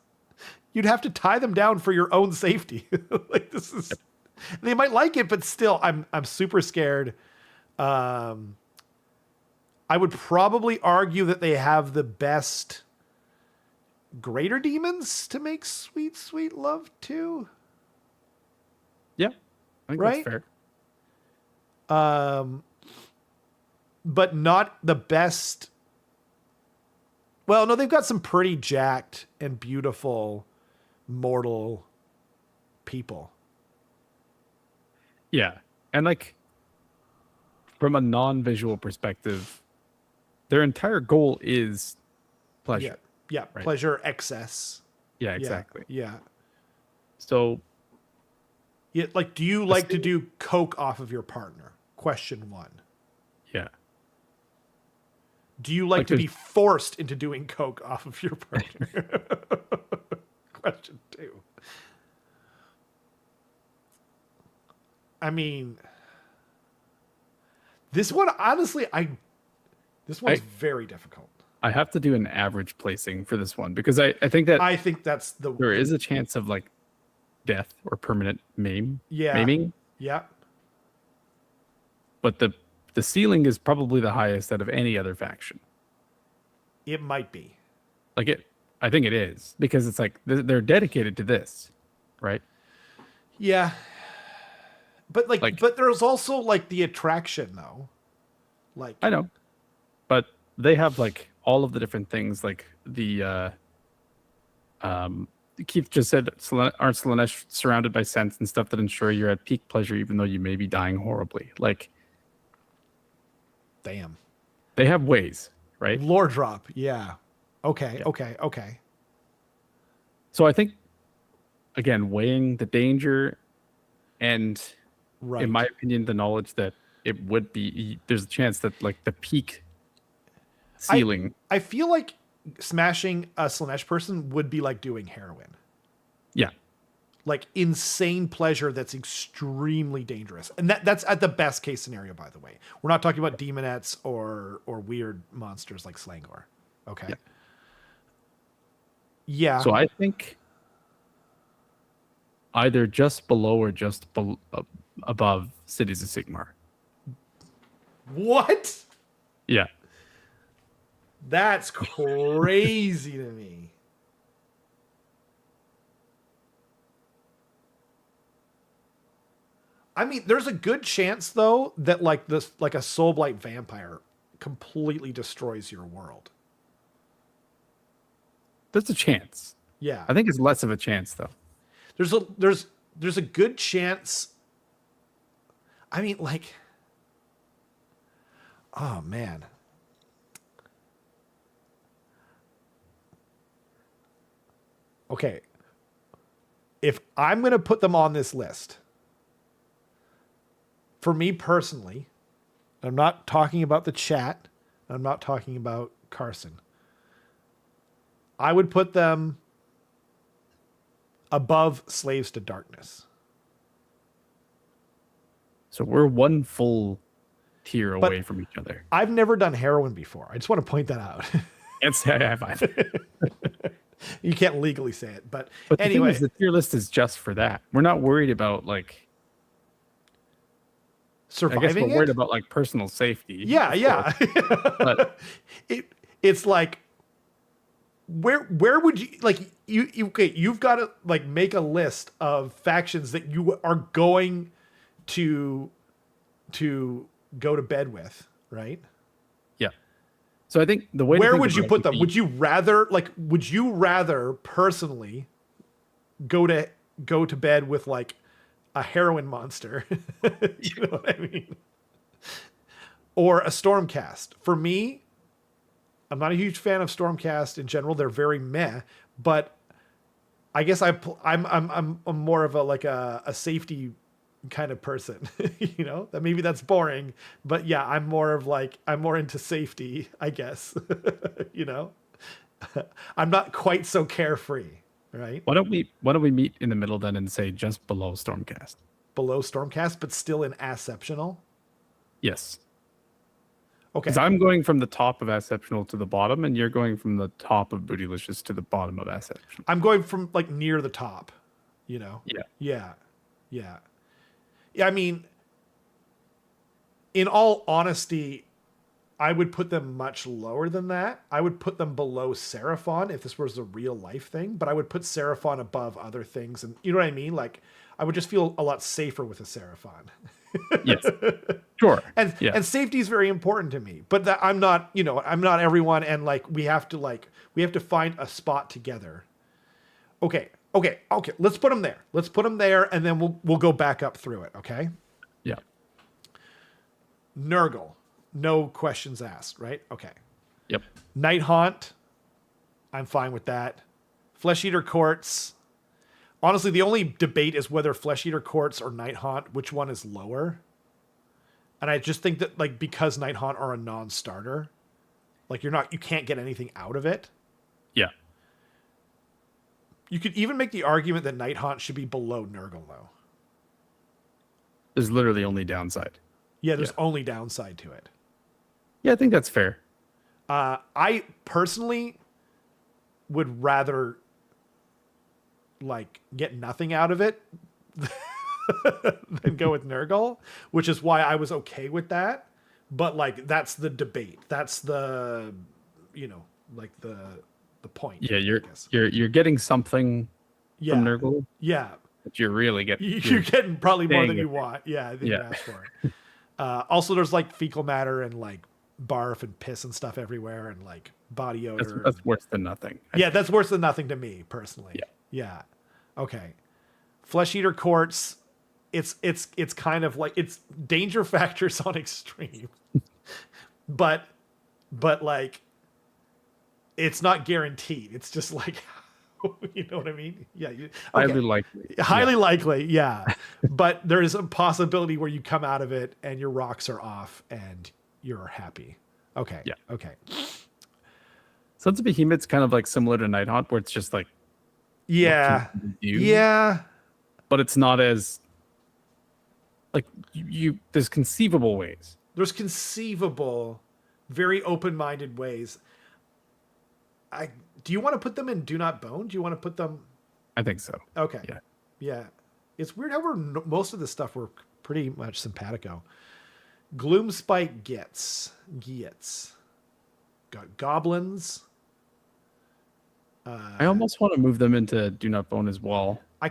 you'd have to tie them down for your own safety. Like this is, they might like it, but still, I'm super scared. I would probably argue that they have the best greater demons to make sweet, sweet love to. Yeah, I think that's fair. But not the best. Well, no, they've got some pretty jacked and beautiful mortal people. Yeah, and like from a non-visual perspective, their entire goal is pleasure. Yeah, right? Pleasure, excess. Yeah, exactly. Yeah. So, like, do you like to do coke off of your partner? Question 1. Yeah. Do you like to be forced into doing coke off of your partner? Question 2. I mean, this one, honestly, this one's very difficult. I have to do an average placing for this one because I think that's there is a chance of like death or permanent maiming. Yeah. But the ceiling is probably the highest out of any other faction. It might be. I think it is because it's like they're dedicated to this, right? Yeah. But but there's also like the attraction though. Like I know. But they have like all of the different things like the Keith just said aren't Slaanesh surrounded by scents and stuff that ensure you're at peak pleasure even though you may be dying horribly. Like damn. They have ways, right? Lore drop, yeah. Okay, yeah. Okay. So I think again, weighing the danger and in my opinion, the knowledge that it would be there's a chance that like the peak ceiling. I feel like smashing a Slaanesh person would be like doing heroin. Yeah. Like insane pleasure that's extremely dangerous. And that's at the best case scenario, by the way. We're not talking about demonettes or weird monsters like Slangor. Okay. Yeah. So I think either just below or just above Cities of Sigmar. What? Yeah. That's crazy to me. I mean, there's a good chance though that like a soul blight vampire completely destroys your world. There's a chance. Yeah. I think it's less of a chance though. There's a good chance. I mean, like, oh man. Okay. If I'm going to put them on this list, for me personally, I'm not talking about the chat. I'm not talking about Carson. I would put them above Slaves to Darkness. So we're one full tier away from each other. I've never done heroin before. I just want to point that out. Can't say I have either. You can't legally say it, but anyway, the thing is, the tier list is just for that. We're not worried about like surviving. I guess we're worried about like personal safety. Yeah. But it's like where would you like you've got to like make a list of factions that you are going to go to bed with, right? Yeah. So I think the way where would you put them? Would you rather personally go to bed with like a heroin monster? You know what I mean? Or a Stormcast? For me, I'm not a huge fan of Stormcast in general. They're very meh, but I guess I'm more of a safety kind of person, you know, that maybe that's boring, but yeah, I'm more into safety, I guess. You know, I'm not quite so carefree, right? Why don't we meet in the middle then and say just below Stormcast? Below Stormcast, but still in Asceptional? Yes. Okay. Because I'm going from the top of Asceptional to the bottom, and you're going from the top of Bootylicious to the bottom of Asceptional. I'm going from like near the top, you know? Yeah. Yeah, I mean, in all honesty, I would put them much lower than that. I would put them below Seraphon if this was a real life thing, but I would put Seraphon above other things. And you know what I mean? Like, I would just feel a lot safer with a Seraphon. Yes, sure. And safety is very important to me, but I'm not everyone. And like, we have to find a spot together. Okay. Let's put them there. And then we'll go back up through it. Okay. Yeah. Nurgle, no questions asked, right? Okay. Yep. Nighthaunt, I'm fine with that. Flesh Eater Courts. Honestly, the only debate is whether Flesh Eater Courts or Nighthaunt, which one is lower. And I just think that like, because Nighthaunt are a non-starter, like you can't get anything out of it. Yeah. You could even make the argument that Nighthaunt should be below Nurgle, though. There's literally only downside. Yeah, there's only downside to it. Yeah, I think that's fair. I personally would rather like get nothing out of it than go with Nurgle, which is why I was okay with that. But like, that's the debate. That's the, you know, like the point. Yeah, you're getting something from Nurgle. Yeah. But you're really getting you're getting probably more than you want. Yeah, I think you asked for it. Also, there's like fecal matter and like barf and piss and stuff everywhere, and like body odor. That's worse than nothing. That's worse than nothing to me personally. Yeah. Okay. Flesh Eater Courts. It's kind of like, it's danger factors on extreme, but like, it's not guaranteed. It's just like, you know what I mean? Yeah. Okay. Highly likely. Yeah. But there is a possibility where you come out of it and your rocks are off and you're happy. Okay. Yeah. Okay. Sons of Behemoth's kind of like similar to Nighthaunt, where it's just like, yeah. But it's not as like there's conceivable ways. There's conceivable, very open-minded ways. Do you want to put them in Do Not Bone? Do you want to put them? I think so. Okay. Yeah. It's weird how most of this stuff we're pretty much simpatico. Gloomspite gets got goblins. I almost want to move them into Do Not Bone as well. I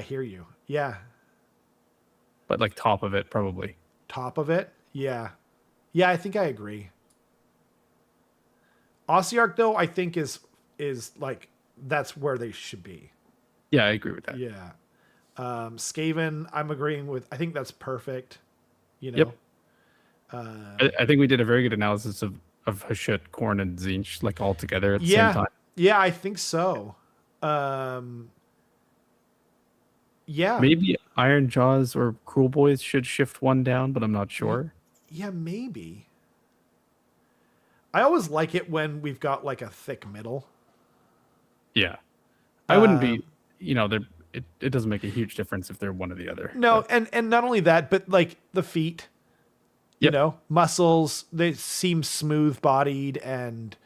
hear you. Yeah. but like top of it probably. Top of it, yeah, yeah. I think I agree. Ossiarch though, I think is like that's where they should be. Yeah, I agree with that. Yeah. Skaven, I'm agreeing with. I think that's perfect. You know. Yep. I think we did a very good analysis of Hashut, Khorne, and Tzeentch like all together at the same time. Yeah, I think so. Yeah. Maybe Iron Jaws or Cruel Boys should shift one down, but I'm not sure. Yeah, maybe. I always like it when we've got like a thick middle. Yeah. I wouldn't be, it doesn't make a huge difference if they're one or the other. No, but. And not only that, but like the feet, you know, muscles, they seem smooth bodied and,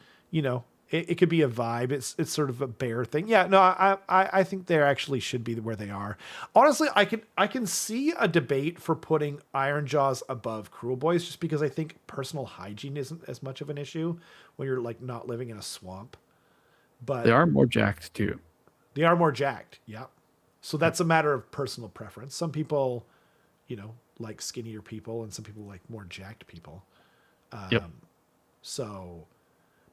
it could be a vibe. It's sort of a bear thing. Yeah, no, I think they actually should be where they are. Honestly, I can see a debate for putting Iron Jaws above Cruel Boys just because I think personal hygiene isn't as much of an issue when you're like not living in a swamp. But they are more jacked too. They are more jacked. Yeah. So that's a matter of personal preference. Some people, like skinnier people and some people like more jacked people. So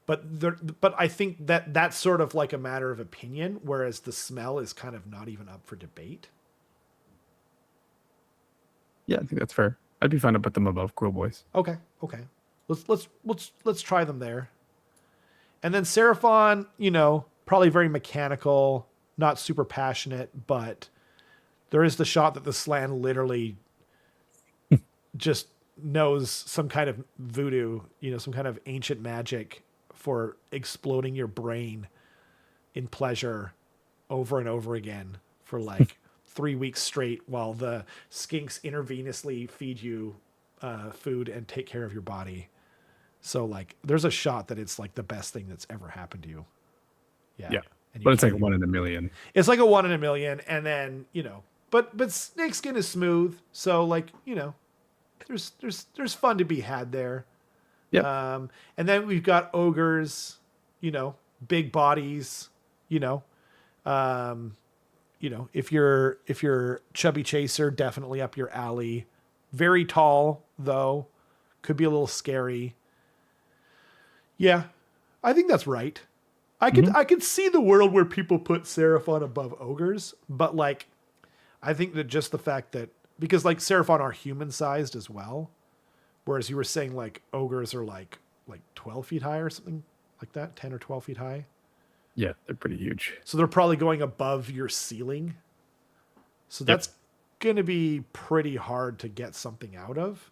but I think that's sort of like a matter of opinion, whereas the smell is kind of not even up for debate. Yeah, I think that's fair. I'd be fine to put them above Cruel Boys. Okay. Let's try them there. And then Seraphon, probably very mechanical, not super passionate, but there is the shot that the Slann literally just knows some kind of voodoo, some kind of ancient magic for exploding your brain in pleasure over and over again for like 3 weeks straight while the skinks intravenously feed you food and take care of your body. So like there's a shot that it's like the best thing that's ever happened to you. Yeah. But it's like 1 in a million. It's like a 1 in a million. And then, but snakeskin is smooth. So like, there's fun to be had there. Yeah. And then we've got ogres, big bodies, if you're chubby chaser, definitely up your alley. Very tall though, could be a little scary. Yeah, I think that's right. I could see the world where people put Seraphon above ogres, but like, I think that just the fact that because like Seraphon are human sized as well, whereas you were saying like ogres are like 12 feet high or something like that, 10 or 12 feet high. Yeah, they're pretty huge. So they're probably going above your ceiling. So that's going to be pretty hard to get something out of,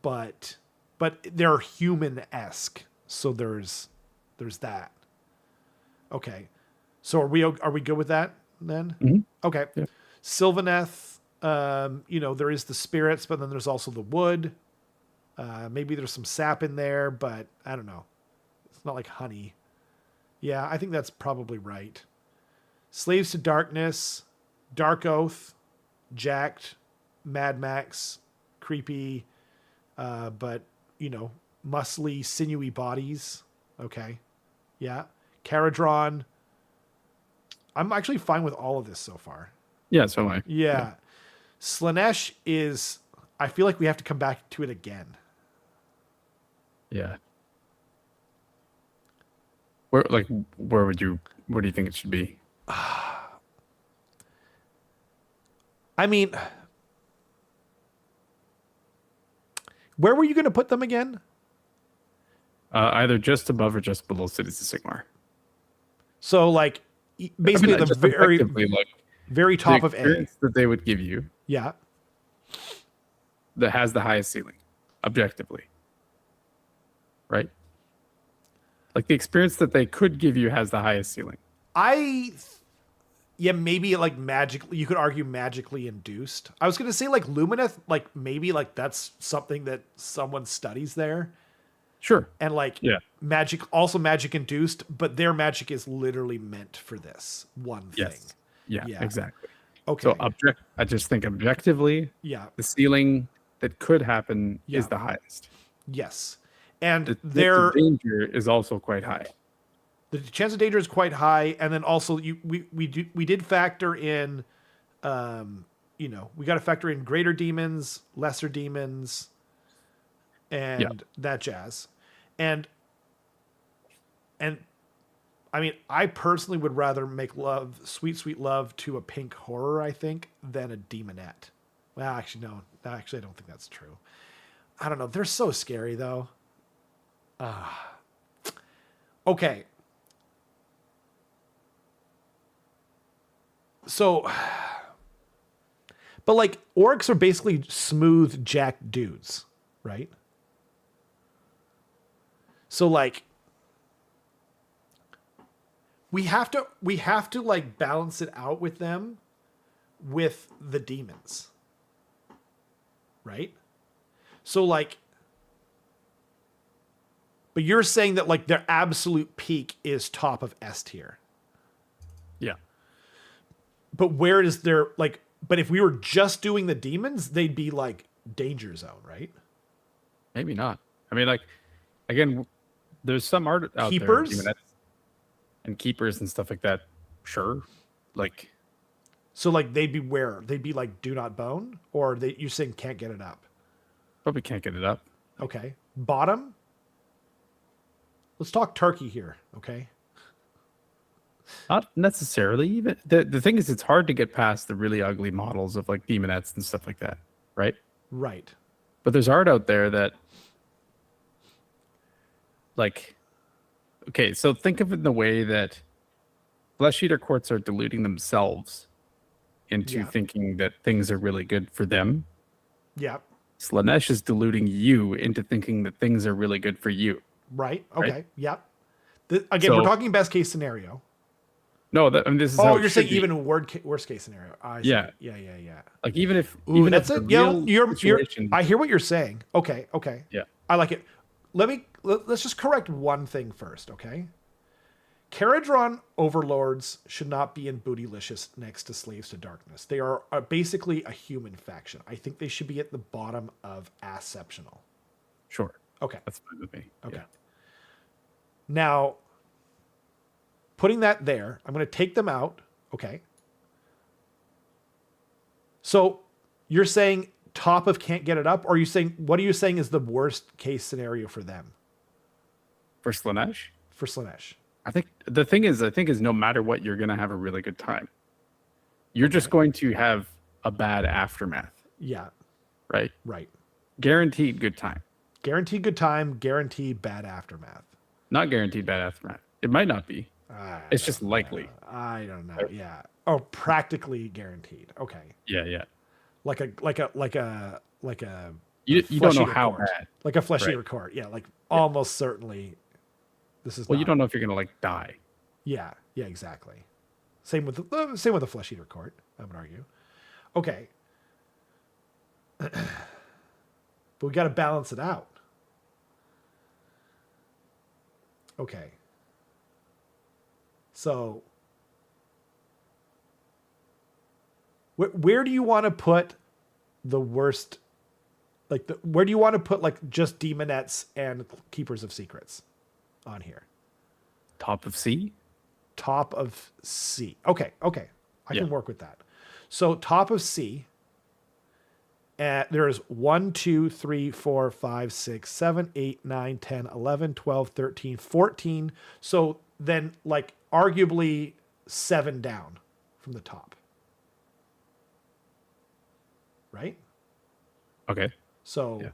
but they're human-esque. So there's that. Okay. So are we good with that then? Mm-hmm. Okay. Yeah. Sylvaneth, there is the spirits, but then there's also the wood. Maybe there's some sap in there, but I don't know. It's not like honey. Yeah, I think that's probably right. Slaves to Darkness, Dark Oath, jacked, Mad Max, creepy, but, muscly, sinewy bodies. Okay. Yeah. Caradron. I'm actually fine with all of this so far. Yeah, so am I. Yeah. Slaanesh is, I feel like we have to come back to it again. Yeah. Where do you think it should be? I mean, where were you going to put them again? Either just above or just below Cities of Sigmar. So, like, basically the very top the of A. That they would give you. Yeah. That has the highest ceiling, objectively. Right? Like, the experience that they could give you has the highest ceiling. Maybe like magically, you could argue magically induced. I was going to say like Lumineth, like maybe like that's something that someone studies there. Sure. And like magic, also magic induced, but their magic is literally meant for this one thing. Yeah, exactly. Okay. So I just think objectively, the ceiling that could happen is the highest. Yes. And the danger is also quite high. The chance of danger is quite high, and then also we did factor in we got to factor in greater demons, lesser demons, and that jazz. And I mean, I personally would rather make love, sweet, sweet love to a pink horror, I think, than a demonette. Well, actually, no. Actually, I don't think that's true. I don't know. They're so scary, though. Okay. So, but like, orcs are basically smooth jack dudes, right? So like, we have to like balance it out with them with the demons. Right? So like, but you're saying that like their absolute peak is top of S tier. Yeah. But where is their like, but if we were just doing the demons, they'd be like danger zone, right? Maybe not. I mean, like, again, there's some art out Keepers? there. And keepers and stuff like that. Sure. Like, so like they'd be where? They'd be like do not bone? Or you saying can't get it up? Probably can't get it up. Okay. Bottom? Let's talk turkey here, okay? Not necessarily. Even the thing is, it's hard to get past the really ugly models of like demonettes and stuff like that, right? Right. But there's art out there that, like, okay, so think of it in the way that flesh eater courts are deluding themselves into thinking that things are really good for them. Yeah. Slaanesh is deluding you into thinking that things are really good for you. Right. Okay. Right? Yep. Again, we're talking best case scenario. No, this is. Oh, you're saying even worst case scenario. Yeah. Yeah. Like even if that's it. You're. I hear what you're saying. Okay. Yeah. I like it. Let's just correct one thing first, okay? Caradron overlords should not be in Bootylicious next to Slaves to Darkness. They are basically a human faction. I think they should be at the bottom of Asceptional. Sure. Okay. That's fine with me. Okay. Yeah. Now, putting that there, I'm going to take them out. Okay. So you're saying top of can't get it up, or are you saying, what are you saying is the worst case scenario for them? For Slaanesh? For Slaanesh. I think the thing is, no matter what, you're going to have a really good time. You're just going to have a bad aftermath. Yeah. Right? Right. Guaranteed good time. Guaranteed good time, guaranteed bad aftermath. Not guaranteed bad aftermath. It might not be. It's just likely. I don't know. Yeah. Oh, practically guaranteed. Okay. Yeah. Like a you don't know how bad. Like a flesh eater court. Yeah, like almost certainly this is you don't know if you're gonna like die. Yeah, exactly. Same with the flesh eater court, I would argue. Okay. But we gotta balance it out. Okay. So where do you want to put the worst? Like where do you want to put like just demonettes and keepers of secrets on here? Top of C? Top of C. Okay. I can work with that. So top of C, there's 1, 2, 3, 4, 5, 6, 7, 8, 9, 10, 11, 12, 13, 14. So then like arguably 7 down from the top. Right? Okay. So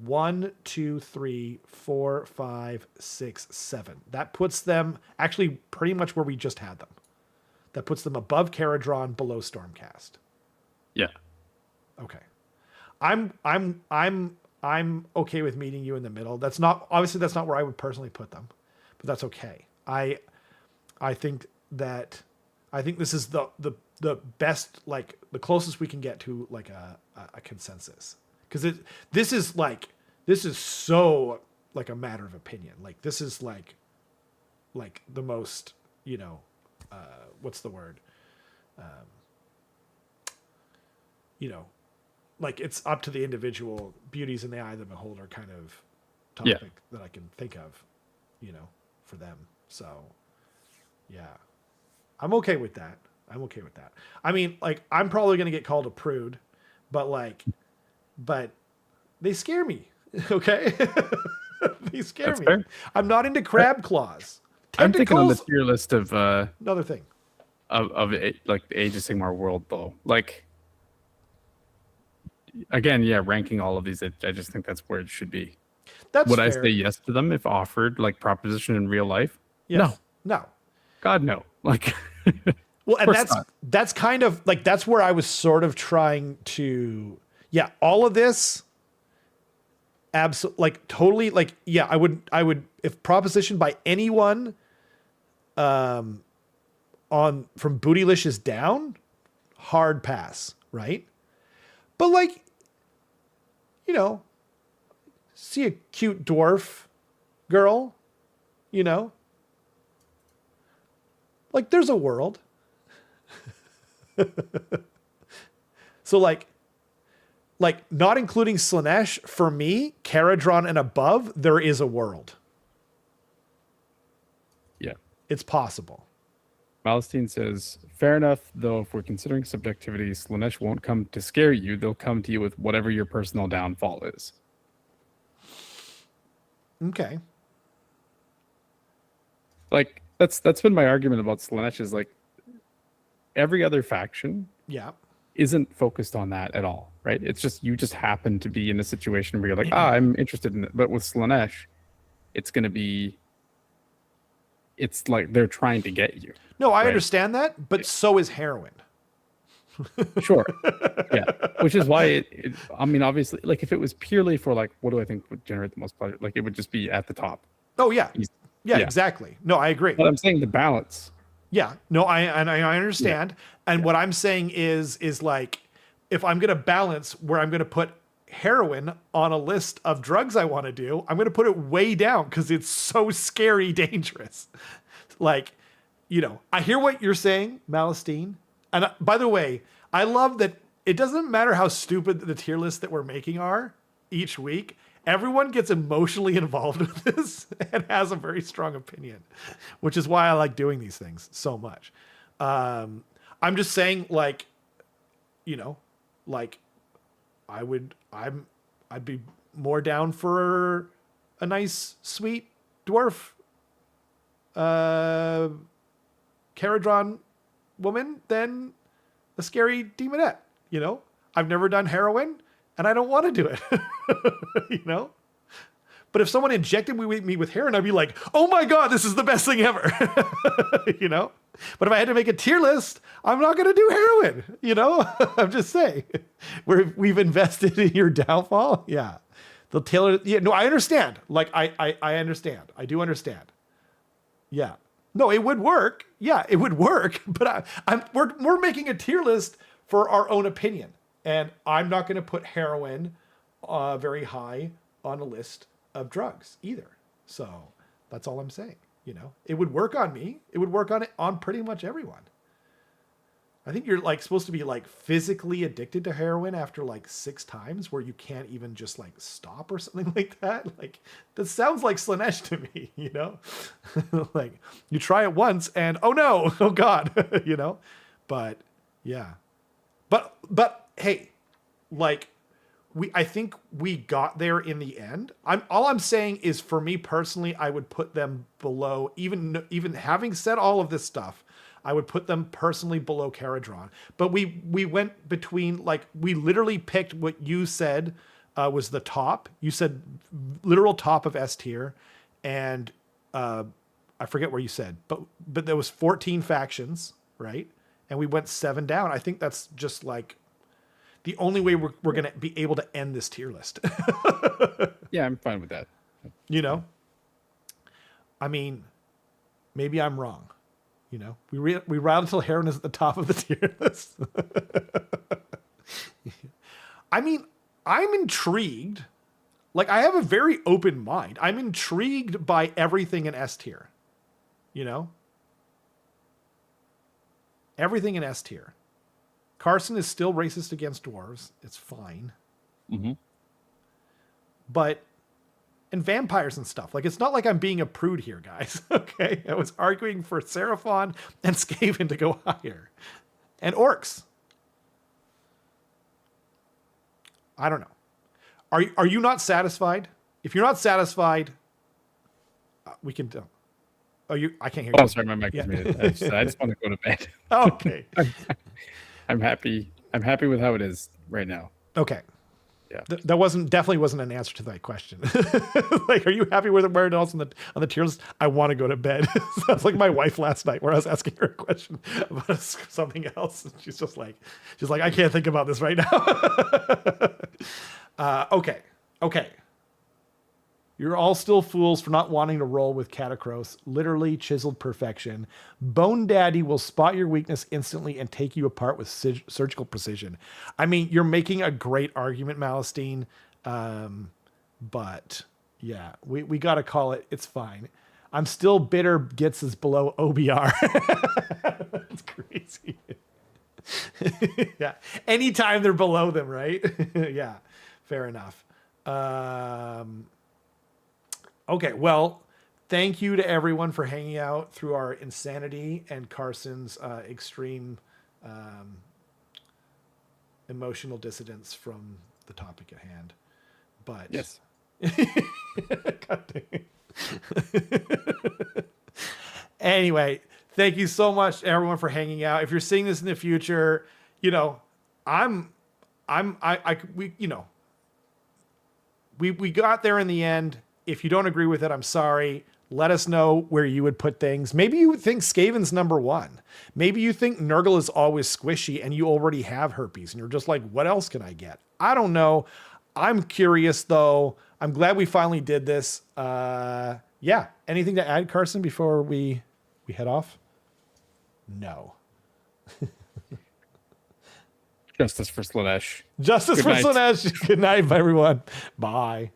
1, 2, 3, 4, 5, 6, 7. That puts them actually pretty much where we just had them. That puts them above Caradron, below Stormcast. Yeah. Okay. I'm okay with meeting you in the middle. That's not where I would personally put them, but that's okay. I think this is the best, like the closest we can get to like a consensus, because this is so like a matter of opinion. Like this is like the most, what's the word? Like it's up to the individual, beauties in the eye of the beholder kind of topic that I can think of, for them. So yeah, I'm okay with that. I'm okay with that. I mean, like, I'm probably going to get called a prude, but they scare me. Okay. They scare That's me. fair. I'm not into crab claws. I'm thinking on the Tentacles, tier list of another thing. like the Age of Sigmar world though. Like again, yeah, ranking all of these, I just think that's where it should be. That's Would fair. I say yes to them if offered like proposition in real life? Yes. No. God no. Like well, and that's kind of like that's where I was sort of trying to all of this absolutely like totally like I would if propositioned by anyone on from Bootylicious down, hard pass, right? But like, see a cute dwarf girl, like there's a world. So like not including Slaanesh, for me, Caradron and above, there is a world. Yeah. It's possible. Malastine says, fair enough, though if we're considering subjectivity, Slaanesh won't come to scare you, they'll come to you with whatever your personal downfall is. Okay. Like, that's been my argument about Slaanesh is like every other faction isn't focused on that at all, right? It's just you just happen to be in a situation where you're like, I'm interested in it. But with Slaanesh, it's going to be, it's like they're trying to get you. No, I understand that, but so is heroin. Sure. Yeah. Which is why I mean, obviously, like if it was purely for like, what do I think would generate the most pleasure? Like it would just be at the top. Oh yeah. Yeah, exactly. No, I agree. But I'm saying the balance. Yeah. No, I understand. Yeah. And what I'm saying is like, if I'm going to balance where I'm going to put heroin on a list of drugs I want to do, I'm going to put it way down because it's so scary dangerous. Like, I hear what you're saying, Malastine. And by the way, I love that it doesn't matter how stupid the tier lists that we're making are each week. Everyone gets emotionally involved with this and has a very strong opinion, which is why I like doing these things so much. I'm just saying, like, like I'd be more down for a nice, sweet dwarf, Caradron woman than a scary demonette. I've never done heroin and I don't want to do it. But if someone injected me with heroin, I'd be like, oh my God, this is the best thing ever. But if I had to make a tier list, I'm not going to do heroin. I'm just saying we've invested in your downfall. Yeah. They'll tailor. Yeah. No, I understand. Like I understand. I do understand. Yeah. No, it would work. Yeah, it would work. But we're making a tier list for our own opinion. And I'm not going to put heroin very high on a list of drugs either. So that's all I'm saying. It would work on me. It would work on pretty much everyone. I think you're like supposed to be like physically addicted to heroin after like 6 times where you can't even just like stop or something like that. Like that sounds like Slaanesh to me, like you try it once and oh no, oh God, but yeah, but hey, like I think we got there in the end. All I'm saying is for me personally, I would put them below, even having said all of this stuff, I would put them personally below Caradron. But we went between, like, we literally picked what you said was the top. You said literal top of S tier. And I forget where you said, but there was 14 factions, right? And we went 7 down. I think that's just like the only way we're going to be able to end this tier list. Yeah, I'm fine with that. I mean, maybe I'm wrong. We ride until heroin is at the top of the tier list. I mean, I'm intrigued. Like, I have a very open mind. I'm intrigued by everything in S tier. Everything in S tier. Carson is still racist against dwarves. It's fine. Mm-hmm. But and vampires and stuff. Like, it's not like I'm being a prude here, guys. Okay, I was arguing for Seraphon and Skaven to go higher, and orcs. I don't know. Are you not satisfied? If you're not satisfied, we can. Oh, I can't hear you. Oh, sorry, my mic was muted. I just want to go to bed. Okay. I'm happy. I'm happy with how it is right now. Okay. Yeah. That definitely wasn't an answer to that question. Like, are you happy with where it is on the tier list? I want to go to bed. Sounds like my wife last night, where I was asking her a question about something else, and she's like, I can't think about this right now. Okay. You're all still fools for not wanting to roll with Catacross. Literally chiseled perfection. Bone Daddy will spot your weakness instantly and take you apart with surgical precision. I mean, you're making a great argument, Malastine. But yeah, we got to call it. It's fine. I'm still bitter Gitz is below OBR. That's crazy. Yeah. Anytime they're below them, right? Yeah. Fair enough. Okay, well, thank you to everyone for hanging out through our insanity and Carson's extreme emotional dissidence from the topic at hand. But yes. Anyway, thank you so much, everyone, for hanging out. If you're seeing this in the future, we got there in the end. If you don't agree with it, I'm sorry. Let us know where you would put things. Maybe you think Skaven's number one. Maybe you think Nurgle is always squishy and you already have herpes and you're just like, what else can I get? I don't know. I'm curious though. I'm glad we finally did this. Yeah. Anything to add, Carson, before we head off? No. Justice for Slaanesh. Justice for Slaanesh. Good night, everyone. Bye.